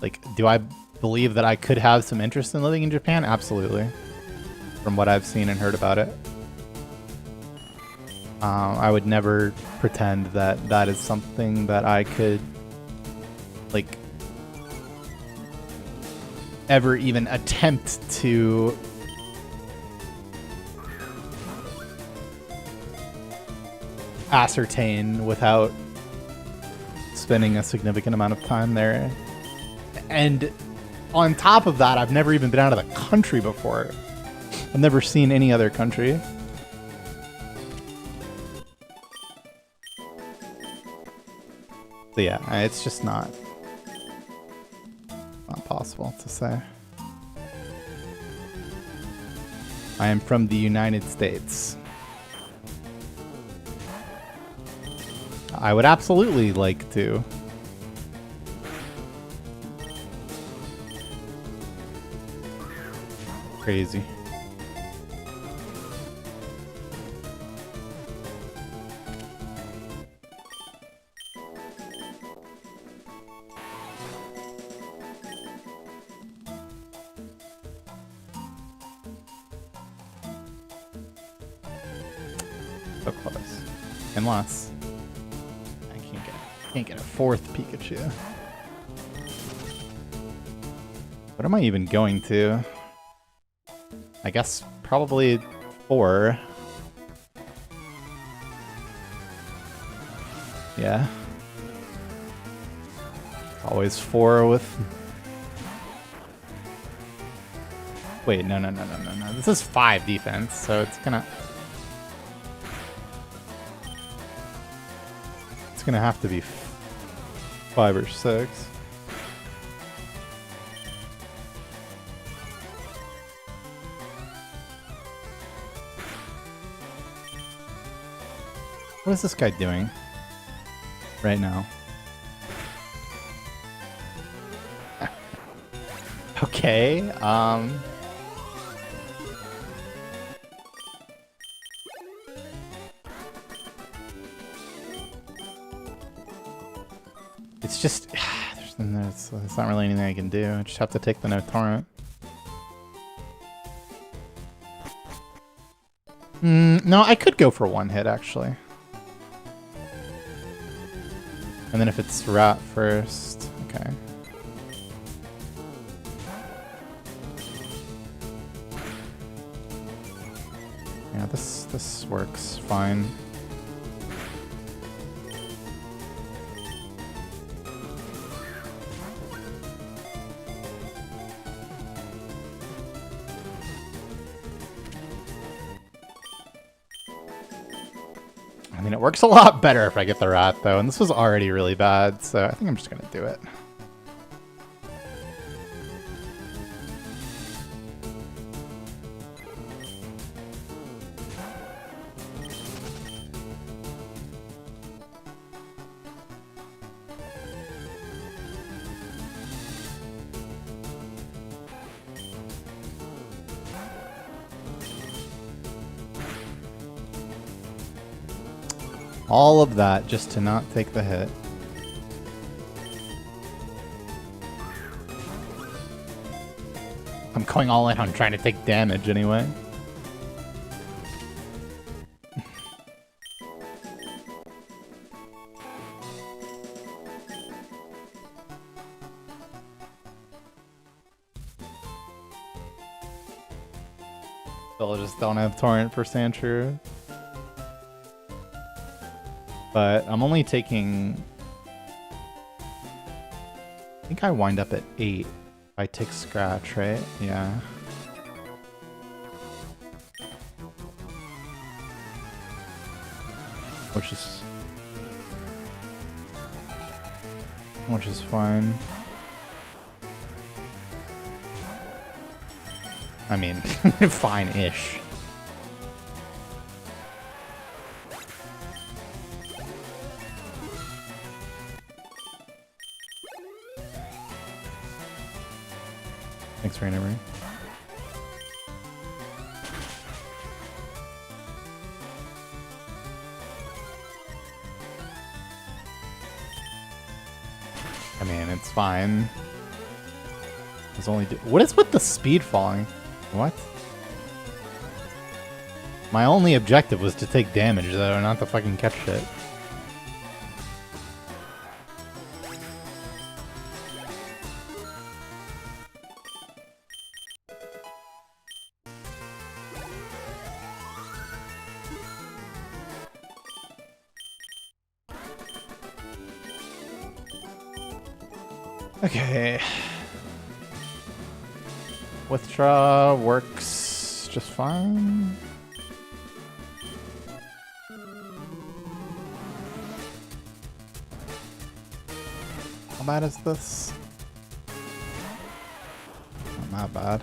Like, do I believe that I could have some interest in living in Japan? Absolutely. From what I've seen and heard about it. I would never pretend that that is something that I could, like, ever even attempt to ascertain without spending a significant amount of time there. And on top of that, I've never even been out of the country before. I've never seen any other country. So yeah, it's just not possible to say. I am from the United States. I would absolutely like to. Crazy. So close. Unless can't get a fourth Pikachu. What am I even going to? I guess probably 4. Yeah. Always 4 with... Wait, no. This is 5 defense, so it's gonna have to be 5 or 6. What is this guy doing right now? Okay, it's just, there's not really anything I can do. I just have to take the no torrent. No, I could go for 1 hit actually. And then if it's rat first, okay. Yeah, this works fine. mean, it works a lot better if I get the rat, though, and this was already really bad, so I think I'm just gonna do it. All of that just to not take the hit. I'm going all in on trying to take damage anyway. Still just don't have Torrent for Sandshrew. But I'm only taking... I think I wind up at 8 if I take Scratch, right? Yeah. Which is fine. I mean, fine-ish. Thanks for remembering. I mean, it's fine. It's only what is with the speed falling? What? My only objective was to take damage, though, not to fucking catch shit. Okay. Withdraw works just fine. How bad is this? Not bad.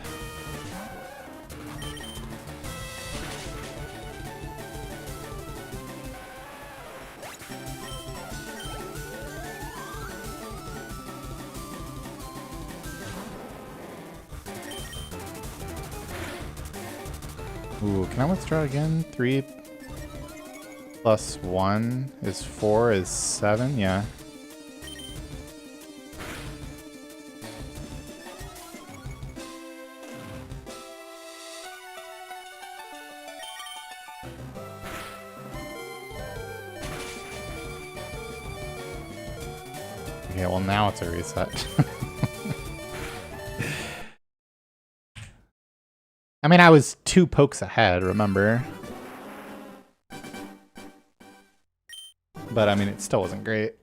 Ooh, can I withdraw again? 3 plus 1 is 4 is 7? Yeah. Okay, well now it's a reset. I mean, I was 2 pokes ahead, remember? But I mean, it still wasn't great.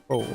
Oh.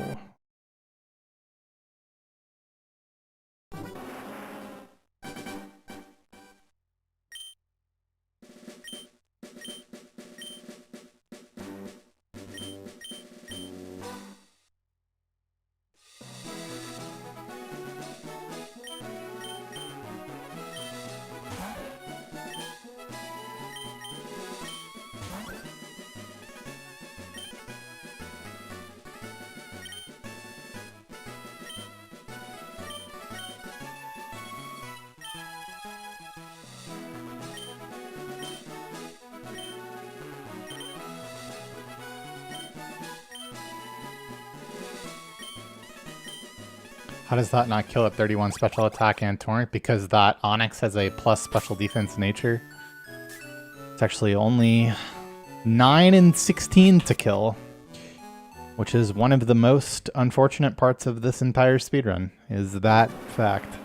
How does that not kill at 31 special attack and torrent? Because that Onyx has a plus special defense nature. It's actually only 9 and 16 to kill, which is one of the most unfortunate parts of this entire speedrun, is that fact.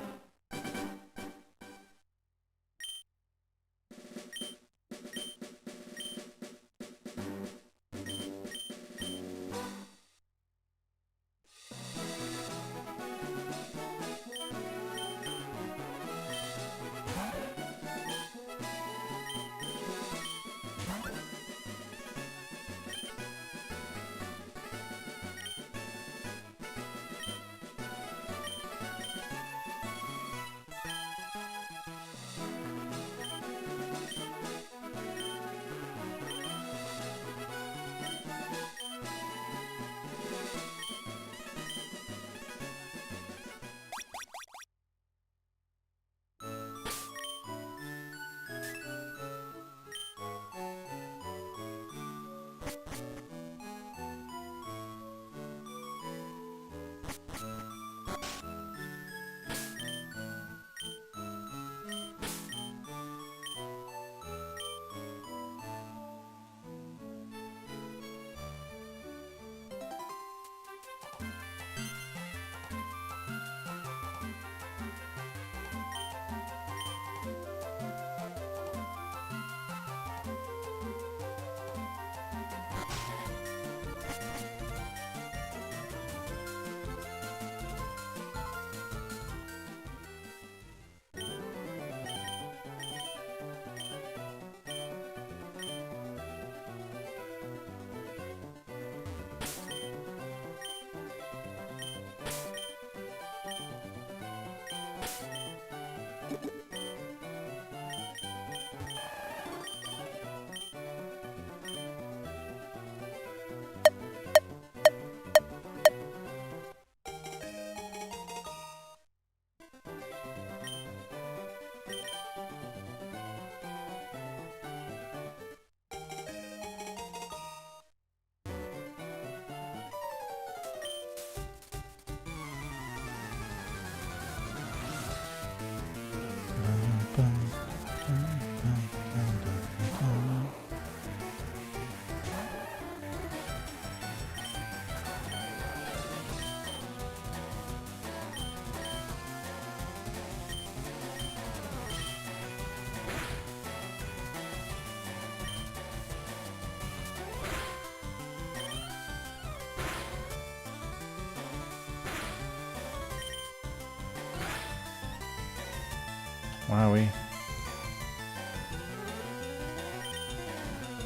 Wowie.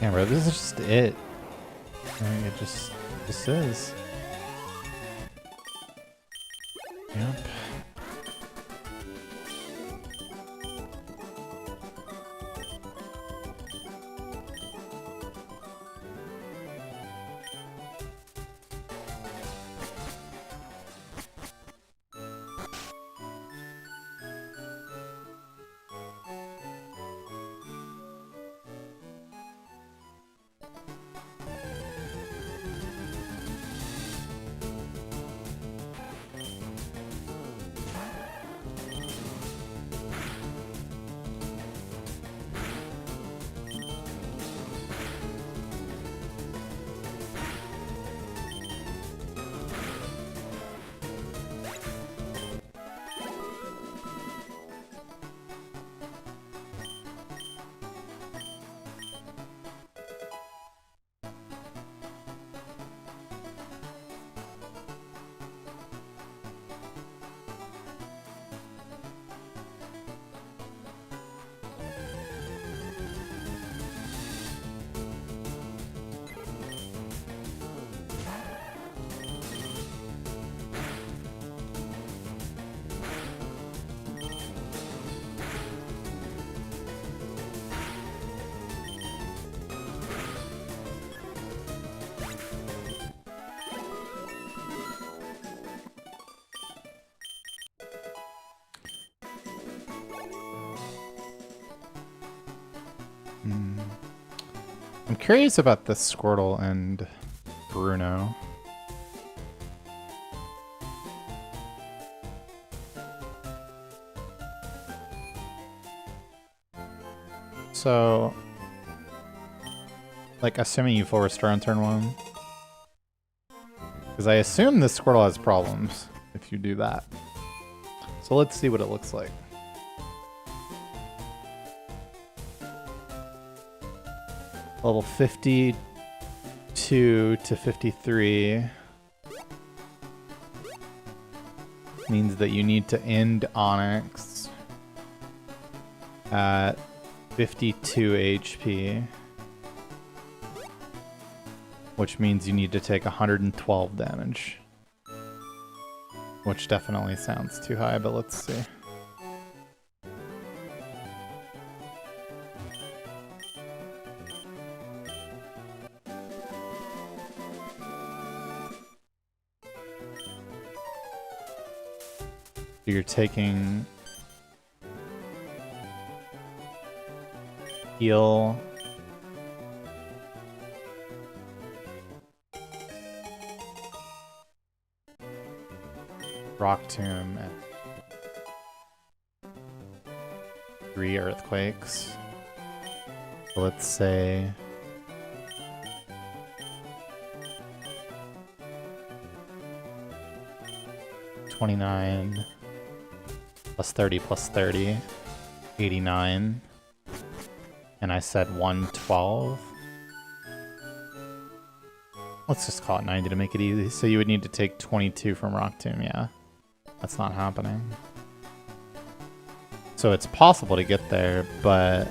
Yeah, bro, this is just it. I mean, it just is. Yep. I'm curious about the Squirtle and Bruno. So, like, assuming you full restore on turn 1. Because I assume this Squirtle has problems if you do that. So let's see what it looks like. Level 52 to 53 means that you need to end Onyx at 52 HP, which means you need to take 112 damage, which definitely sounds too high, but let's see. You're taking heal, Rock Tomb, and 3 Earthquakes. So let's say 29 plus 30 plus 30, 89. And I said 112. Let's just call it 90 to make it easy. So you would need to take 22 from Rock Tomb, yeah. That's not happening. So it's possible to get there, but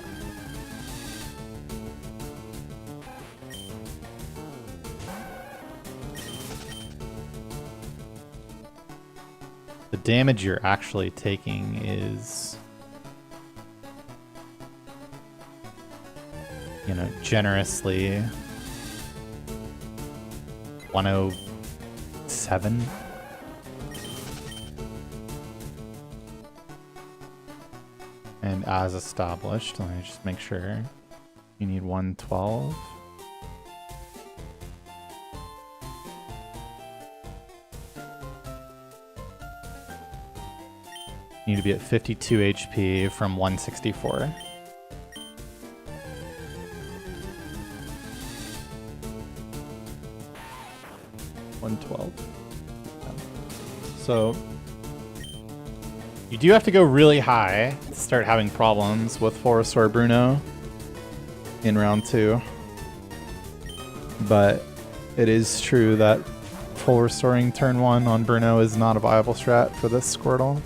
the damage you're actually taking is, you know, generously 107. And as established, let me just make sure. You need 112. You need to be at 52 HP from 164. So you do have to go really high to start having problems with Full Restore Bruno in round 2. But it is true that full restoring turn 1 on Bruno is not a viable strat for this Squirtle.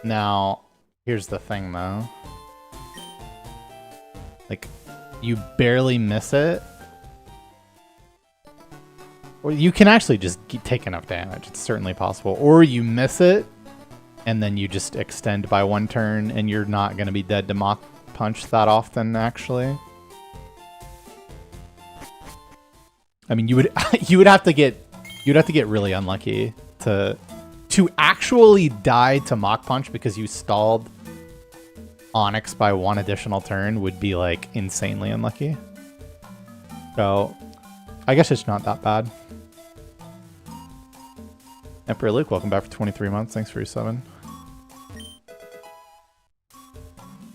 Now, here's the thing though. Like, you barely miss it. Or you can actually just take enough damage. It's certainly possible. Or you miss it, and then you just extend by 1 turn, and you're not going to be dead to Mach Punch that often, actually. I mean, you would have to get really unlucky to actually die to Mach Punch because you stalled Onyx by 1 additional turn would be like insanely unlucky. So I guess it's not that bad. Emperor Luke, welcome back for 23 months. Thanks for your 7.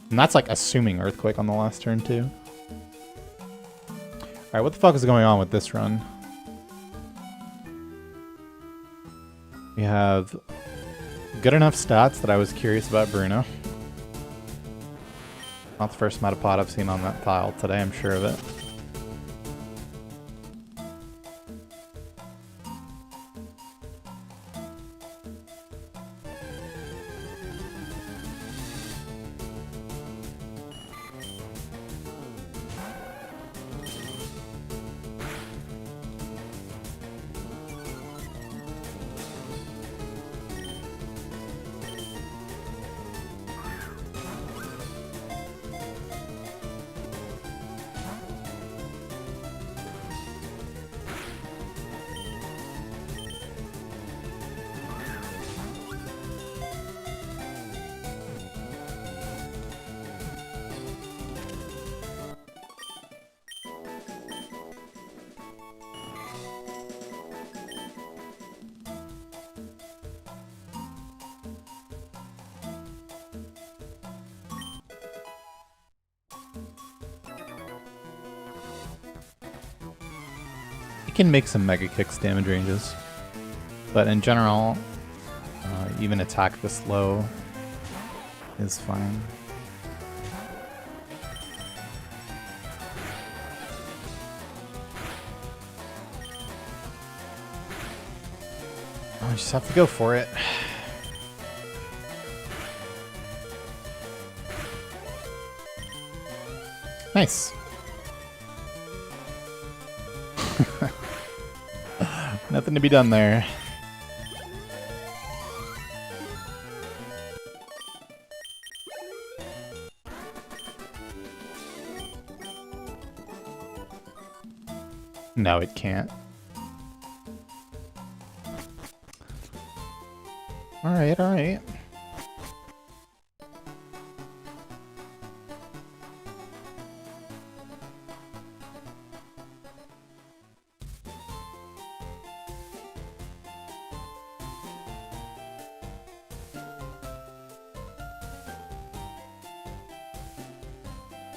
And that's like assuming Earthquake on the last turn too. Alright, what the fuck is going on with this run? We have good enough stats that I was curious about Bruno. Not the first Metapod I've seen on that tile today, I'm sure of it. Can make some Mega Kicks damage ranges, but in general, even attack this low is fine. I just have to go for it. Nice. Nothing to be done there. No, it can't. Alright, alright.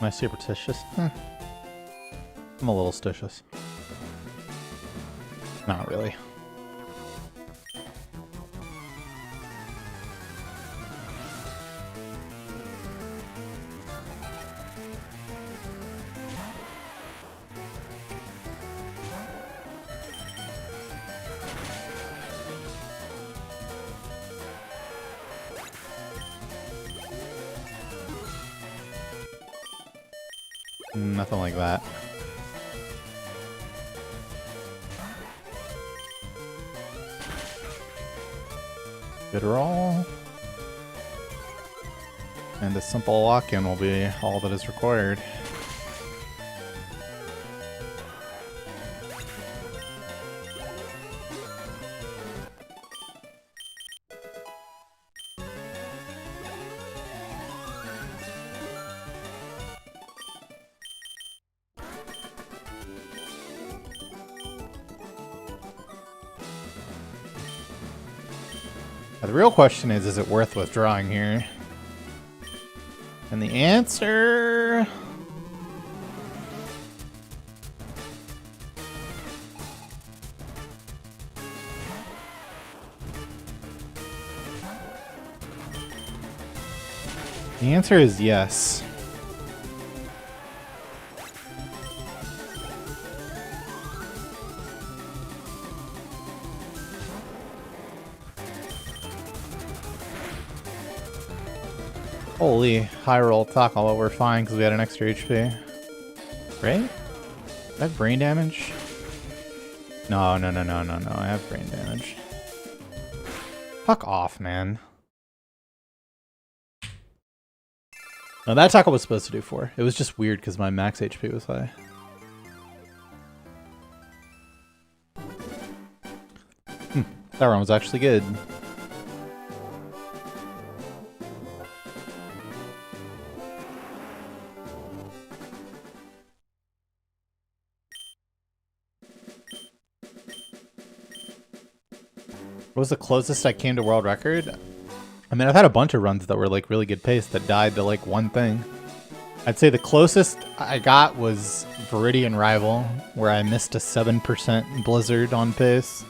Am I superstitious? I'm a little stitious. Not really. Nothing like that. Good roll. And a simple lock-in will be all that is required. Now, the real question is it worth withdrawing here? And the answer... The answer is yes. Holy, high roll tackle, but we're fine because we had an extra HP. Right? Is that brain damage? No, I have brain damage. Fuck off, man. No, that tackle was supposed to do 4. It was just weird because my max HP was high. That run was actually good. What was the closest I came to world record? I mean, I've had a bunch of runs that were like really good pace that died to like one thing. I'd say the closest I got was Viridian Rival, where I missed a 7% blizzard on pace.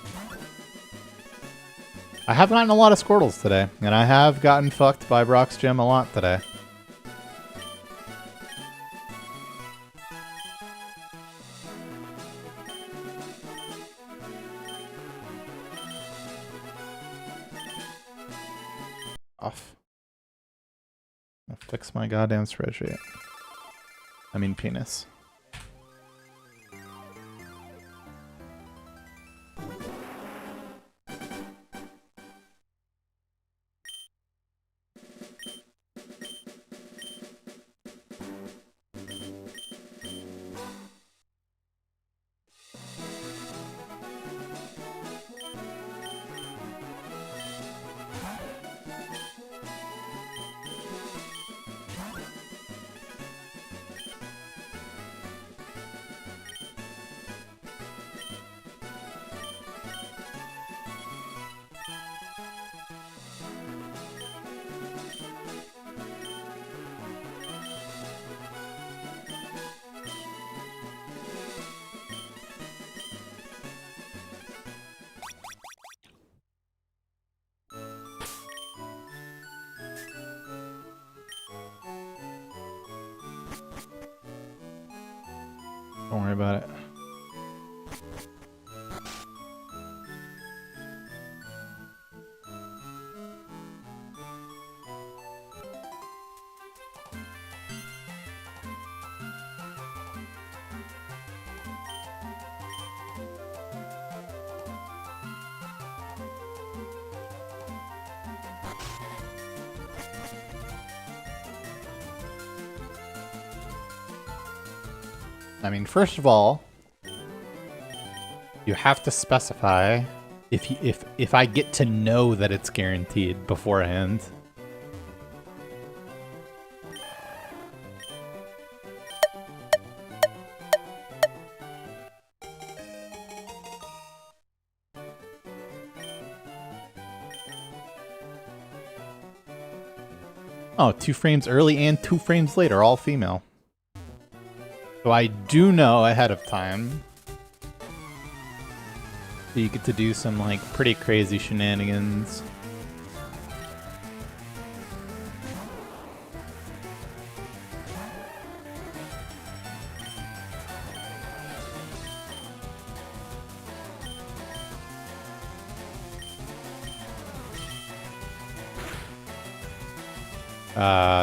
I have gotten a lot of Squirtles today, and I have gotten fucked by Brock's Gym a lot today. Off. I'll fix my goddamn spreadsheet. I mean penis. Don't worry about it. I mean, first of all, you have to specify if I get to know that it's guaranteed beforehand. Oh, 2 frames early and 2 frames later, all female. So I do know ahead of time. So you get to do some like pretty crazy shenanigans.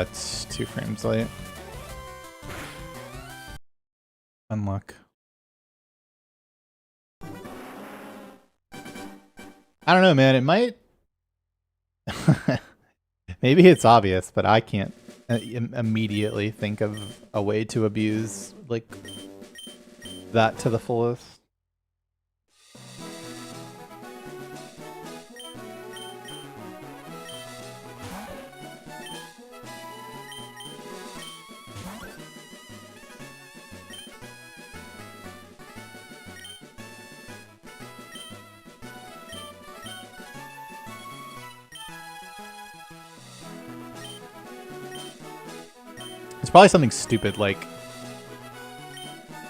It's 2 frames late. Unluck. I don't know, man. It might... Maybe it's obvious, but I can't immediately think of a way to abuse, like, that to the fullest. It's probably something stupid like,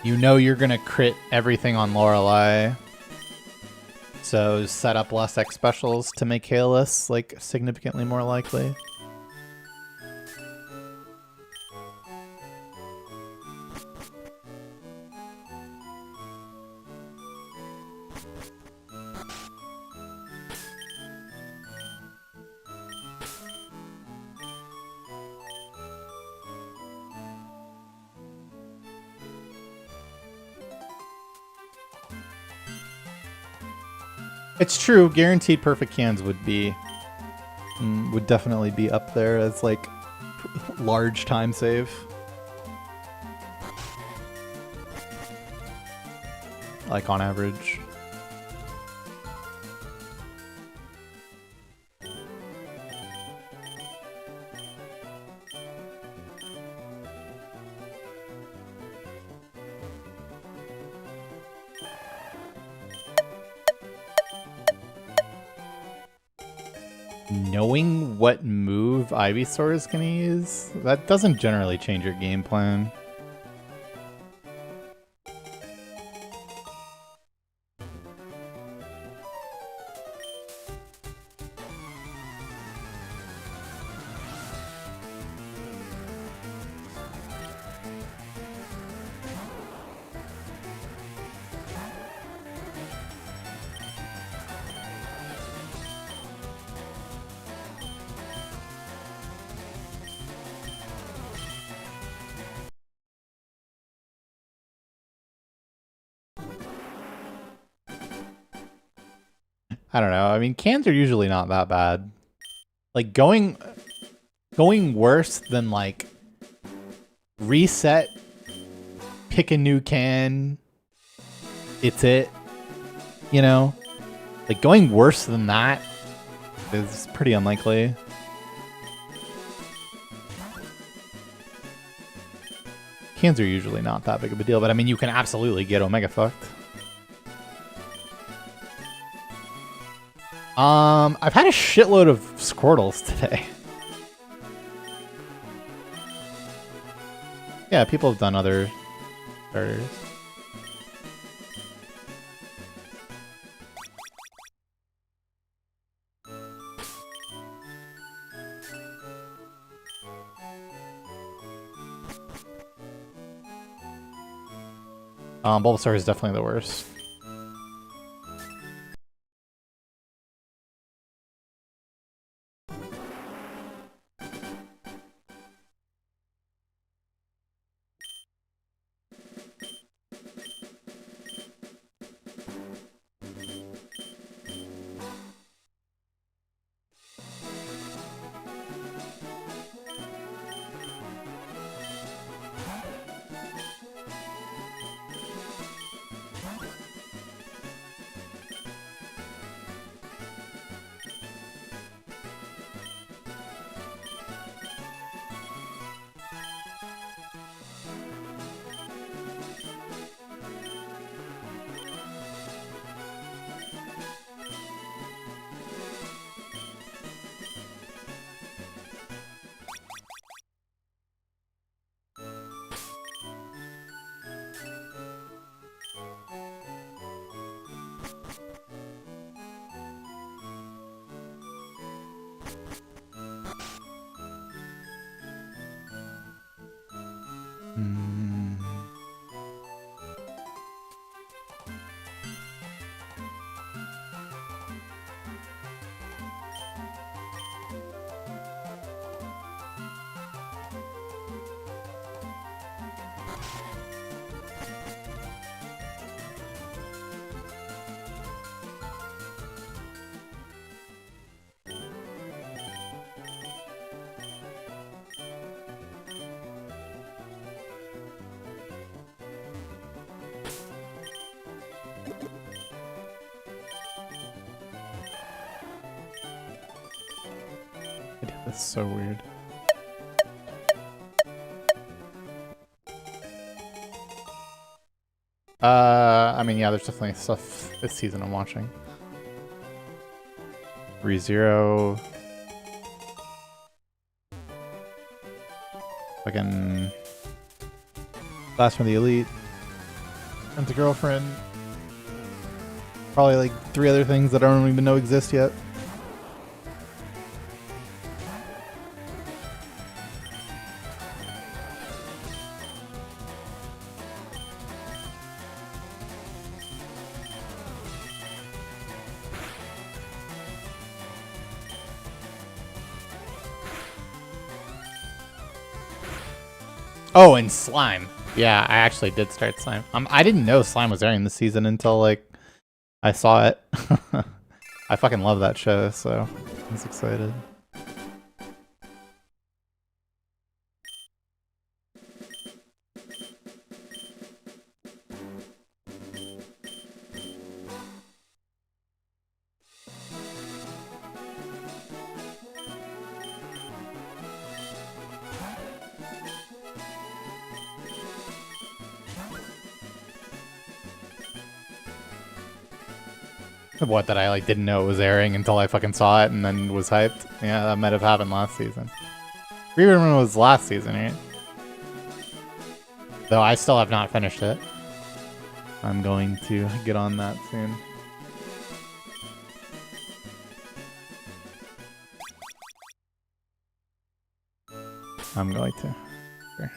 you know you're gonna crit everything on Lorelei, so set up less X specials to make Hailless like significantly more likely. It's true, guaranteed perfect cans would definitely be up there as like large time save. Like on average. Knowing what move Ivysaur is going to use, that doesn't generally change your game plan. I don't know. I mean, cans are usually not that bad. Like going worse than like reset, pick a new can, it's it. You know? Like going worse than that is pretty unlikely. Cans are usually not that big of a deal, but I mean, you can absolutely get Omega fucked. I've had a shitload of Squirtles today. Yeah, people have done other starters. Bulbasaur is definitely the worst. That's so weird. I mean, yeah, there's definitely stuff this season I'm watching. ReZero. Fucking Blast from the Elite. And the girlfriend. Probably like 3 other things that I don't even know exist yet. Oh, and Slime. Yeah, I actually did start Slime. I didn't know Slime was airing this season until like I saw it. I fucking love that show, so I was excited. What, that I like didn't know it was airing until I fucking saw it and then was hyped? Yeah, that might have happened last season. Rerun was last season, right? Though I still have not finished it. I'm going to get on that soon. I'm going to. Sure.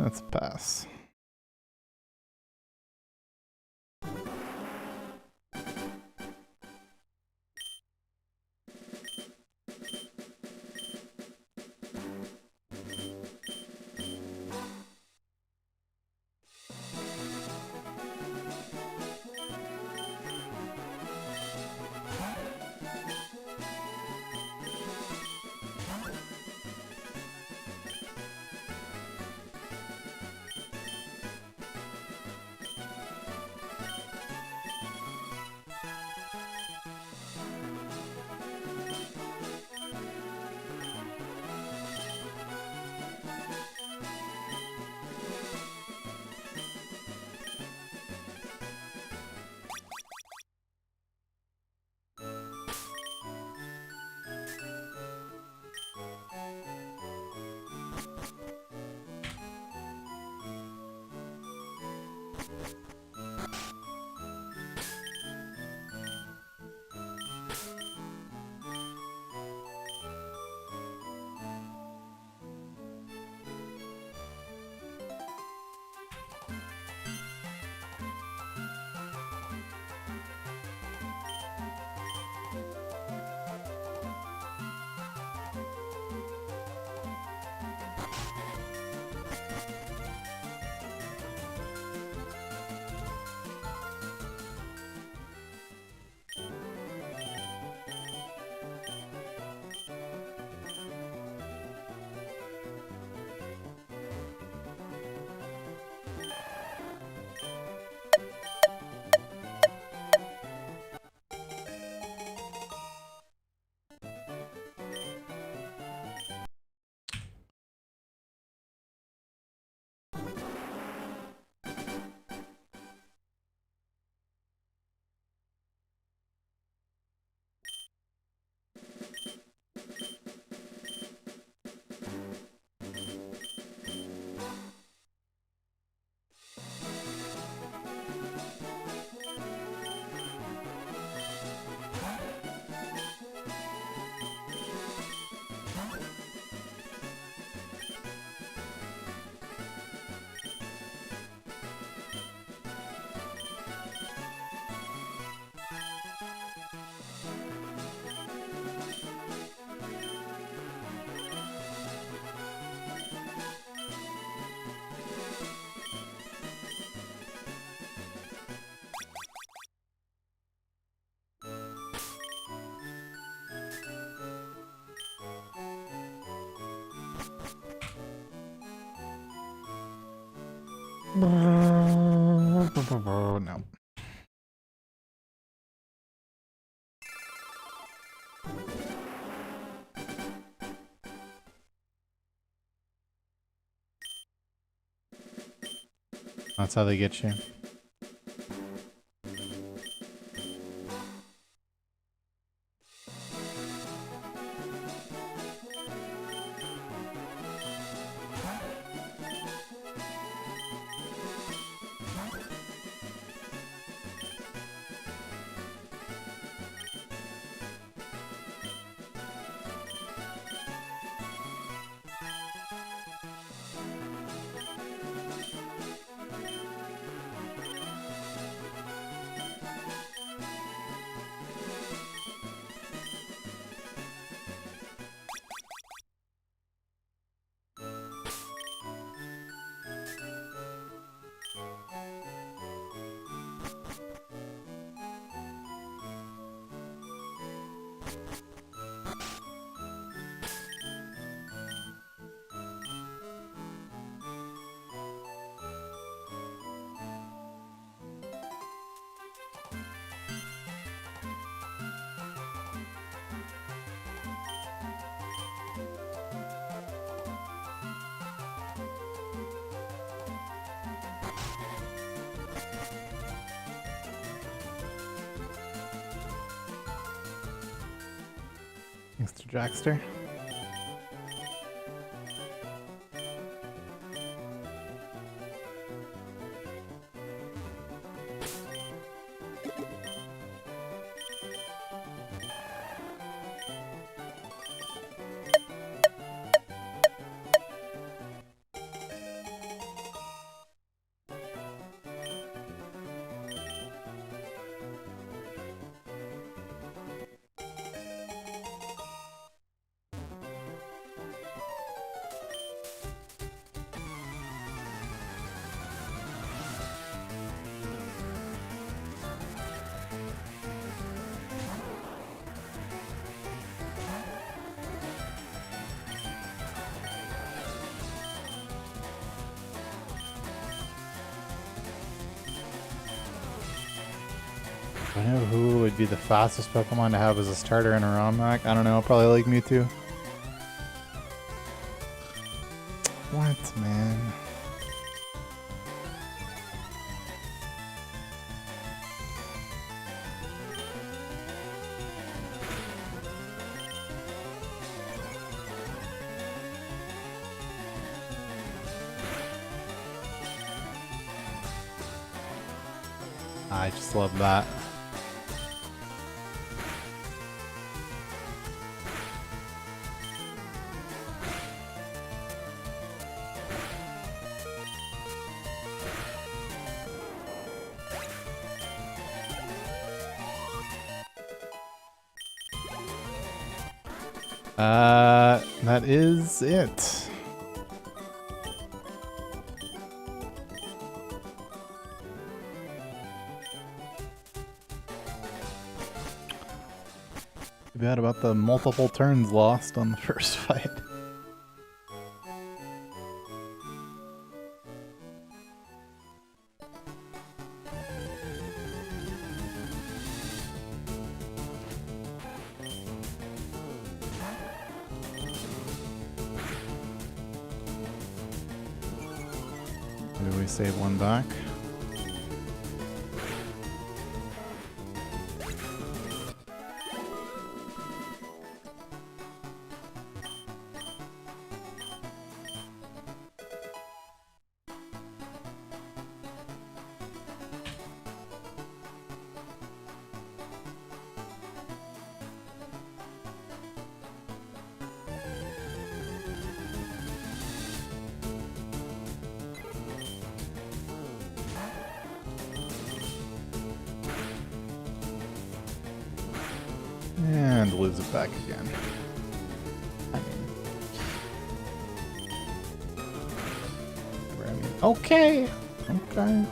Let's pass. No. That's how they get you. Thanks to Jackster. I know who would be the fastest Pokemon to have as a starter in a ROM hack. I don't know, probably like Mewtwo. What, man? I just love that. That is it. Too bad about the multiple turns lost on the first fight. Maybe we save one back. And lose it back again. Okay. Okay.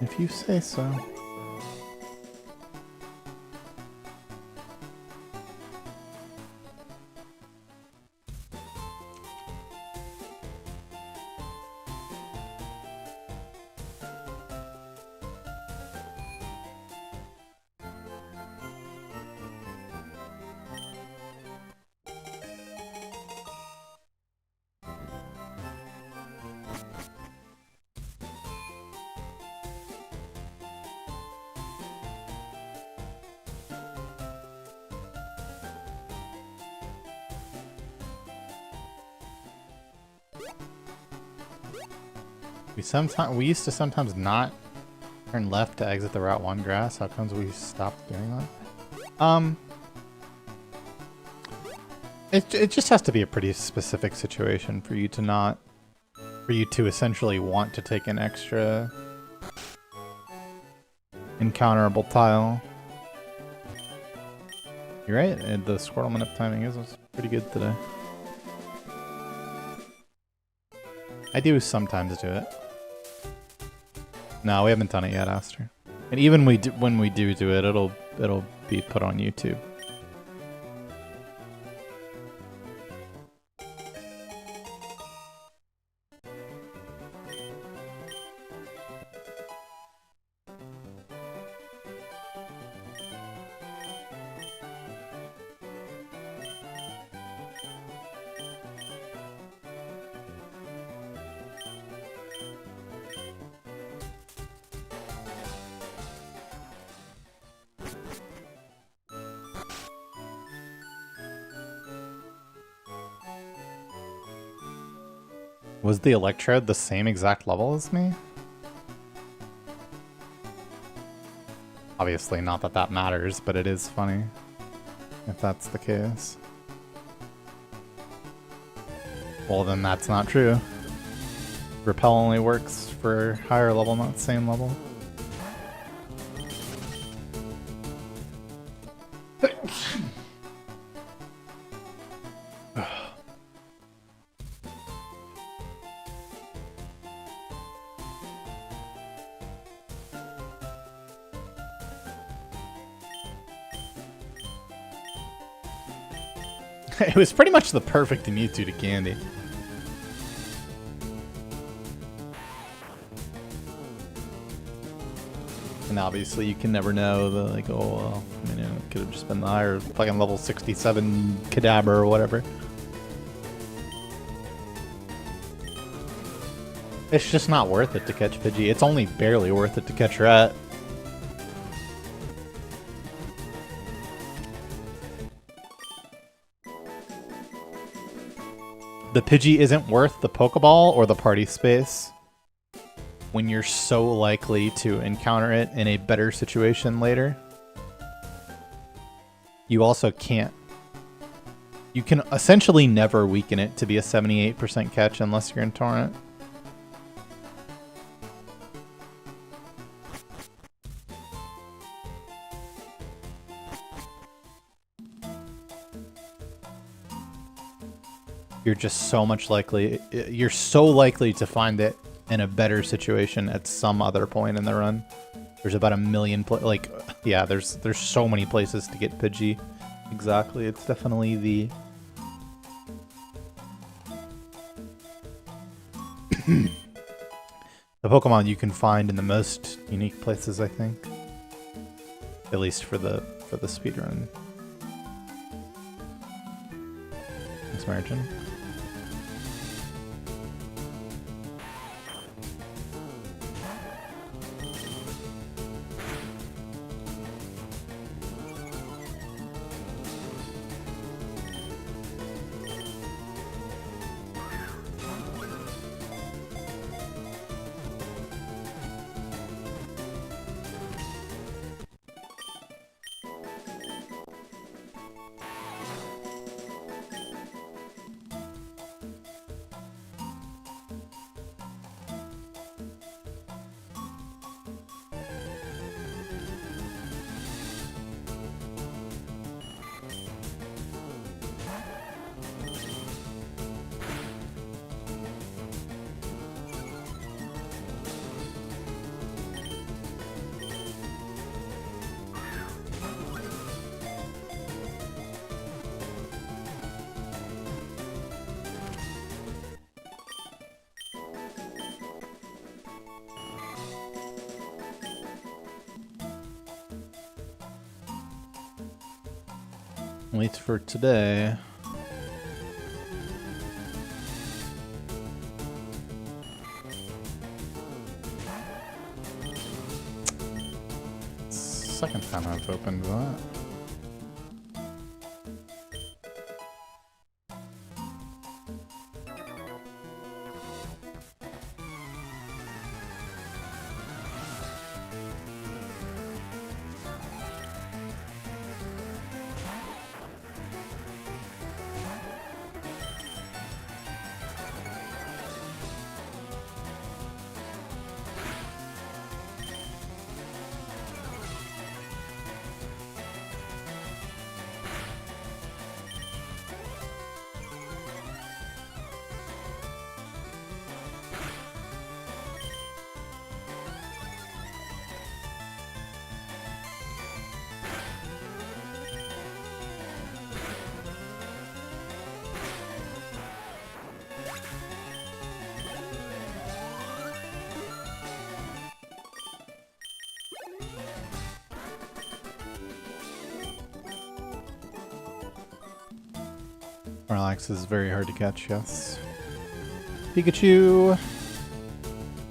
If you say so. We used to sometimes not turn left to exit the Route 1 grass. How comes we stopped doing that? It just has to be a pretty specific situation for you to essentially want to take an extra encounterable tile. You're right, the Squirtle Minute timing is pretty good today. I do sometimes do it. No, we haven't done it yet, Aster. And even when we do it, it'll be put on YouTube. Was the Electrode the same exact level as me? Obviously not that that matters, but it is funny if that's the case. Well, then that's not true. Repel only works for higher level, not same level. It was pretty much the perfect Mewtwo to Candy. And obviously you can never know, like, oh, well, you know, it could have just been the higher fucking level 67 Kadabra or whatever. It's just not worth it to catch Pidgey. It's only barely worth it to catch Rat. The Pidgey isn't worth the Pokeball or the party space when you're so likely to encounter it in a better situation later. You also can't. You can essentially never weaken it to be a 78% catch unless you're in Torrent. You're just so much likely, you're so likely to find it in a better situation at some other point in the run. There's about a million, like, yeah, there's so many places to get Pidgey. Exactly, it's definitely the... the Pokemon you can find in the most unique places, I think. At least for the speedrun. Thanks, Margin. At least for today. Second time I've opened that. Relax is very hard to catch, yes. Pikachu!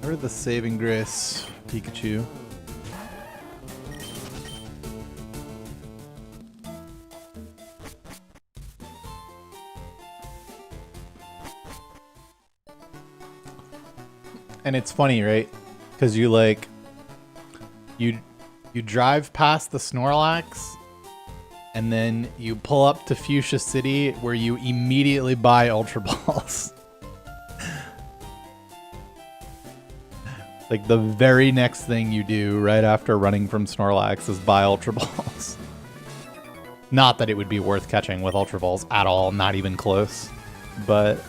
Or the saving grace, Pikachu. And it's funny, right? Because you like, you drive past the Snorlax, and then you pull up to Fuchsia City, where you immediately buy Ultra Balls. Like the very next thing you do right after running from Snorlax is buy Ultra Balls. Not that it would be worth catching with Ultra Balls at all, not even close. But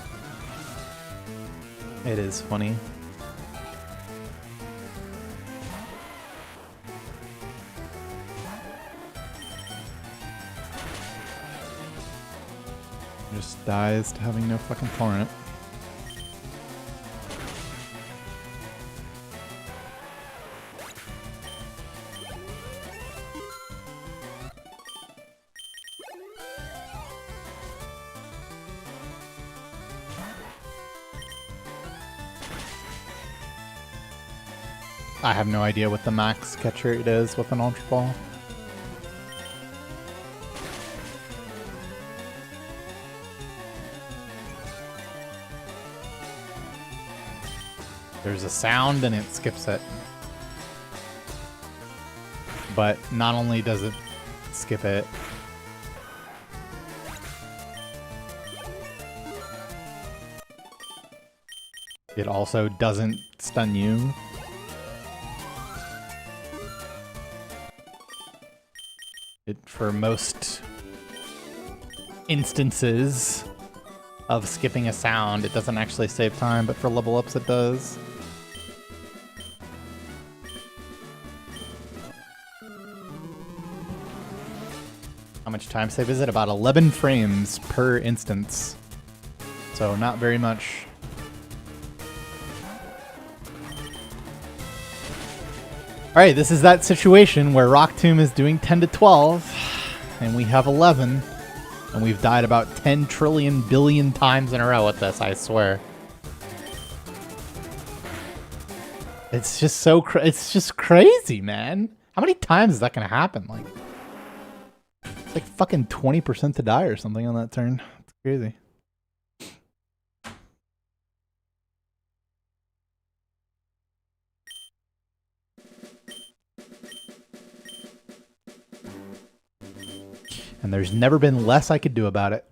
it is funny. Just dies to having no fucking torrent. I have no idea what the max catch rate is with an Ultra Ball. There's a sound and it skips it. But not only does it skip it, it also doesn't stun you. It, for most instances of skipping a sound, it doesn't actually save time, but for level ups it does. How much time save is it? About 11 frames per instance. So not very much. Alright, this is that situation where Rock Tomb is doing 10 to 12, and we have 11, and we've died about 10 trillion billion times in a row with this, I swear. It's just so it's just crazy, man. How many times is that gonna happen? Like, it's like fucking 20% to die or something on that turn. It's crazy. And there's never been less I could do about it.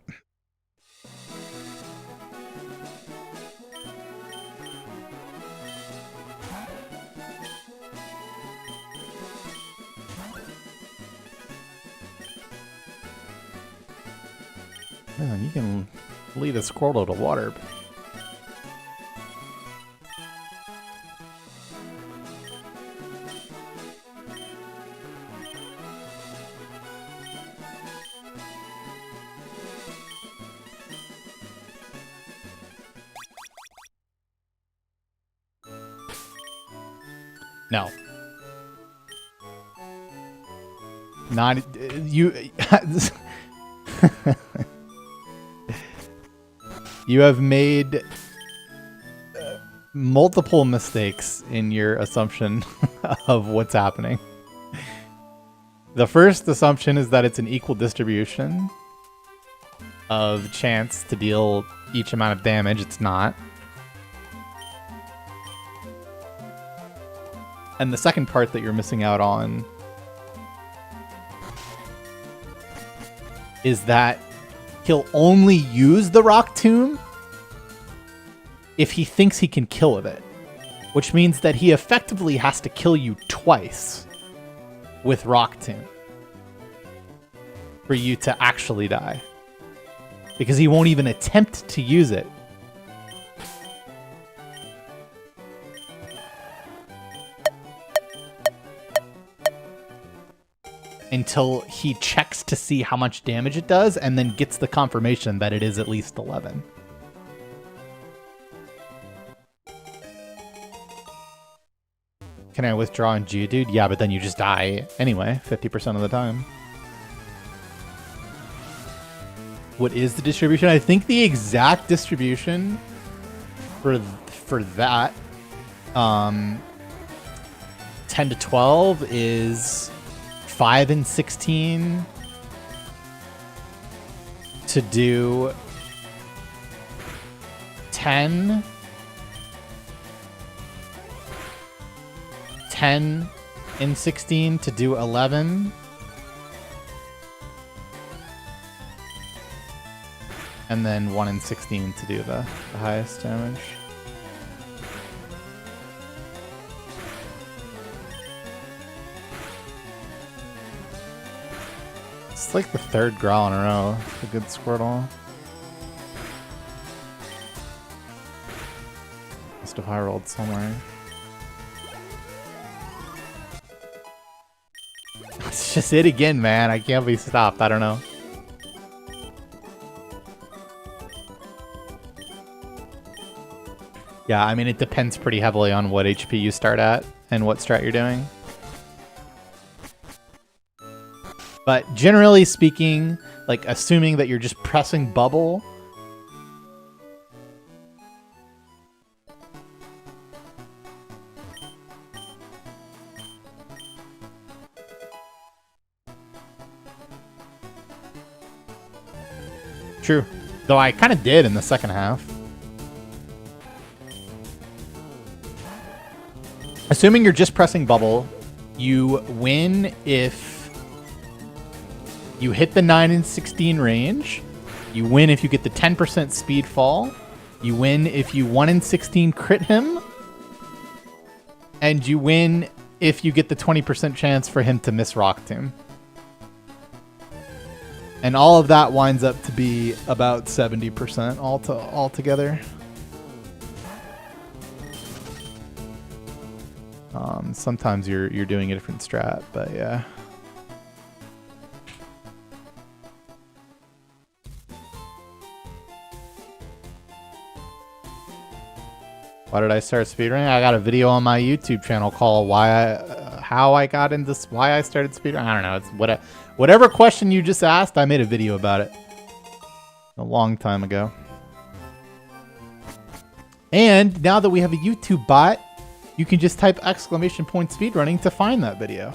Man, you can lead a Squirtle to water. No. Not you. You have made multiple mistakes in your assumption of what's happening. The first assumption is that it's an equal distribution of chance to deal each amount of damage. It's not. And the second part that you're missing out on is that he'll only use the Rock Tomb if he thinks he can kill with it. Which means that he effectively has to kill you twice with Rock Tomb for you to actually die. Because he won't even attempt to use it until he checks to see how much damage it does and then gets the confirmation that it is at least 11. Can I withdraw in Geodude? Yeah, but then you just die anyway, 50% of the time. What is the distribution? I think the exact distribution for that 10 to 12 is 5 and 16 to do 10 10 in 16 to do 11. And then 1 in 16 to do the highest damage. It's like the third growl in a row. It's a good Squirtle. Must have high rolled somewhere. It's just it again, man. I can't be stopped. I don't know. Yeah, I mean, it depends pretty heavily on what HP you start at and what strat you're doing. But generally speaking, like assuming that you're just pressing bubble, true. Though I kind of did in the second half. Assuming you're just pressing bubble, you win if you hit the 9 and 16 range. You win if you get the 10% speed fall. You win if you 1 in 16 crit him. And you win if you get the 20% chance for him to miss Rock Tomb. And all of that winds up to be about 70% altogether. Sometimes you're doing a different strat, but yeah. Why did I start speedrunning? I got a video on my YouTube channel called how I got into why I started speedrunning. I don't know. It's whatever question you just asked, I made a video about it a long time ago. And now that we have a YouTube bot, you can just type !speedrunning to find that video.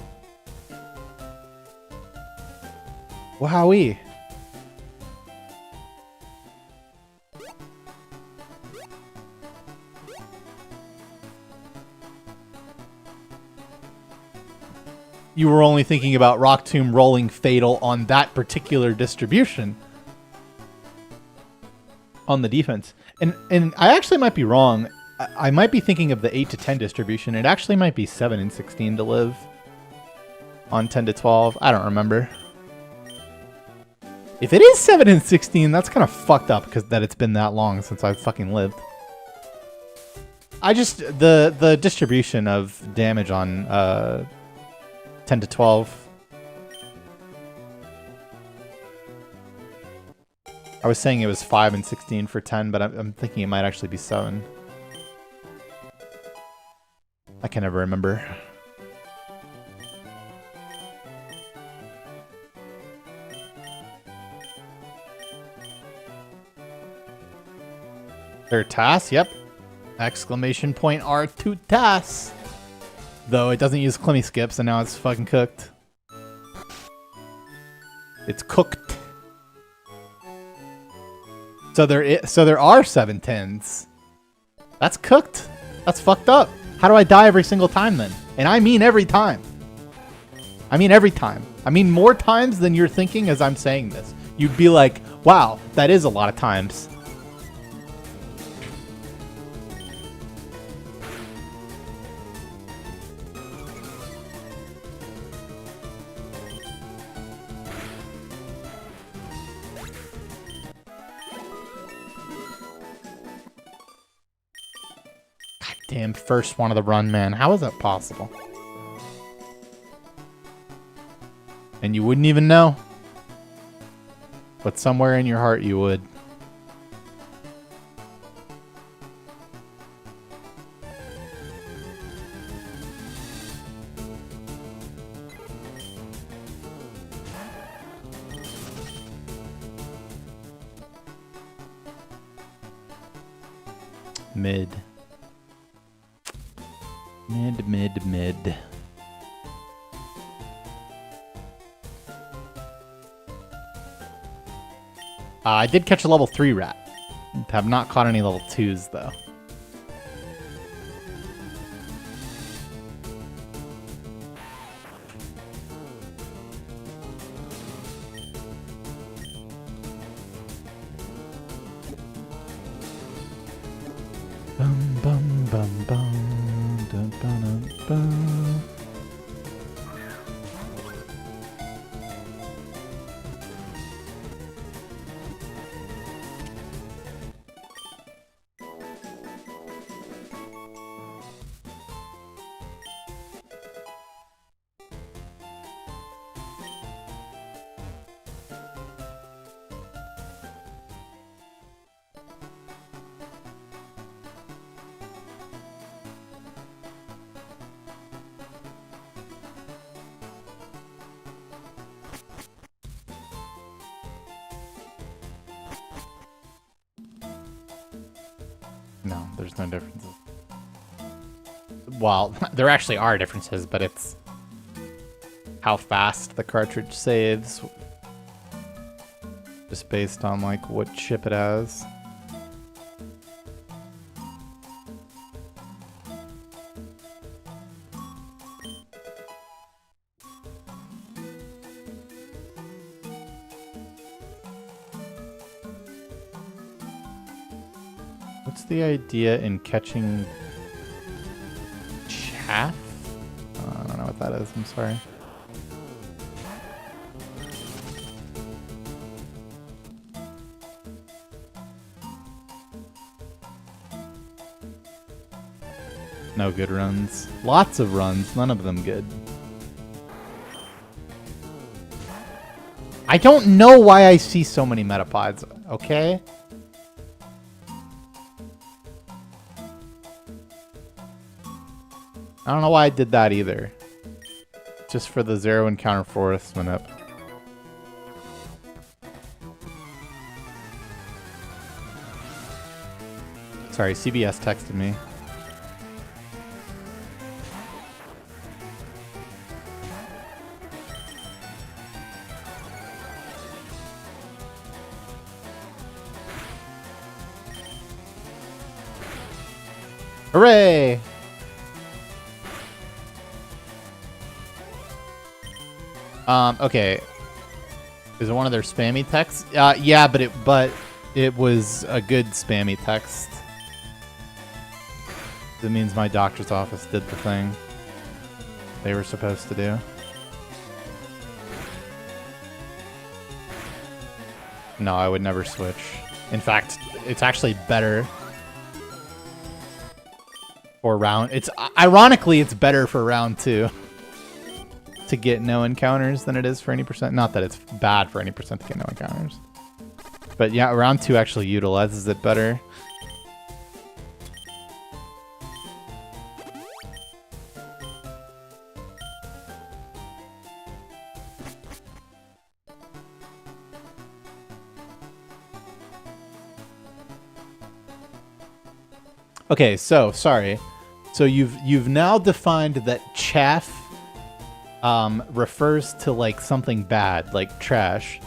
Wowee. You were only thinking about Rock Tomb rolling Fatal on that particular distribution. On the defense. And I actually might be wrong. I might be thinking of the 8 to 10 distribution. It actually might be 7 and 16 to live on 10 to 12. I don't remember. If it is 7 and 16, that's kind of fucked up because that it's been that long since I've fucking lived. I just the distribution of damage on 10 to 12. I was saying it was 5 and 16 for 10, but I'm thinking it might actually be 7. I can never remember. Third task, yep. !R2 task. Though it doesn't use Clemmy skips, and now it's fucking cooked. It's cooked. So there are 7 10s. That's cooked. That's fucked up. How do I die every single time then? And I mean every time. I mean every time. I mean more times than you're thinking as I'm saying this. You'd be like, wow, that is a lot of times. Damn, first one of the run, man. How is that possible? And you wouldn't even know. But somewhere in your heart you would. Mid. Mid. I did catch a level 3 rat. Have not caught any level 2s though. Bum bum bum bum dun, bum, bum. No, there's no differences. Well, there actually are differences, but it's how fast the cartridge saves. Just based on, like, what chip it has. What's the idea in catching chaff? I don't know what that is, I'm sorry. No good runs. Lots of runs, none of them good. I don't know why I see so many metapods, okay? I don't know why I did that either. Just for the 0 encounter forest minute. Sorry, CBS texted me. Hooray! Okay. Is it one of their spammy texts? Yeah, but it was a good spammy text. That means my doctor's office did the thing they were supposed to do. No, I would never switch. In fact, it's actually better for round. Ironically, it's better for round 2 to get no encounters than it is for any percent. Not that it's bad for any percent to get no encounters, but yeah, round 2 actually utilizes it better. Okay, so sorry. So you've now defined that chaff refers to like something bad, like trash.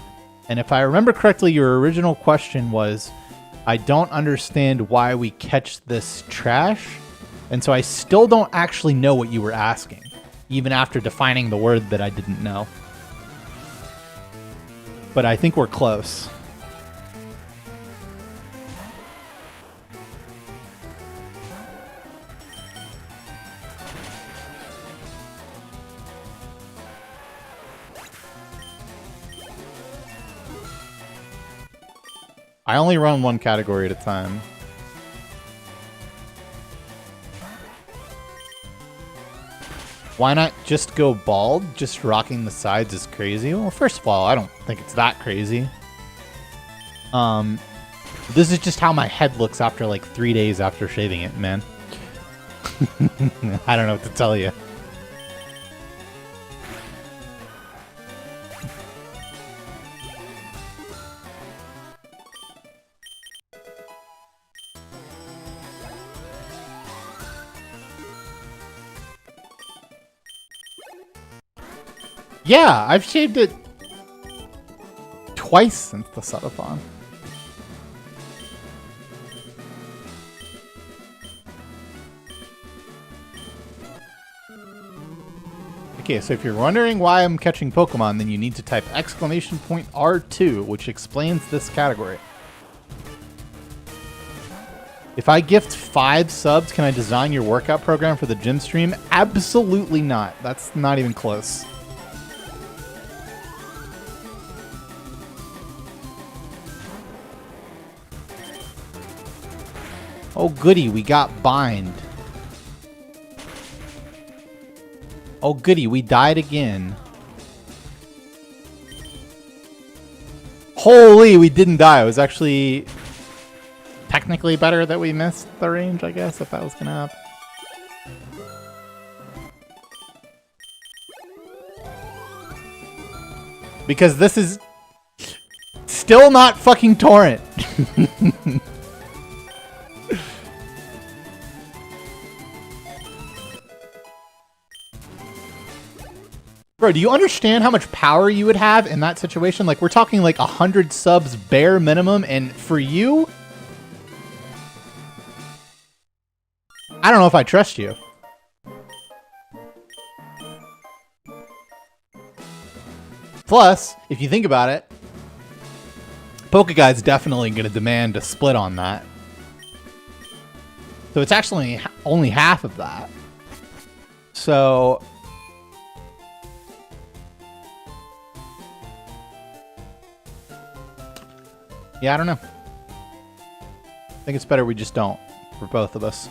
And if I remember correctly, your original question was, I don't understand why we catch this trash. And so I still don't actually know what you were asking, even after defining the word that I didn't know. But I think we're close. I only run one category at a time. Why not just go bald? Just rocking the sides is crazy. Well, first of all, I don't think it's that crazy. This is just how my head looks after like 3 days after shaving it, man. I don't know what to tell you. Yeah, I've shaved it twice since the subathon. Okay, so if you're wondering why I'm catching Pokemon, then you need to type !R2, which explains this category. If I gift 5 subs, can I design your workout program for the gym stream? Absolutely not. That's not even close. Oh goody, we got bind. Oh goody, we died again. Holy, we didn't die. It was actually technically better that we missed the range, I guess, if that was gonna happen. Because this is still not fucking torrent. Bro, do you understand how much power you would have in that situation? Like, we're talking like 100 subs bare minimum, and for you, I don't know if I trust you. Plus, if you think about it, PokeGuide's definitely going to demand a split on that. So it's actually only half of that. So yeah, I don't know. I think it's better we just don't, for both of us.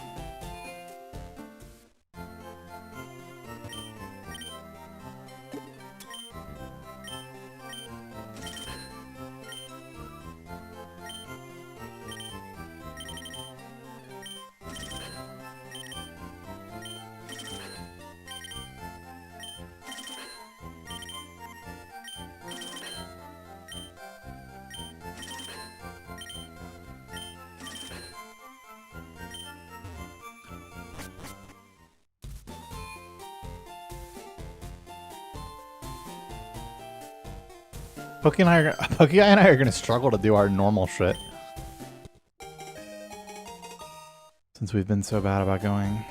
Pokey and I are gonna struggle to do our normal shit. Since we've been so bad about going.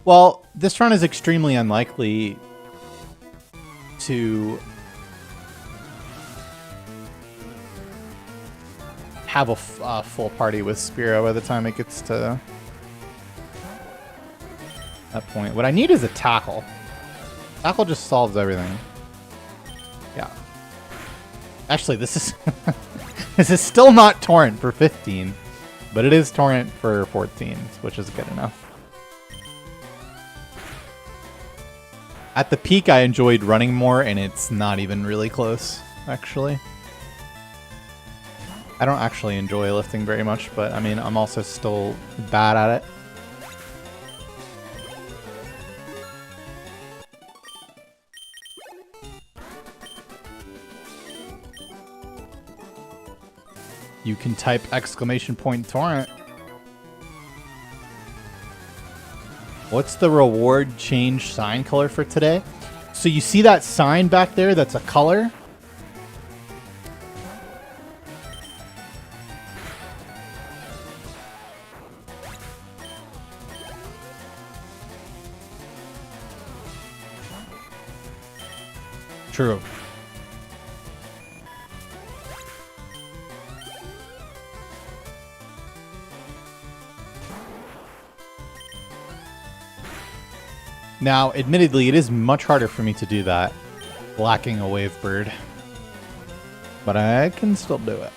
Well, this run is extremely unlikely to have a full party with Spearow by the time it gets to that point. What I need is a tackle. Tackle just solves everything. Yeah. Actually, this is this is still not torrent for 15, but it is torrent for 14, which is good enough. At the peak, I enjoyed running more, and it's not even really close, actually. I don't actually enjoy lifting very much, but I mean, I'm also still bad at it. You can type !torrent. What's the reward change sign color for today? So you see that sign back there that's a color? True. Now, admittedly, it is much harder for me to do that, lacking a wave bird. But I can still do it.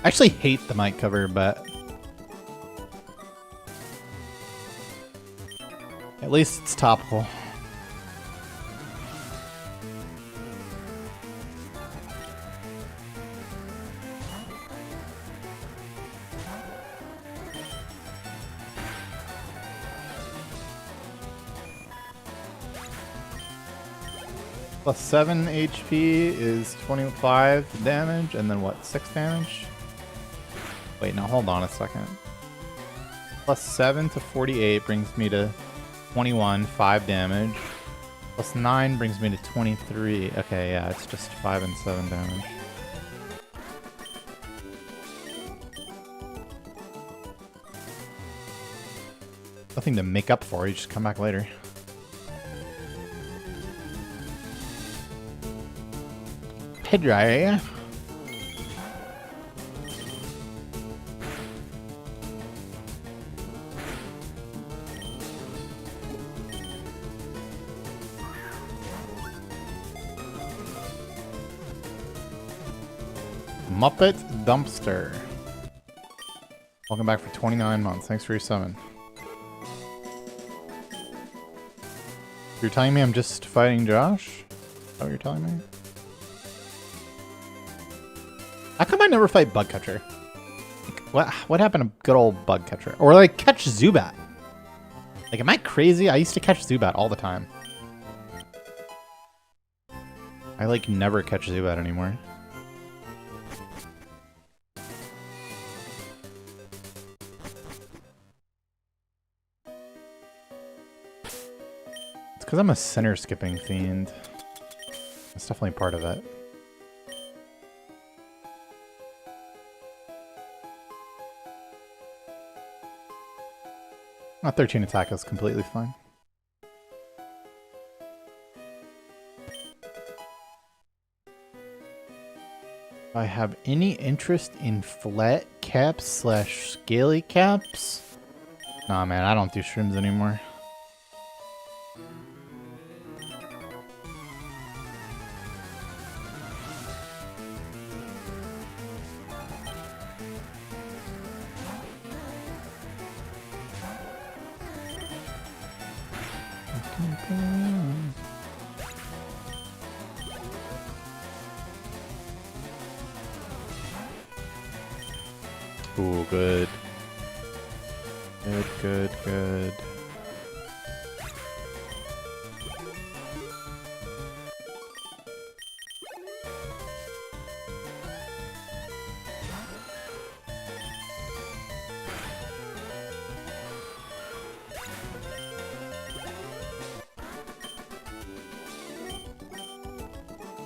I actually hate the mic cover, but at least it's topical. Plus 7 HP is 25 damage, and then what, 6 damage? Wait, now hold on a second. Plus 7 to 48 brings me to 21, 5 damage. Plus 9 brings me to 23. Okay, yeah, it's just 5 and 7 damage. Nothing to make up for. You just come back later. Pedro. Muppet Dumpster. Welcome back for 29 months. Thanks for your summon. You're telling me I'm just fighting Josh? Is that what you're telling me? How come I never fight Bugcatcher? Like, what happened to good old Bugcatcher? Or like catch Zubat? Like, am I crazy? I used to catch Zubat all the time. I like never catch Zubat anymore. It's because I'm a center skipping fiend. That's definitely part of it. Not 13 attack is completely fine. I have any interest in flat caps slash scaly caps? Nah, man, I don't do shrooms anymore. Ooh, good. Good, good, good.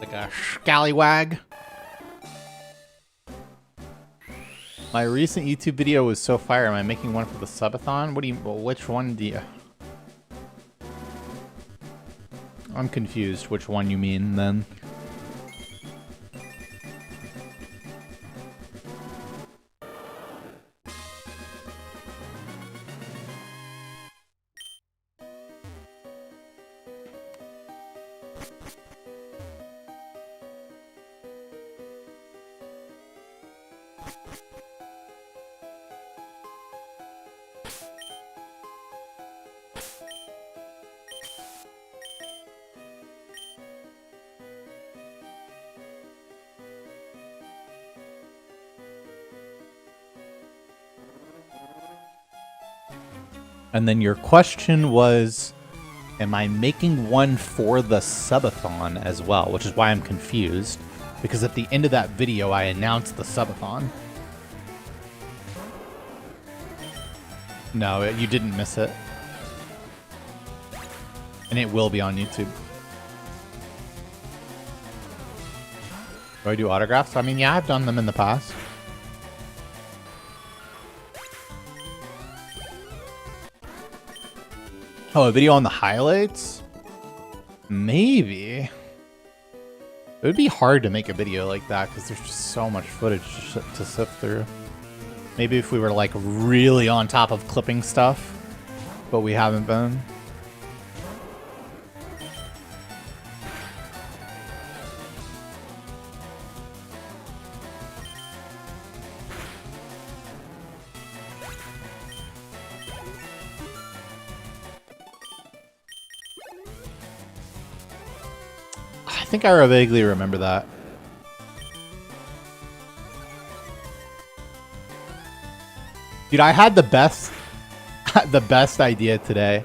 Like a scallywag. My recent YouTube video was so fire. Am I making one for the subathon? What do you? Well, which one do you? I'm confused. Which one you mean then? And then your question was, am I making one for the subathon as well? Which is why I'm confused. Because at the end of that video, I announced the subathon. No, you didn't miss it. And it will be on YouTube. Do I do autographs? I mean, yeah, I've done them in the past. Oh, a video on the highlights? Maybe. It would be hard to make a video like that because there's just so much footage to sift through. Maybe if we were like really on top of clipping stuff, but we haven't been. I think I vaguely remember that. Dude, I had the best idea today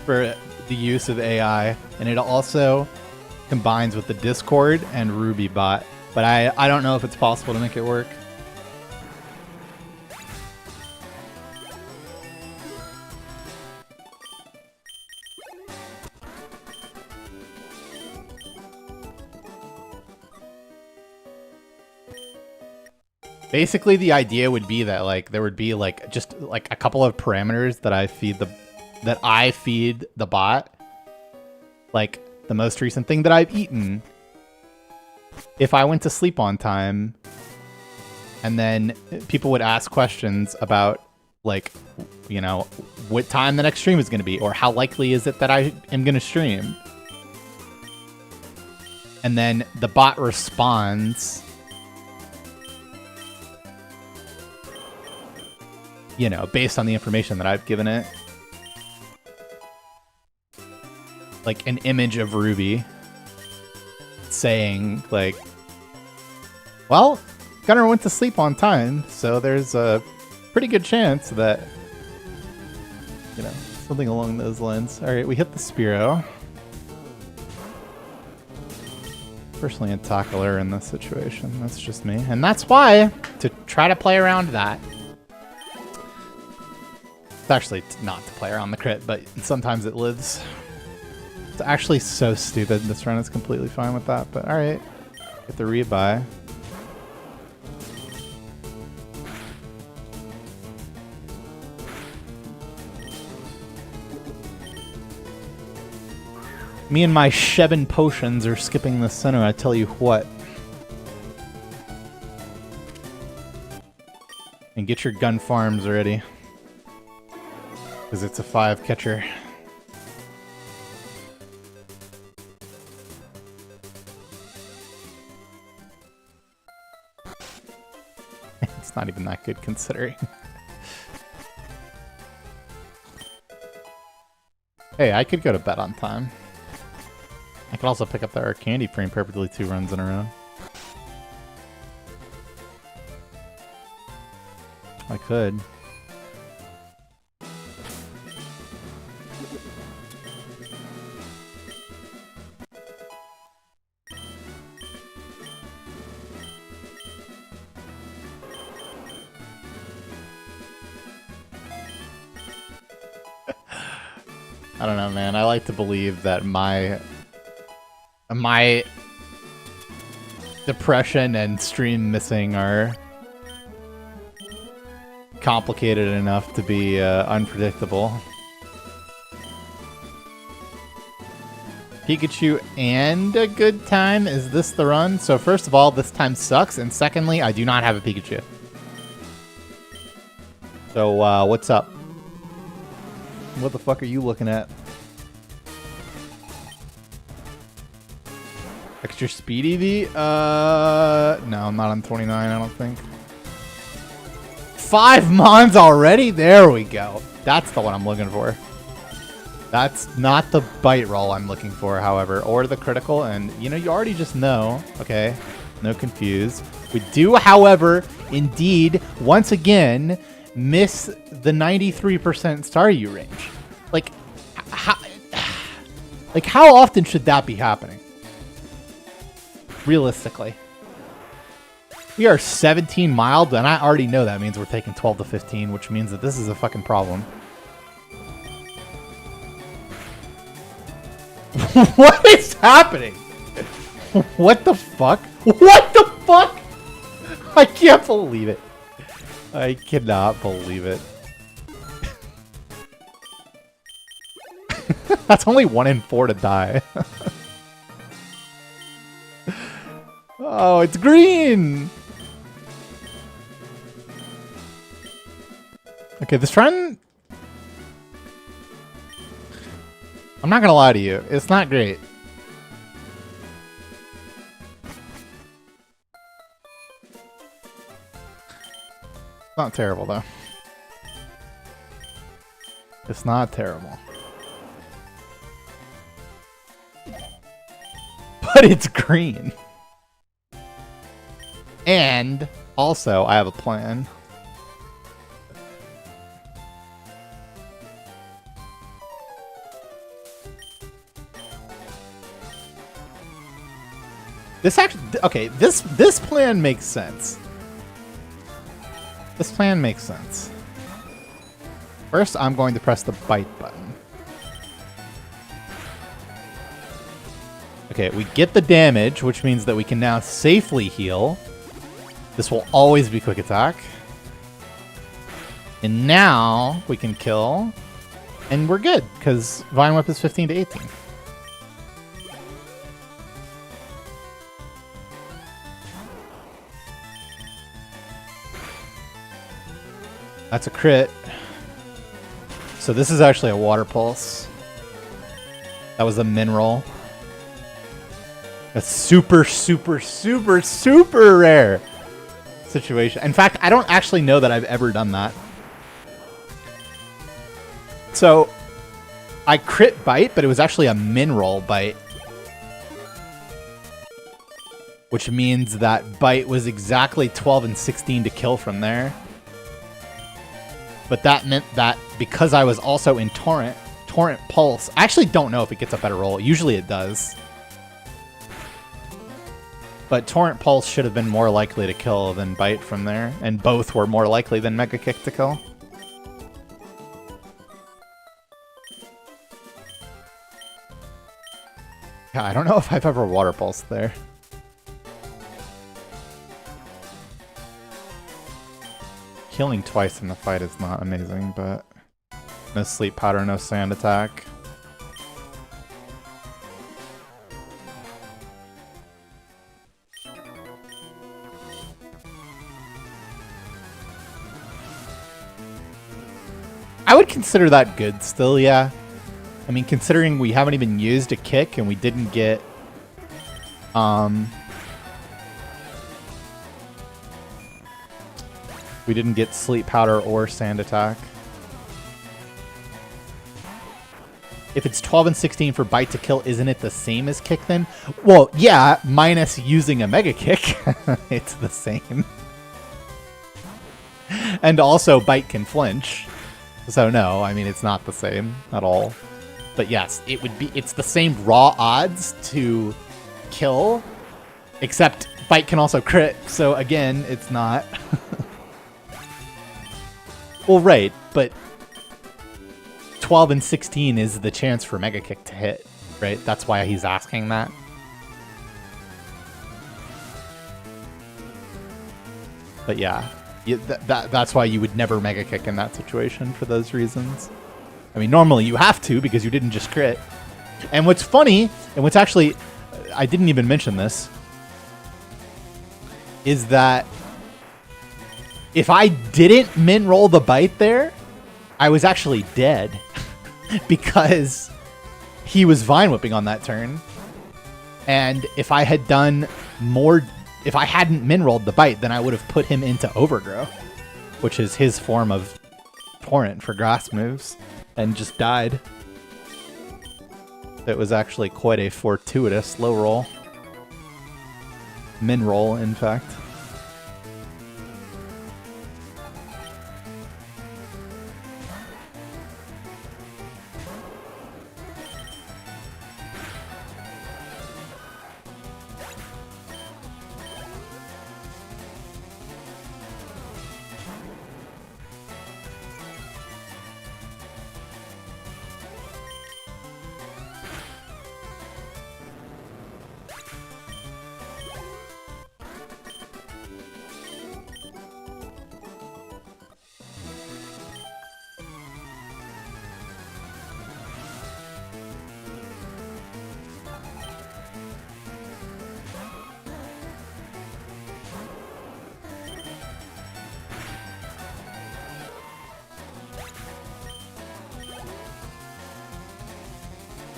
for the use of AI, and it also combines with the Discord and Ruby bot, but I don't know if it's possible to make it work. Basically, the idea would be that like there would be like just like a couple of parameters that I feed the bot. Like the most recent thing that I've eaten. If I went to sleep on time, and then people would ask questions about like, you know, what time the next stream is going to be, or how likely is it that I am going to stream. And then the bot responds, you know, based on the information that I've given it. Like an image of Ruby saying like, well, Gunner went to sleep on time, so there's a pretty good chance that, you know, something along those lines. All right, we hit the Spearow. Personally, a tackler in this situation. That's just me. And that's why, to try to play around that, it's actually not to play around the crit, but sometimes it lives. It's actually so stupid. This run is completely fine with that, but alright. Get the rebuy. Me and my Shevin potions are skipping the center, I tell you what. And get your gun farms ready. Because it's a 5 catcher. It's not even that good considering. Hey, I could go to bed on time. I could also pick up the candy frame perfectly 2 runs in a row. I could. I don't know, man. I like to believe that my depression and stream missing are complicated enough to be unpredictable. Pikachu and a good time? Is this the run? So first of all, this time sucks, and secondly, I do not have a Pikachu. So what's up? What the fuck are you looking at? Extra speed EV? No, I'm not on 29, I don't think. 5 Mons already? There we go. That's the one I'm looking for. That's not the bite roll I'm looking for, however, or the critical, and you know, you already just know. Okay, no confuse. We do, however, indeed, once again, miss the 93% Staryu range. Like, how often should that be happening? Realistically. We are 17 mild, and I already know that means we're taking 12 to 15, which means that this is a fucking problem. What is happening? What the fuck? What the fuck? I can't believe it. I cannot believe it. That's only 1 in 4 to die. Oh, it's green! Okay, this run... I'm not gonna lie to you, it's not great. It's not terrible, though. It's not terrible. But it's green. And also, I have a plan. This actually, okay, this plan makes sense. This plan makes sense. First, I'm going to press the bite button. Okay, we get the damage, which means that we can now safely heal. This will always be quick attack. And now we can kill. And we're good, because Vine Whip is 15 to 18. That's a crit. So this is actually a Water Pulse. That was a Mineral. A super, super, super, super rare situation. In fact, I don't actually know that I've ever done that. So, I crit Bite, but it was actually a Mineral Bite. Which means that Bite was exactly 12 and 16 to kill from there. But that meant that because I was also in Torrent Pulse, I actually don't know if it gets a better roll. Usually it does. But Torrent Pulse should have been more likely to kill than Bite from there. And both were more likely than Mega Kick to kill. Yeah, I don't know if I've ever Water Pulsed there. Healing twice in the fight is not amazing, but no Sleep Powder, no Sand Attack. I would consider that good still, yeah. I mean, considering we haven't even used a kick and we didn't get Sleep Powder or Sand Attack. If it's 12 and 16 for Bite to kill, isn't it the same as Kick then? Well, yeah, minus using a Mega Kick. It's the same. And also Bite can flinch. So no, I mean, it's not the same at all. But yes, it's the same raw odds to kill, except Bite can also crit. So again, it's not. Well, right, but 12 and 16 is the chance for Mega Kick to hit, right? That's why he's asking that. But yeah, that's why you would never Mega Kick in that situation for those reasons. I mean, normally you have to because you didn't just crit. And what's funny, and what's actually, I didn't even mention this, is that if I didn't min roll the Bite there, I was actually dead because he was Vine Whipping on that turn. And if I had done more, if I hadn't min rolled the Bite, then I would have put him into Overgrow, which is his form of Torrent for grass moves, and just died. That was actually quite a fortuitous low roll. Min roll, in fact.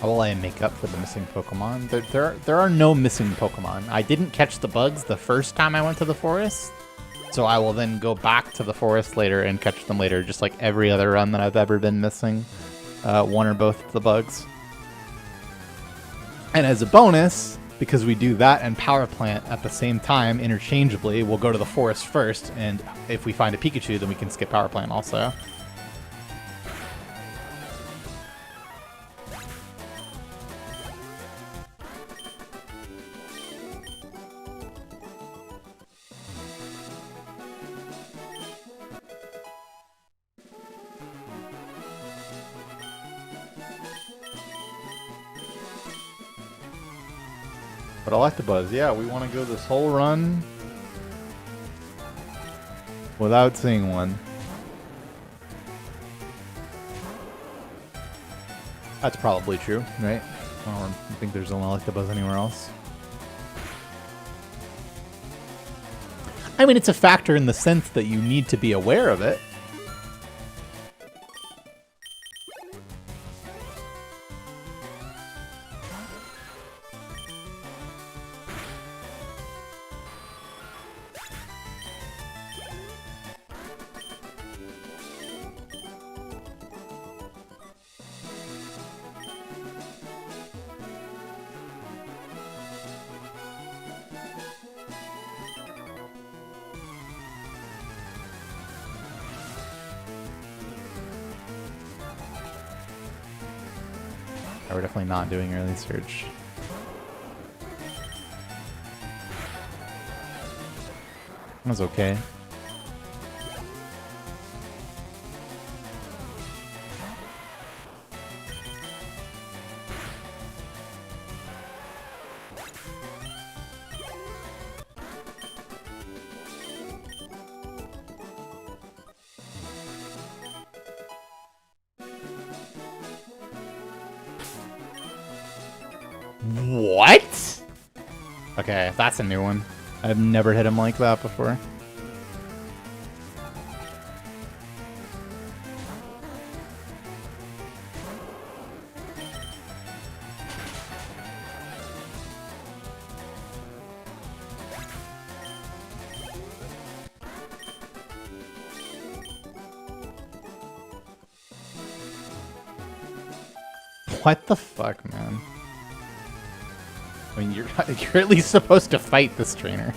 How will I make up for the missing Pokemon? There are no missing Pokemon. I didn't catch the bugs the first time I went to the forest, so I will then go back to the forest later and catch them later, just like every other run that I've ever been missing one or both of the bugs. And as a bonus, because we do that and Power Plant at the same time interchangeably, we'll go to the forest first, and if we find a Pikachu, then we can skip Power Plant also. But I like the buzz. Yeah, we want to go this whole run without seeing one. That's probably true, right? I don't think there's an Electabuzz anywhere else. I mean, it's a factor in the sense that you need to be aware of it. We're definitely not doing early search. That was okay. What? Okay, that's a new one. I've never hit him like that before. What the fuck, man? I mean, you're at least supposed to fight this trainer.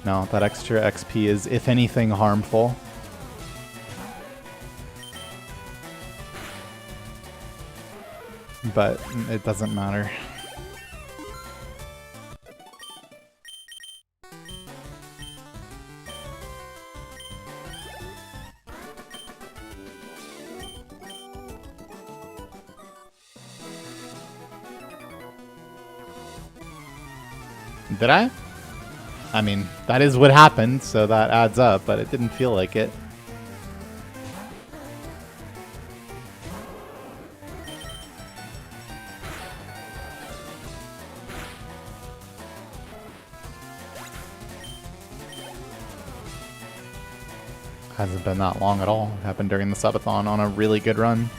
No, that extra XP is, if anything, harmful. But it doesn't matter. Did I? I mean, that is what happened, so that adds up, but it didn't feel like it. Hasn't been that long at all. It happened during the subathon on a really good run.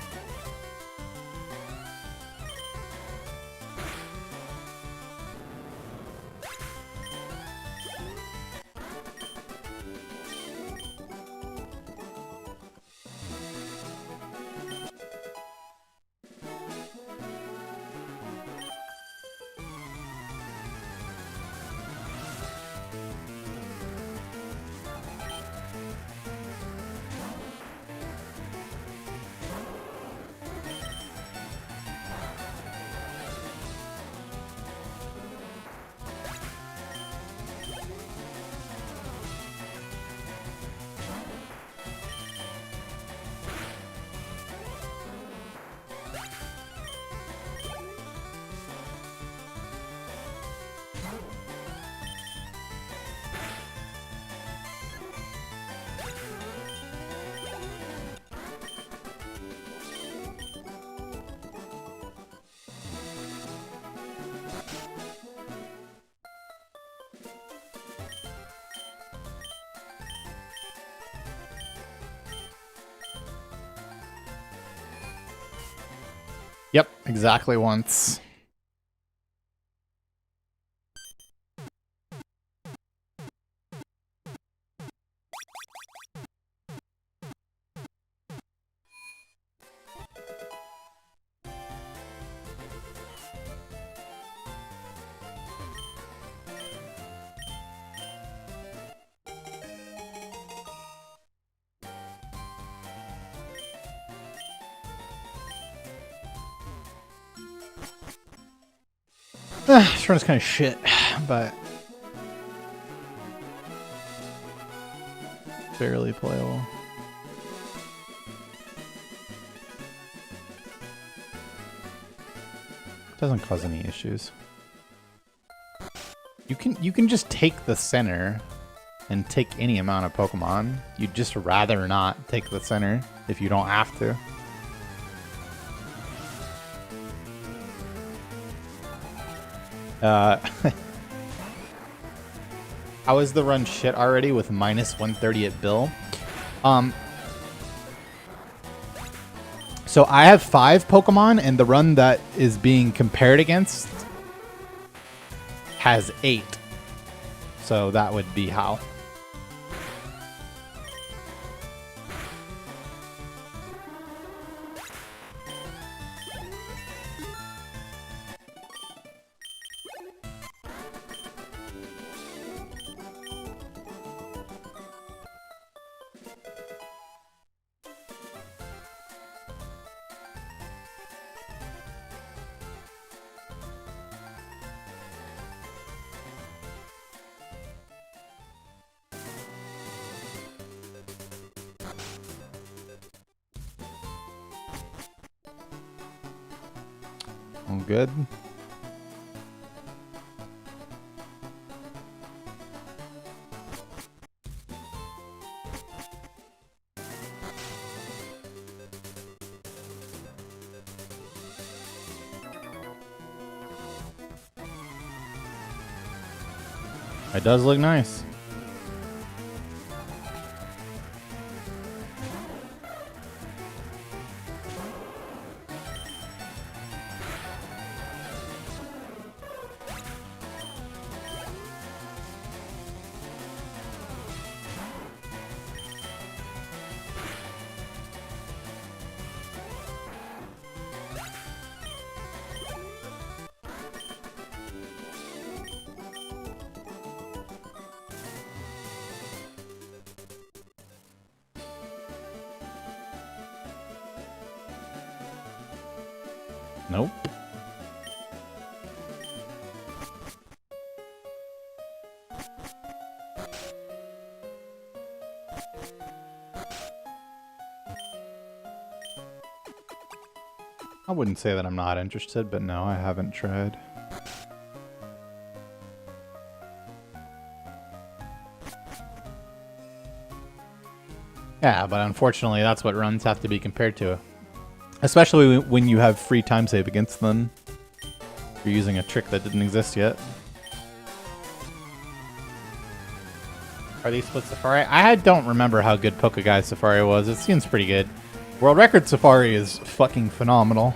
Yep, exactly once. This run's kind of shit, but barely playable. Doesn't cause any issues. You can just take the center and take any amount of Pokemon. You'd just rather not take the center if you don't have to. How is the run shit already with minus 130 at Bill? So I have 5 Pokemon, and the run that is being compared against has 8. So that would be how. All good. It does look nice. Nope. I wouldn't say that I'm not interested, but no, I haven't tried. Yeah, but unfortunately that's what runs have to be compared to. Especially when you have free time save against them. You're using a trick that didn't exist yet. Are these split Safari? I don't remember how good Pokeguy Safari was. It seems pretty good. World Record Safari is fucking phenomenal.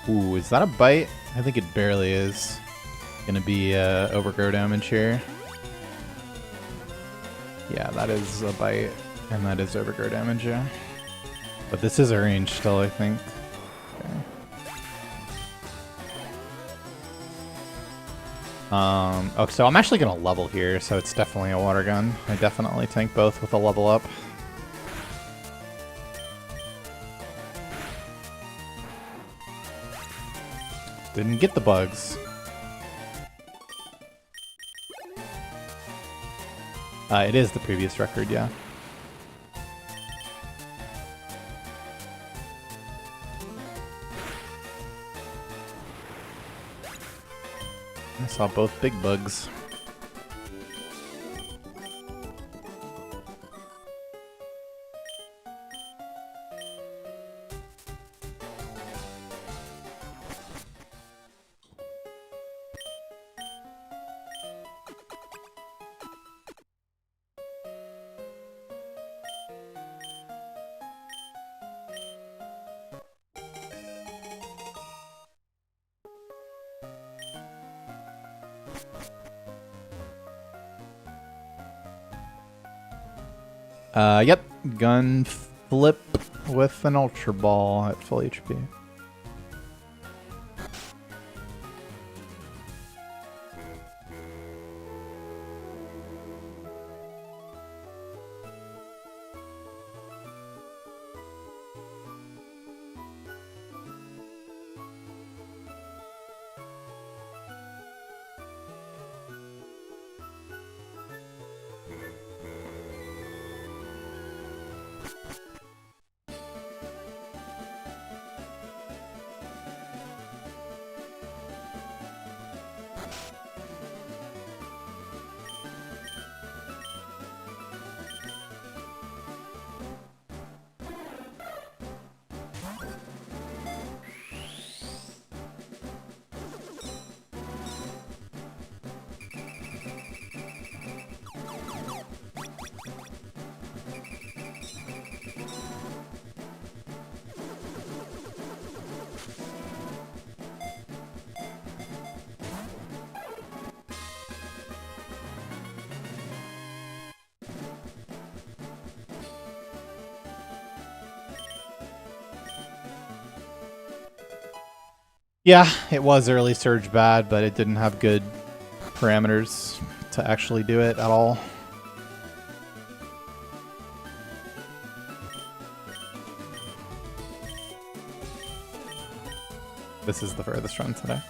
Ooh, is that a bite? I think it barely is. Gonna be overgrow damage here. Yeah, that is a bite, and that is overgrow damage, yeah. But this is a range still, I think. Okay. Oh, so I'm actually gonna level here, so it's definitely a water gun. I definitely tank both with a level up. Didn't get the bugs. It is the previous record, yeah. I saw both big bugs. Yep. Gun flip with an Ultra Ball at full HP. Yeah, it was early surge bad, but it didn't have good parameters to actually do it at all. This is the furthest run today.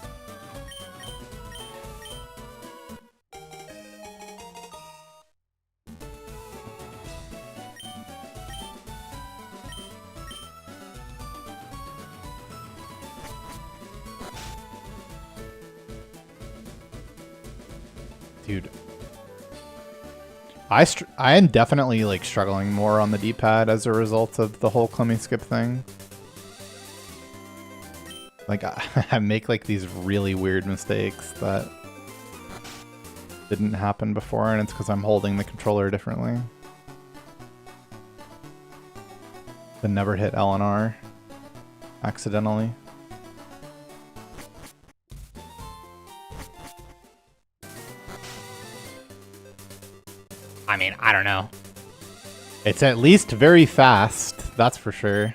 Dude, I am definitely like struggling more on the D-pad as a result of the whole Clemmy skip thing. Like I make like these really weird mistakes that didn't happen before, and it's because I'm holding the controller differently. The never hit L and R accidentally. I mean, I don't know. It's at least very fast, that's for sure.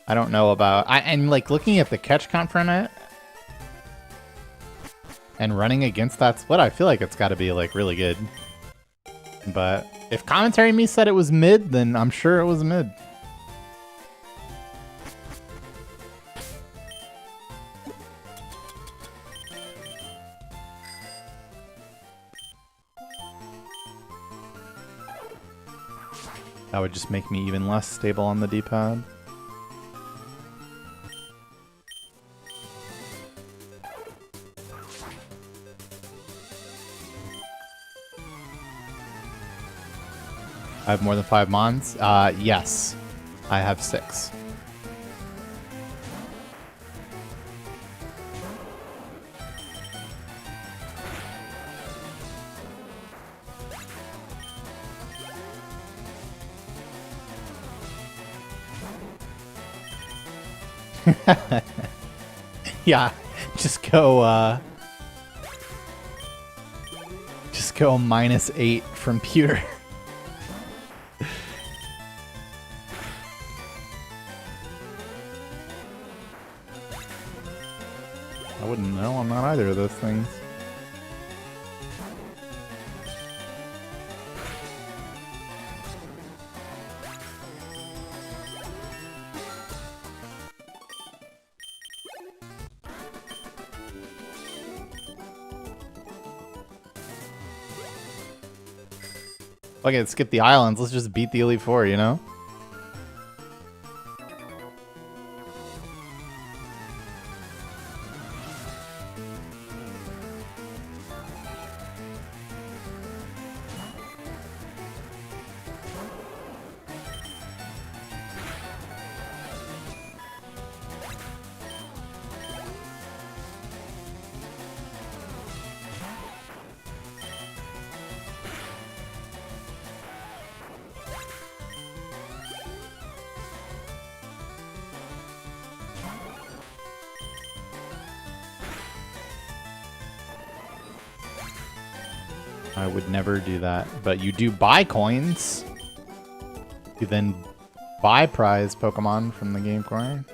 I don't know about... and like looking at the catch count from it and running against that split, I feel like it's got to be like really good. But if commentary me said it was mid, then I'm sure it was mid. That would just make me even less stable on the D-pad. I have more than 5 mons? Yes. I have 6. Yeah, just go -8 from pewter. I wouldn't know, I'm not either of those things. Okay, let's skip the islands. Let's just beat the Elite Four, you know? I would never do that, but you do buy coins. You then buy prize Pokemon from the game coin.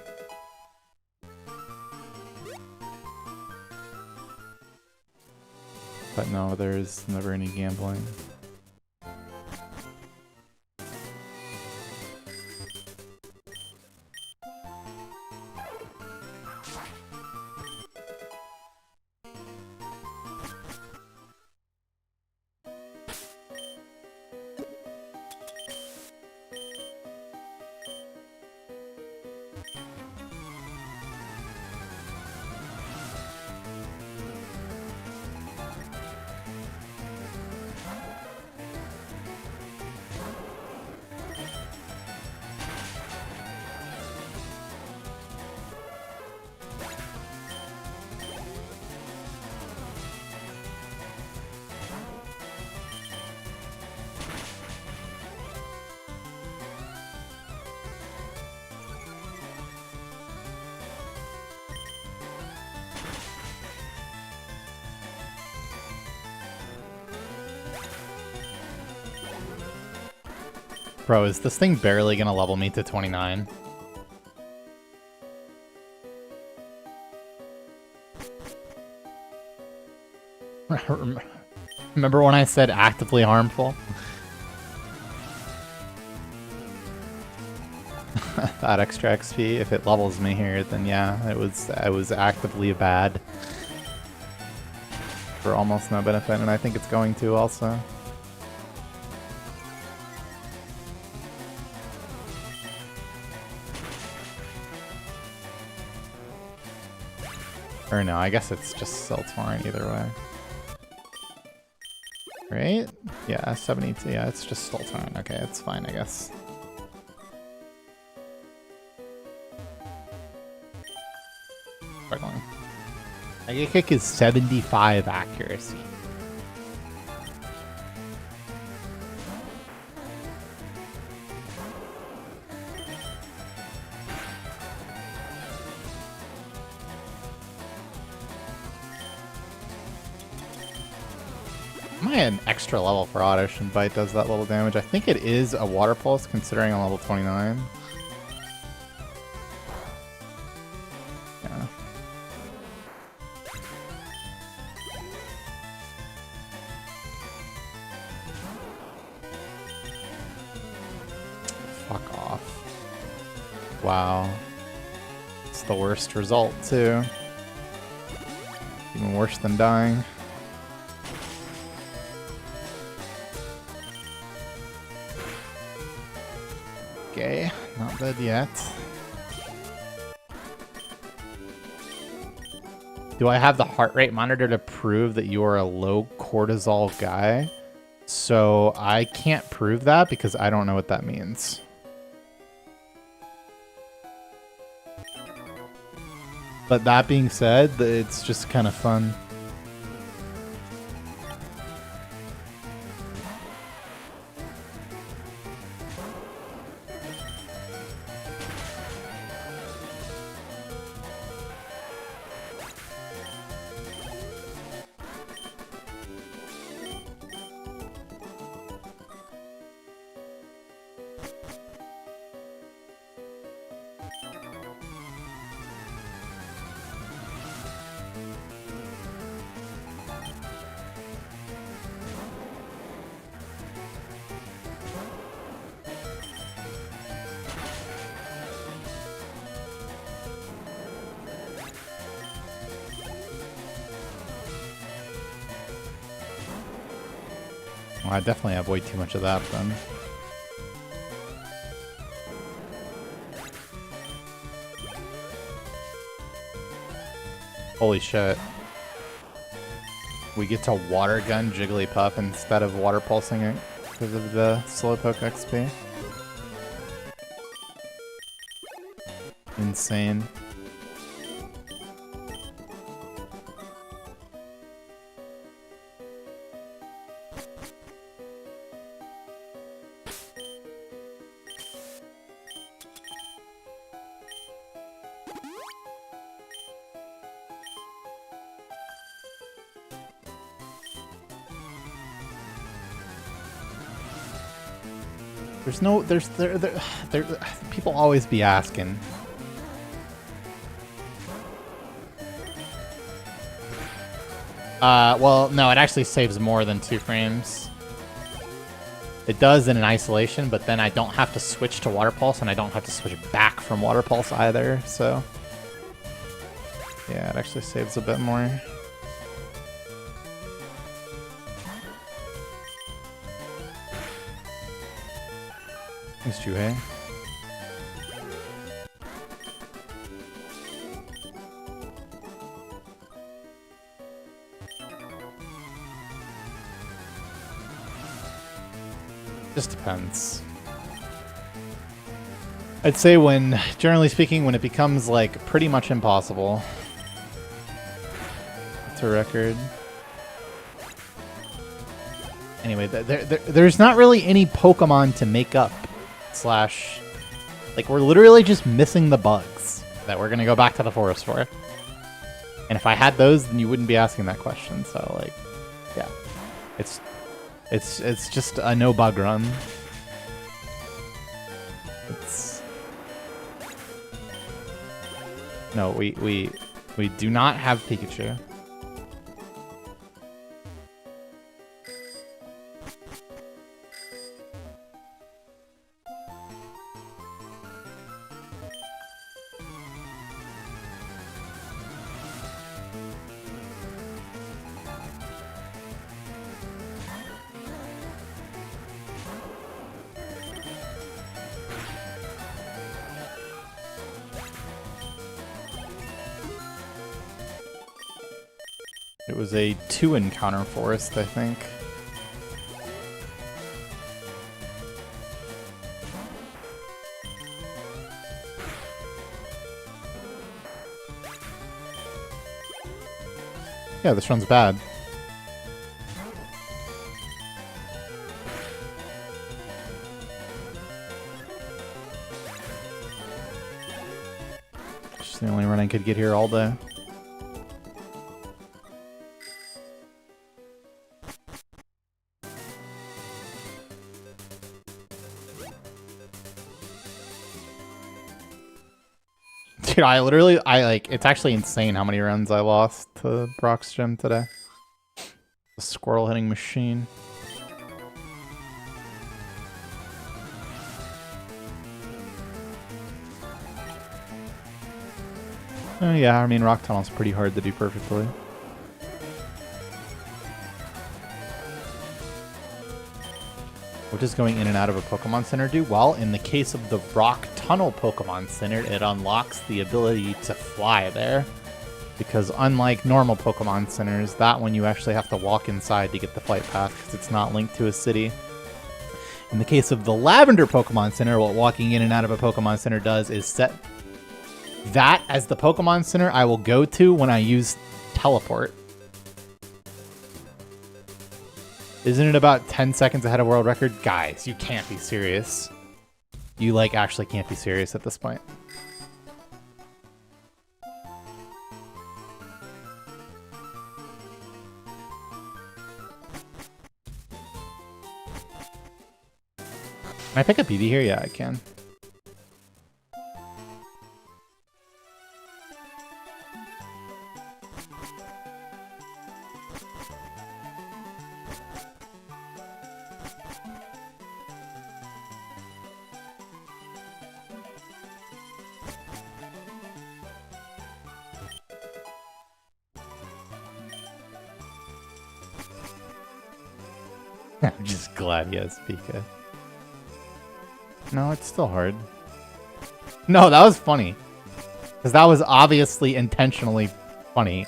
But no, there's never any gambling. Bro, is this thing barely gonna level me to 29? Remember when I said actively harmful? That extra XP, if it levels me here, then yeah, it was actively bad. For almost no benefit, and I think it's going to also. Or no, I guess it's just still torn either way. Right? Yeah, 72. Yeah, it's just still torn. Okay, it's fine, I guess. Struggling. Mega Kick is 75 accuracy. Am I an extra level for Oddish and Bite does that little damage? I think it is a Water Pulse considering I'm level 29. Yeah. Fuck off. Wow. It's the worst result, too. Even worse than dying. Okay, not dead yet. Do I have the heart rate monitor to prove that you are a low cortisol guy? So I can't prove that because I don't know what that means. But that being said, it's just kind of fun. Well, I definitely have way too much of that then. Holy shit. We get to water gun Jigglypuff instead of water pulsing it because of the Slowpoke XP. Insane. There's no, people always be asking. Well, no, it actually saves more than 2 frames. It does in an isolation, but then I don't have to switch to Water Pulse, and I don't have to switch back from Water Pulse either, so... yeah, it actually saves a bit more. Thanks, Juhei. Just depends. I'd say when, generally speaking, when it becomes like pretty much impossible. It's a record. Anyway, there's not really any Pokemon to make up. Slash, like, we're literally just missing the bugs that we're gonna go back to the forest for. And if I had those, then you wouldn't be asking that question. So, like, yeah, it's just a no bug run. It's no, we We do not have Pikachu. It was a 2 encounter forest, I think. Yeah, this run's bad. It's the only run I could get here all day. Dude, it's actually insane how many runs I lost to Brock's gym today. The squirrel hitting machine. Oh yeah, I mean, Rock Tunnel's pretty hard to do perfectly. What does going in and out of a Pokemon Center do? Well, in the case of the Rock Tunnel Pokemon Center, it unlocks the ability to fly there. Because unlike normal Pokemon Centers, that one you actually have to walk inside to get the flight path because it's not linked to a city. In the case of the Lavender Pokemon Center, what walking in and out of a Pokemon Center does is set that as the Pokemon Center I will go to when I use Teleport. Isn't it about 10 seconds ahead of world record? Guys, you can't be serious. You, like, actually can't be serious at this point. Can I pick up Eevee here? Yeah, I can. I'm just glad he has Pika. No, it's still hard. No, that was funny. Because that was obviously intentionally funny.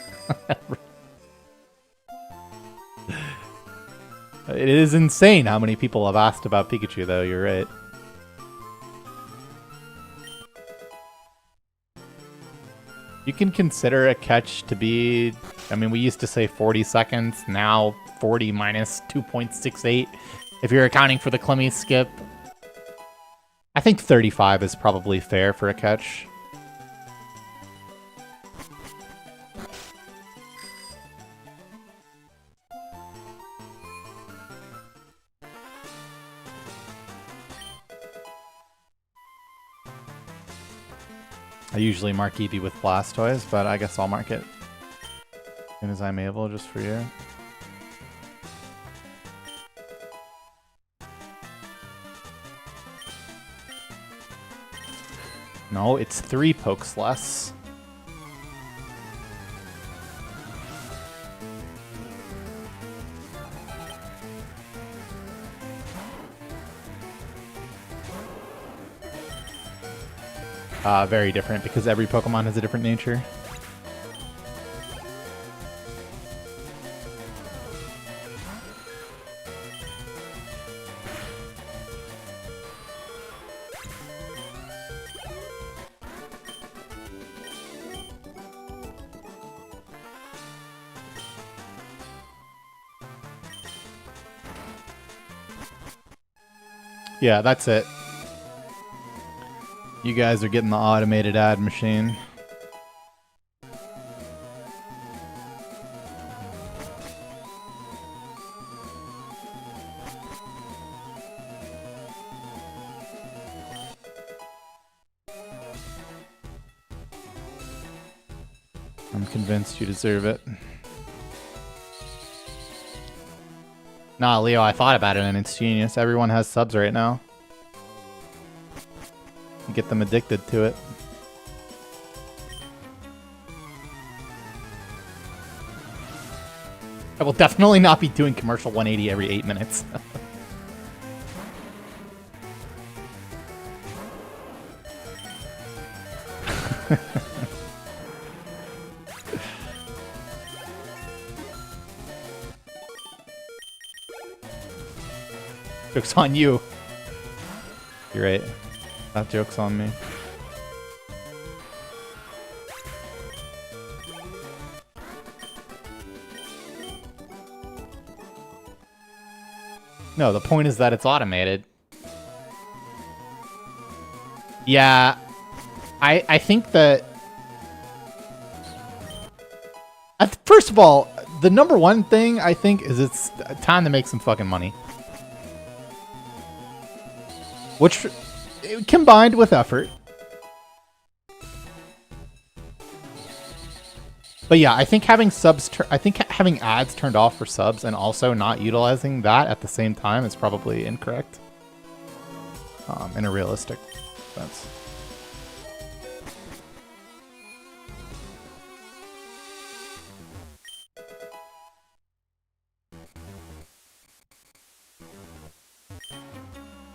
It is insane how many people have asked about Pikachu, though. You're right. You can consider a catch to be... I mean, we used to say 40 seconds. Now 40 minus 2.68. If you're accounting for the Clemmy skip. I think 35 is probably fair for a catch. I usually mark Eevee with Blastoise, but I guess I'll mark it as soon as I'm able, just for you. No, it's 3 pokes less. Very different, because every Pokemon has a different nature. Yeah, that's it. You guys are getting the automated ad machine. I'm convinced you deserve it. Nah, Leo, I thought about it and it's genius. Everyone has subs right now. Get them addicted to it. I will definitely not be doing commercial 180 every 8 minutes. Joke's on you. You're right. That joke's on me. No, the point is that it's automated. Yeah, I think that... First of all, the number one thing, I think, is it's time to make some fucking money. Which, combined with effort. But yeah, I think having having ads turned off for subs and also not utilizing that at the same time is probably incorrect. In a realistic sense.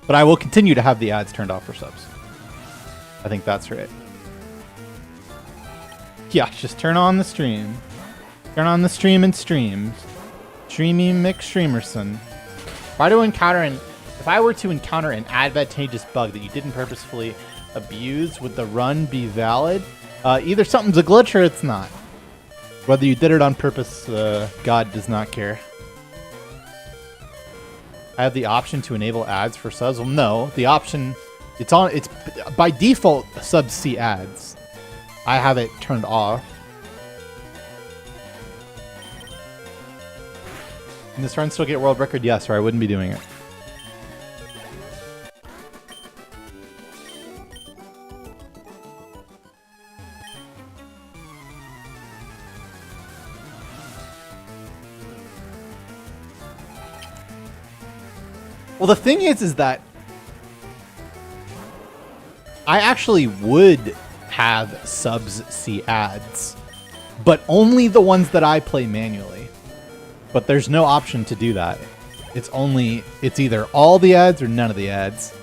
But I will continue to have the ads turned off for subs. I think that's right. Yeah, just turn on the stream. Turn on the stream and streams. Streamy McStreamerson. If I were to encounter an advantageous bug that you didn't purposefully abuse, would the run be valid? Either something's a glitch or it's not. Whether you did it on purpose, God does not care. I have the option to enable ads for subs. Well, no, the option, it's by default subs see ads. I have it turned off. Can this run still get world record? Yes, or I wouldn't be doing it. Well, the thing is that I actually would have subs see ads, but only the ones that I play manually. But there's no option to do that. It's either all the ads or none of the ads.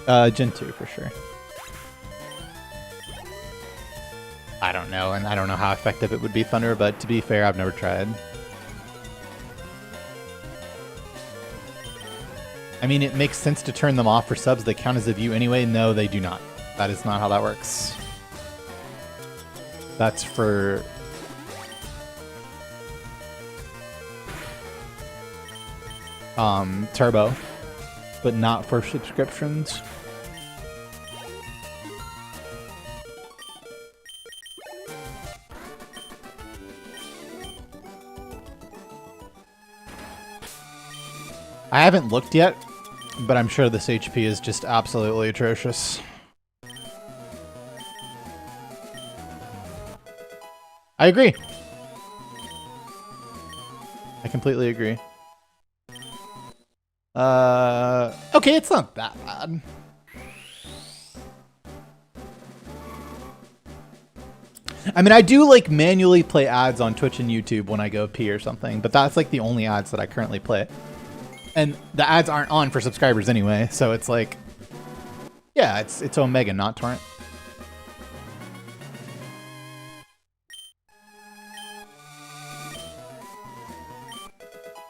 Gen 2 for sure. I don't know, and I don't know how effective it would be, Thunder, but to be fair, I've never tried. I mean, it makes sense to turn them off for subs. They count as a view anyway. No, they do not. That is not how that works. That's for... Turbo, but not for subscriptions. I haven't looked yet, but I'm sure this HP is just absolutely atrocious. I agree. I completely agree. Okay, it's not that bad. I mean, I do like manually play ads on Twitch and YouTube when I go pee or something, but that's like the only ads that I currently play. And the ads aren't on for subscribers anyway, so it's like, yeah, it's Omega, not Torrent.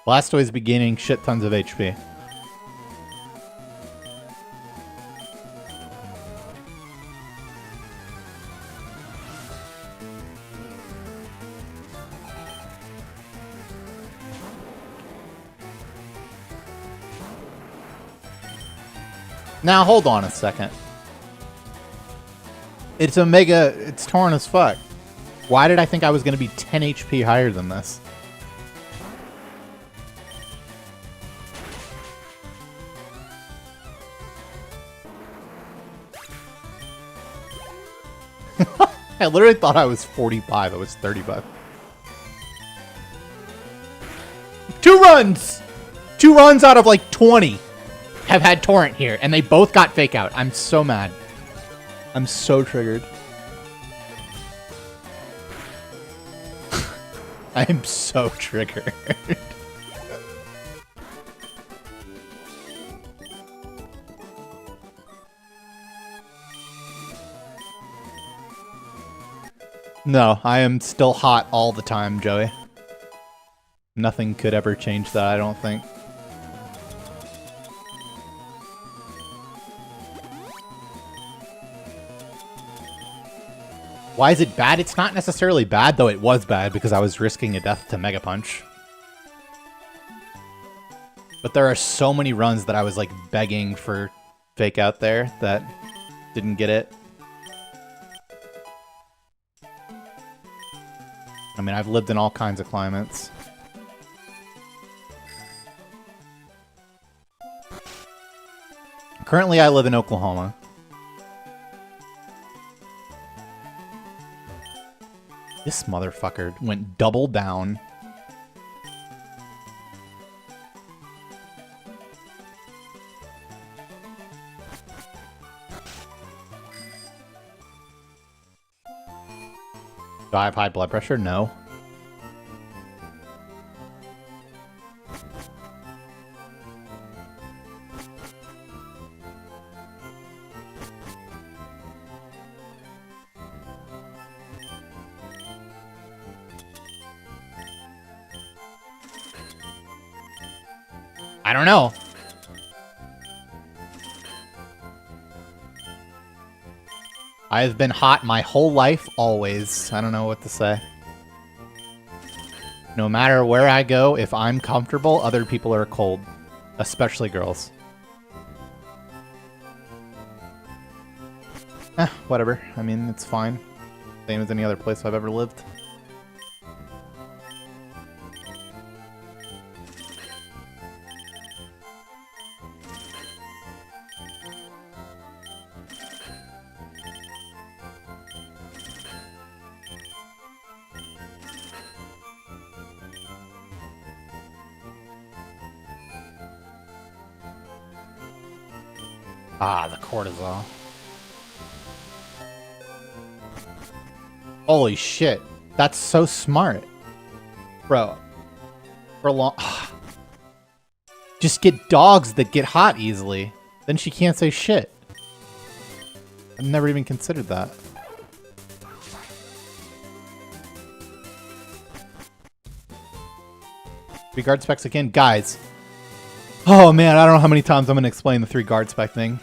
Blastoise be gaining shit tons of HP. Now, hold on a second. It's Omega, it's torn as fuck. Why did I think I was going to be 10 HP higher than this? I literally thought I was 45. I was 35. 2 runs! 2 runs out of like 20 have had torrent here, and they both got fake out. I'm so mad. I'm so triggered. I am so triggered. No, I am still hot all the time, Joey. Nothing could ever change that, I don't think. Why is it bad? It's not necessarily bad, though it was bad because I was risking a death to Mega Punch. But there are so many runs that I was like begging for fake out there that didn't get it. I mean, I've lived in all kinds of climates. Currently, I live in Oklahoma. This motherfucker went double down. Do I have high blood pressure? No. I don't know. I've been hot my whole life, always. I don't know what to say. No matter where I go, if I'm comfortable, other people are cold. Especially girls. Whatever. I mean, it's fine. Same as any other place I've ever lived. Ah, the cortisol. Holy shit. That's so smart. Bro. For long... Just get dogs that get hot easily. Then she can't say shit. I've never even considered that. Three guard specs again? Guys. Oh man, I don't know how many times I'm going to explain the 3 guard spec thing.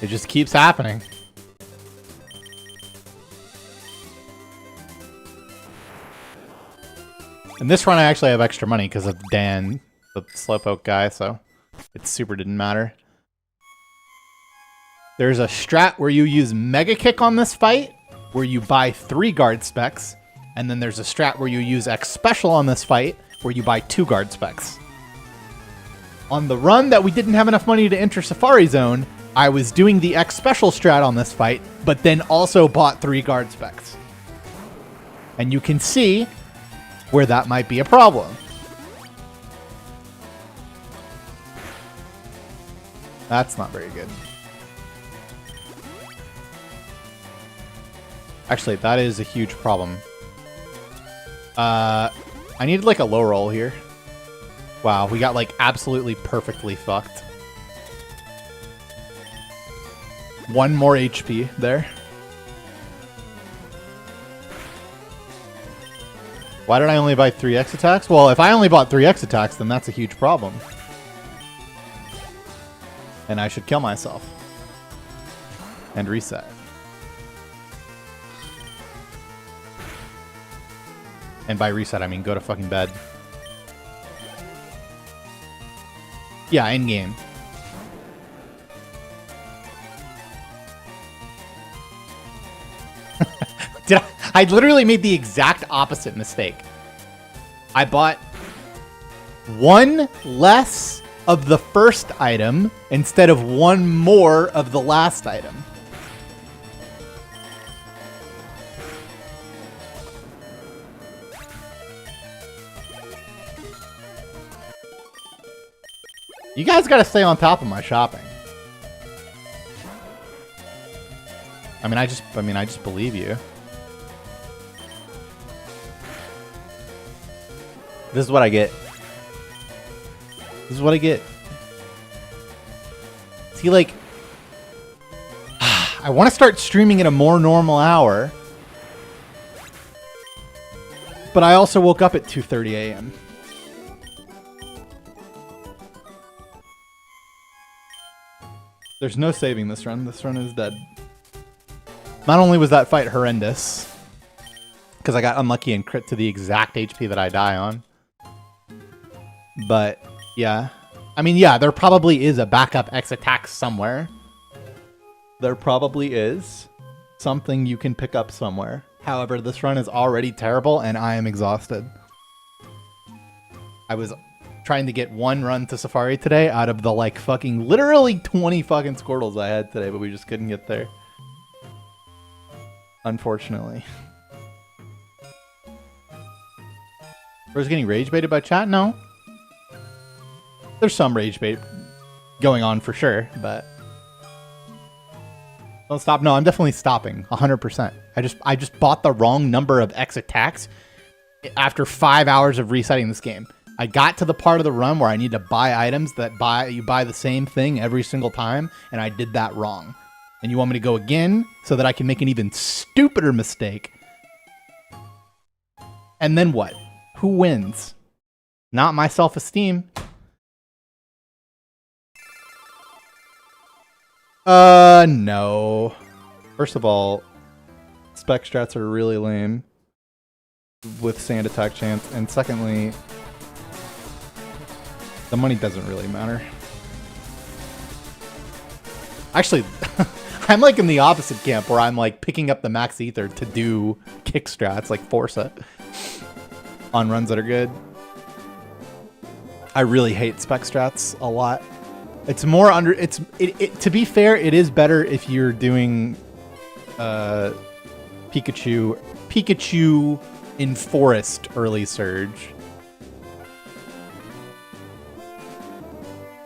It just keeps happening. And this run I actually have extra money because of Dan, the Slowpoke guy, so it super didn't matter. There's a strat where you use Mega Kick on this fight, where you buy 3 guard specs, and then there's a strat where you use X Special on this fight, where you buy 2 guard specs. On the run that we didn't have enough money to enter Safari Zone, I was doing the X Special strat on this fight, but then also bought 3 guard specs. And you can see where that might be a problem. That's not very good. Actually, that is a huge problem. I needed like a low roll here. Wow, we got like absolutely perfectly fucked. 1 more HP there. Why did I only buy 3 X attacks? Well, if I only bought 3 X attacks, then that's a huge problem. And I should kill myself. And reset. And by reset, I mean go to fucking bed. Yeah, in game. I literally made the exact opposite mistake. I bought one less of the first item instead of one more of the last item. You guys gotta stay on top of my shopping. I mean, I just believe you. This is what I get. This is what I get. See, like, I want to start streaming at a more normal hour, but I also woke up at 2:30 a.m. There's no saving this run. This run is dead. Not only was that fight horrendous, because I got unlucky and crit to the exact HP that I die on, but yeah. I mean, yeah, there probably is a backup X attack somewhere. There probably is something you can pick up somewhere. However, this run is already terrible and I am exhausted. I was trying to get one run to Safari today out of the like fucking literally 20 fucking Squirtles I had today, but we just couldn't get there. Unfortunately. Bro's getting rage baited by chat? No. There's some rage bait going on for sure, but don't stop. No, I'm definitely stopping 100%. I just bought the wrong number of X attacks after 5 hours of resetting this game. I got to the part of the run where I need to buy items that you buy the same thing every single time, and I did that wrong. And you want me to go again so that I can make an even stupider mistake? And then what? Who wins? Not my self-esteem. No. First of all, spec strats are really lame with sand attack chance, and secondly, the money doesn't really matter. Actually, I'm like in the opposite camp where I'm like picking up the max ether to do kick strats like Forza on runs that are good. I really hate spec strats a lot. It's more under to be fair, it is better if you're doing Pikachu in Forest early surge.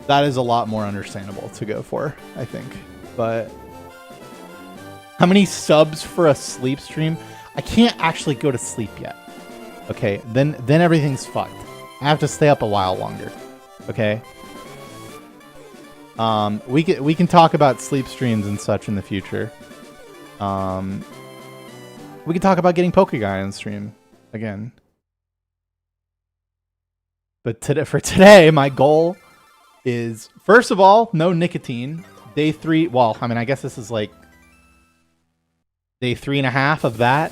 That is a lot more understandable to go for, I think. But how many subs for a sleep stream? I can't actually go to sleep yet. Okay, then everything's fucked. I have to stay up a while longer. Okay. We can talk about sleep streams and such in the future. We can talk about getting Pokeguy on stream again. But for today, my goal is, first of all, no nicotine. Day 3, well, I mean, I guess this is like day 3.5 of that.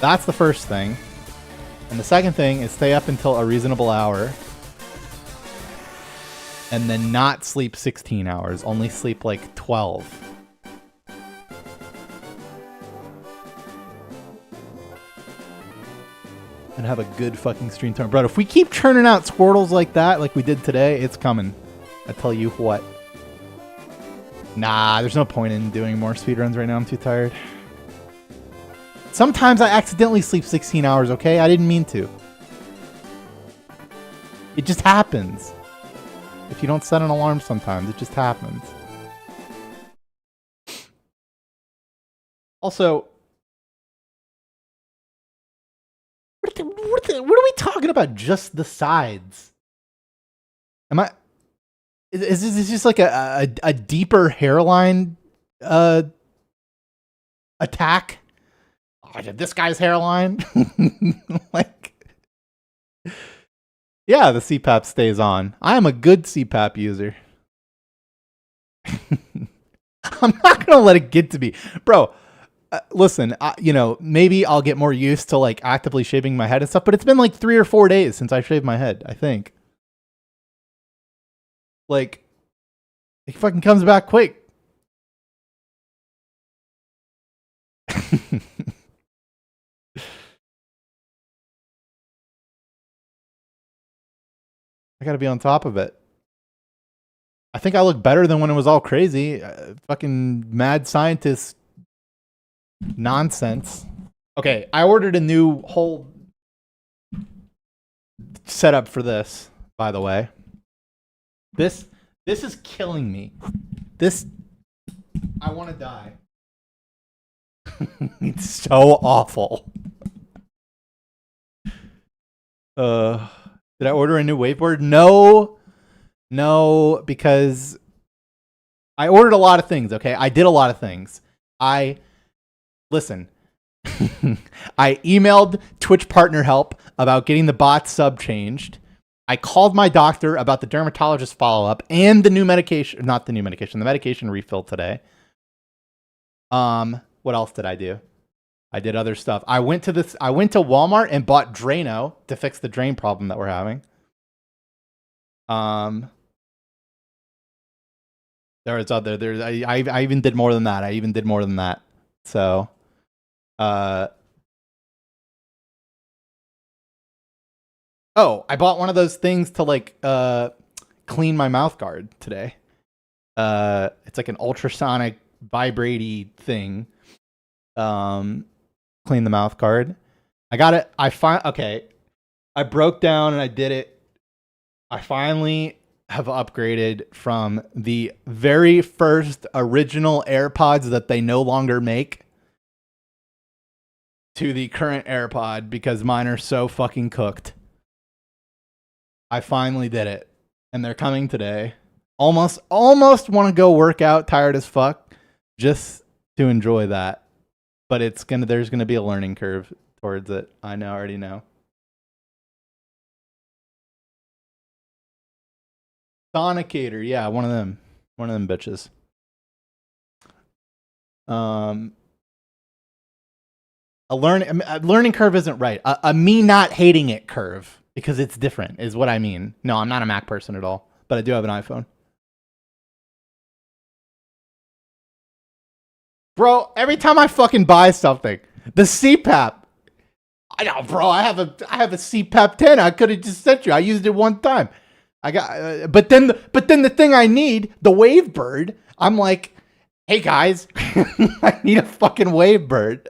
That's the first thing. And the second thing is stay up until a reasonable hour. And then not sleep 16 hours, only sleep like 12. And have a good fucking stream time. Bro, if we keep churning out Squirtles like that, like we did today, it's coming. I tell you what. Nah, there's no point in doing more speedruns right now. I'm too tired. Sometimes I accidentally sleep 16 hours, okay? I didn't mean to. It just happens. If you don't set an alarm sometimes, it just happens. Also, what are we talking about? Just the sides? Am I? Is this just like a deeper hairline attack? Oh, this guy's hairline? Like, yeah, the CPAP stays on. I am a good CPAP user. I'm not gonna let it get to me, bro. Listen, you know, maybe I'll get more used to like actively shaving my head and stuff, but it's been like 3 or 4 days since I shaved my head, I think. Like, it fucking comes back quick. gotta be on top of it. I think I look better than when it was all crazy. Fucking mad scientist nonsense. Okay, I ordered a new whole setup for this, by the way. This is killing me. I want to die. It's so awful. Did I order a new waveboard? No, because I ordered a lot of things, okay? I did a lot of things. Listen. I emailed Twitch Partner Help about getting the bot sub changed. I called my doctor about the dermatologist follow-up and the medication refill today. What else did I do? I did other stuff. I went to Walmart and bought Drano to fix the drain problem that we're having. I even did more than that. So, I bought one of those things to like clean my mouth guard today. It's like an ultrasonic vibrate-y thing. Clean the mouth guard. I got it. I broke down and I did it. I finally have upgraded from the very first original AirPods that they no longer make to the current AirPod because mine are so fucking cooked. I finally did it, and they're coming today. Almost want to go work out, tired as fuck, just to enjoy that. But there's gonna be a learning curve towards it. I already know. Sonicator, yeah, one of them bitches. A learning curve isn't right. A me not hating it curve, because it's different, is what I mean. No, I'm not a Mac person at all, but I do have an iPhone. Bro, every time I fucking buy something, the CPAP. I know, bro. I have a CPAP 10. I could have just sent you. I used it one time. I got, but then the thing I need, the Wavebird. I'm like, hey guys, I need a fucking Wavebird.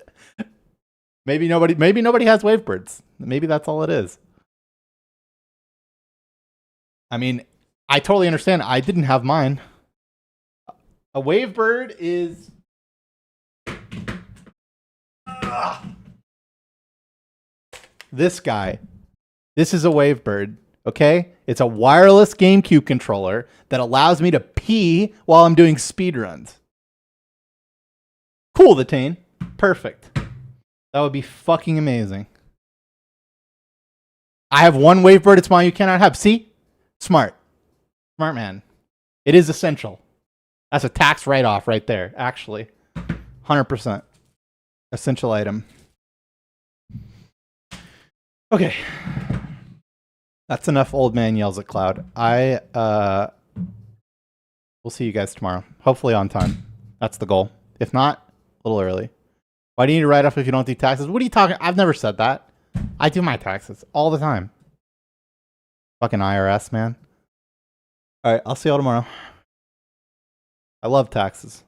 Maybe nobody has Wavebirds. Maybe that's all it is. I mean, I totally understand. I didn't have mine. A Wavebird is. This guy. This is a Wavebird. Okay? It's a wireless GameCube controller that allows me to pee while I'm doing speedruns. Cool, the Tane. Perfect. That would be fucking amazing. I have one Wavebird. It's mine. You cannot have. See? Smart. Smart man. It is essential. That's a tax write-off right there, actually. 100%. Essential item. Okay. That's enough old man yells at Cloud. We'll see you guys tomorrow. Hopefully on time. That's the goal. If not, a little early. Why do you need to write off if you don't do taxes? What are you talking? I've never said that. I do my taxes all the time. Fucking IRS, man. All right, I'll see y'all tomorrow. I love taxes.